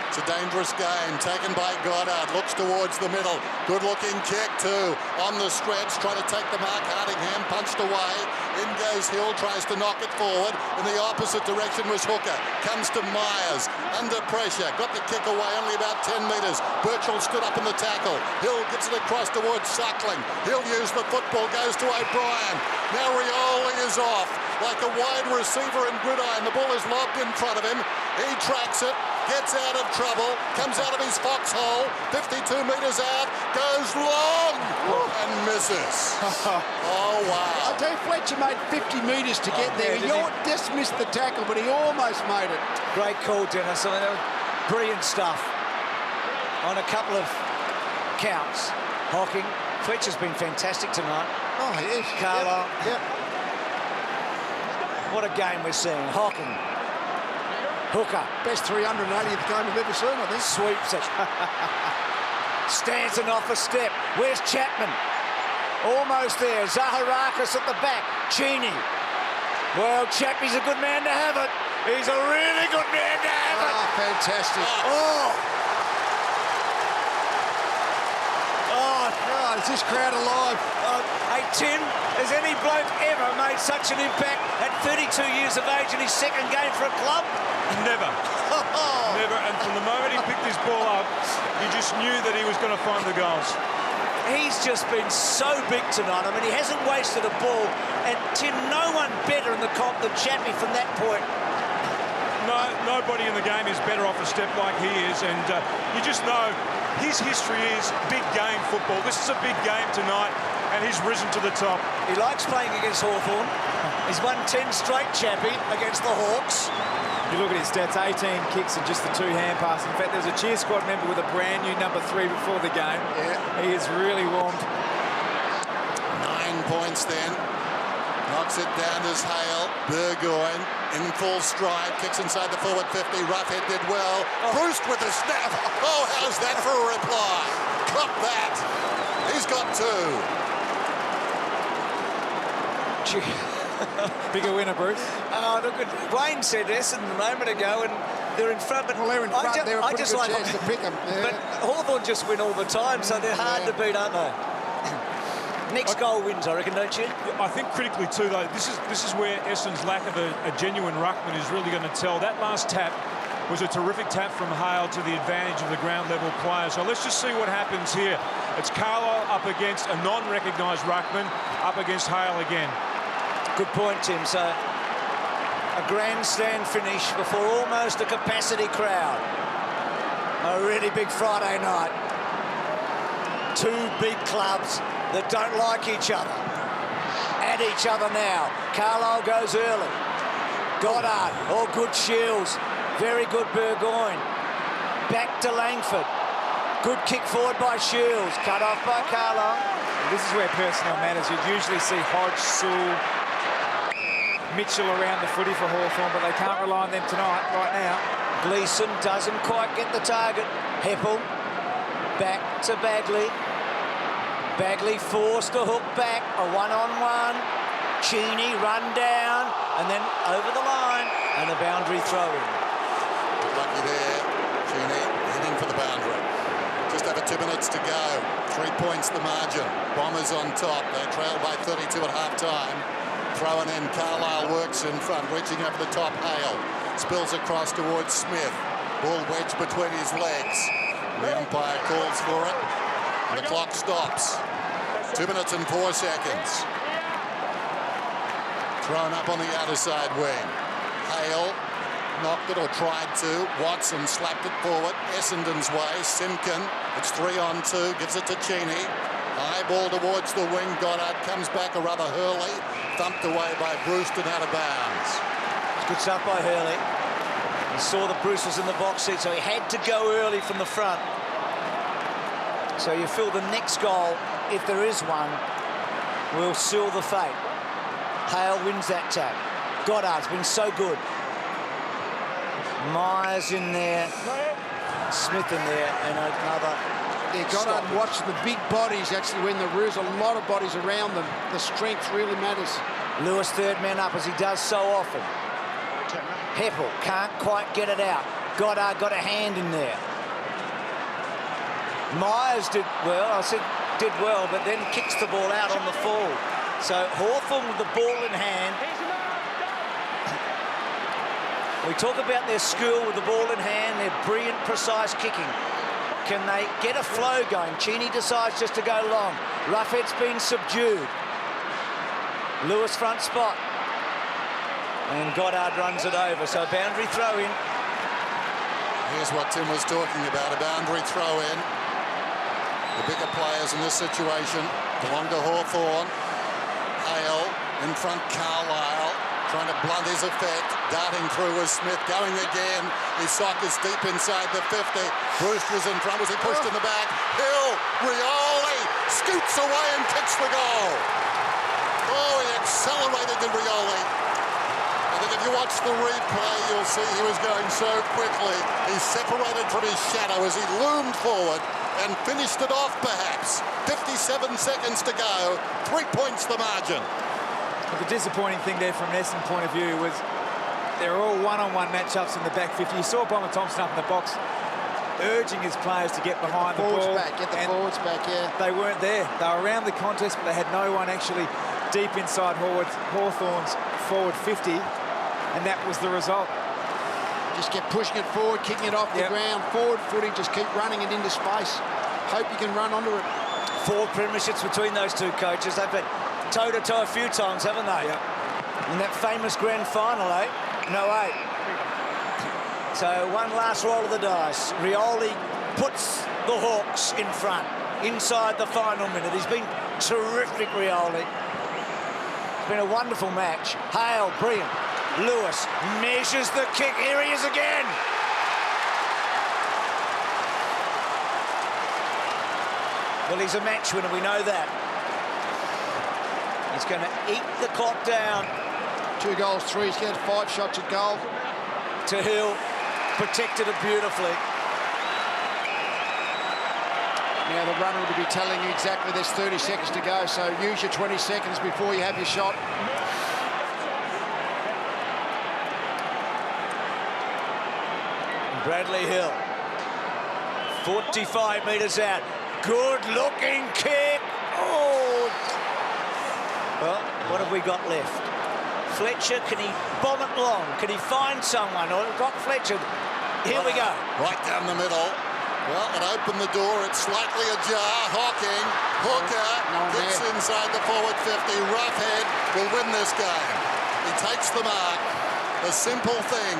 It's a dangerous game, taken by Goddard, looks towards the middle. Good-looking kick, too, on the stretch, trying to take the mark. Hardingham punched away. In goes Hill, tries to knock it forward. In the opposite direction was Hooker. Comes to Myers, under pressure. Got the kick away, only about 10 metres. Birchall stood up in the tackle. Hill gets it across towards Suckling. He'll use the football, goes to O'Brien. Now Rioli is off. like a wide receiver in gridiron. The ball is lobbed in front of him. He tracks it, gets out of trouble, comes out of his foxhole, 52 metres out, goes long and misses. Oh, wow. I tell you, Fletcher made 50 metres to get there. He just missed the tackle, but he almost made it. Great call, Dennis. I mean, that was brilliant stuff on a couple of counts. Hocking. Fletcher's been fantastic tonight. Oh, yes. Carlisle. Yep. What a game we're seeing. Hocking. Hooker. Best 380th game I've ever seen, I think. Sweeps it. Stands an off a step. Where's Chapman? Almost there. Zaharakis at the back. Cheney. Well, Chappie's a good man to have it. He's a really good man to have it. Oh, fantastic. Oh. God, is this crowd alive? Hey, Tim, has any bloke ever made such an impact at 32 years of age in his second game for a club? Never. Never. And from the moment he picked his ball up, you just knew that he was going to find the goals. He's just been so big tonight. I mean, he hasn't wasted a ball. And, Tim, no one better in the comp than Chappie from that point. No, nobody in the game is better off a step like he is. And you just know his history is big game football. This is a big game tonight, and he's risen to the top. He likes playing against Hawthorn. He's won 10 straight, Chappie, against the Hawks. You look at his stats, 18 kicks and just the 2 hand passes. In fact, there's a cheer squad member with a brand new number 3 before the game. Yeah. He is really warmed. 9 points then. Knocks it down as Hale. Burgoyne in full stride. Kicks inside the forward 50. Roughhead did well. Bruce with a snap. Oh, how's that for a reply? Cop that. He's got 2. Bigger winner, Bruce. Oh, look, Wayne said Essendon a moment ago, and they're in front. But Well, they're in front. They're a pretty good chance to pick them. Yeah. But Hawthorn just win all the time, so they're hard to beat, aren't they? Next goal wins, I reckon, don't you? I think critically too, though, this is where Essendon's lack of a genuine ruckman is really going to tell. That last tap was a terrific tap from Hale to the advantage of the ground level player. So let's just see what happens here. It's Carlisle up against a non-recognised ruckman, up against Hale again. Good point, Tim. So a grandstand finish before almost a capacity crowd. A really big Friday night. 2 big clubs that don't like each other. At each other now. Carlisle goes early. Goddard. Oh, good Shields. Very good Burgoyne. Back to Langford. Good kick forward by Shields. Cut off by Carlisle. This is where personnel matters. You'd usually see Hodge, Sewell, Mitchell around the footy for Hawthorn, but they can't rely on them tonight, right now. Gleeson doesn't quite get the target. Heppel back to Bagley. Bagley forced to hook back, a one-on-one. Cheney run down, and then over the line, and a boundary throw-in. Good lucky there. Cheney heading for the boundary. Just over 2 minutes to go. 3 points the margin. Bombers on top. They trail by 32 at half-time. Throwing in, Carlisle works in front, reaching over the top. Hale spills across towards Smith. Ball wedged between his legs. The umpire calls for it. And the clock stops. 2 minutes and 4 seconds. Thrown up on the outer side wing. Hale knocked it or tried to. Watson slapped it forward. Essendon's way. Simkin. It's 3-on-2. Gives it to Cheney. High ball towards the wing. Goddard comes back, or rather Hurley. Thumped away by Brewston out of bounds. Good stuff by Hurley. He saw that Bruce was in the box seat, so he had to go early from the front. So you feel the next goal, if there is one, will seal the fate. Hale wins that tap. Goddard's been so good. Myers in there. Smith in there, and another. Yeah, Goddard watched the big bodies actually when there's a lot of bodies around them. The strength really matters. Lewis third man up, as he does so often. Heppel can't quite get it out. Goddard got a hand in there. Myers did well, did well, but then kicks the ball out on the fall. So Hawthorn with the ball in hand. We talk about their skill with the ball in hand, their brilliant, precise kicking. Can they get a flow going? Cheney decides just to go long. Roughhead's been subdued. Lewis front spot. And Goddard runs it over, so boundary throw in. Here's what Tim was talking about, a boundary throw in. The bigger players in this situation belong to Hawthorn. Hale in front, Carlisle trying to blunt his effect. Darting through was Smith, going again. His sock is deep inside the 50. Bruce was in front. Was he pushed in the back? Hill, Rioli scoots away and kicks the goal. Oh, he accelerated to Rioli. I think if you watch the replay, you'll see he was going so quickly. He separated from his shadow as he loomed forward and finished it off, perhaps. 57 seconds to go. 3 points the margin. The disappointing thing there from an Essendon point of view was they're all one-on-one matchups in the back 50. You saw Bomber Thompson up in the box urging his players to get behind the ball. Get the forwards back, yeah. They weren't there. They were around the contest, but they had no one actually deep inside Hawthorn's forward 50, and that was the result. Just kept pushing it forward, kicking it off the ground. Forward footy, just keep running it into space. Hope you can run onto it. 4 premierships between those two coaches. They've been toe-to-toe a few times, haven't they? Yep. In that famous grand final, eh? No, 8. So one last roll of the dice. Rioli puts the Hawks in front, inside the final minute. He's been terrific, Rioli. It's been a wonderful match. Hale, brilliant. Lewis measures the kick. Here he is again. Well, he's a match winner, we know that. He's going to eat the clock down. 2 goals, 3. He's got 5 shots at goal. To Hill, protected it beautifully. Now the runner will be telling you exactly there's 30 seconds to go, so use your 20 seconds before you have your shot. Bradley Hill, 45 metres out. Good-looking kick. Oh! Well, what have we got left? Fletcher, can he bomb it long? Can he find someone? Or got Fletcher. Here we go. Right down the middle. Well, it opened the door. It's slightly ajar. Hawking. Hooker gets inside the forward 50. Roughhead will win this game. He takes the mark. A simple thing,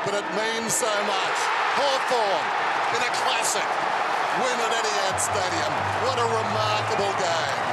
but it means so much. Hawthorn in a classic win at Etihad Stadium. What a remarkable game.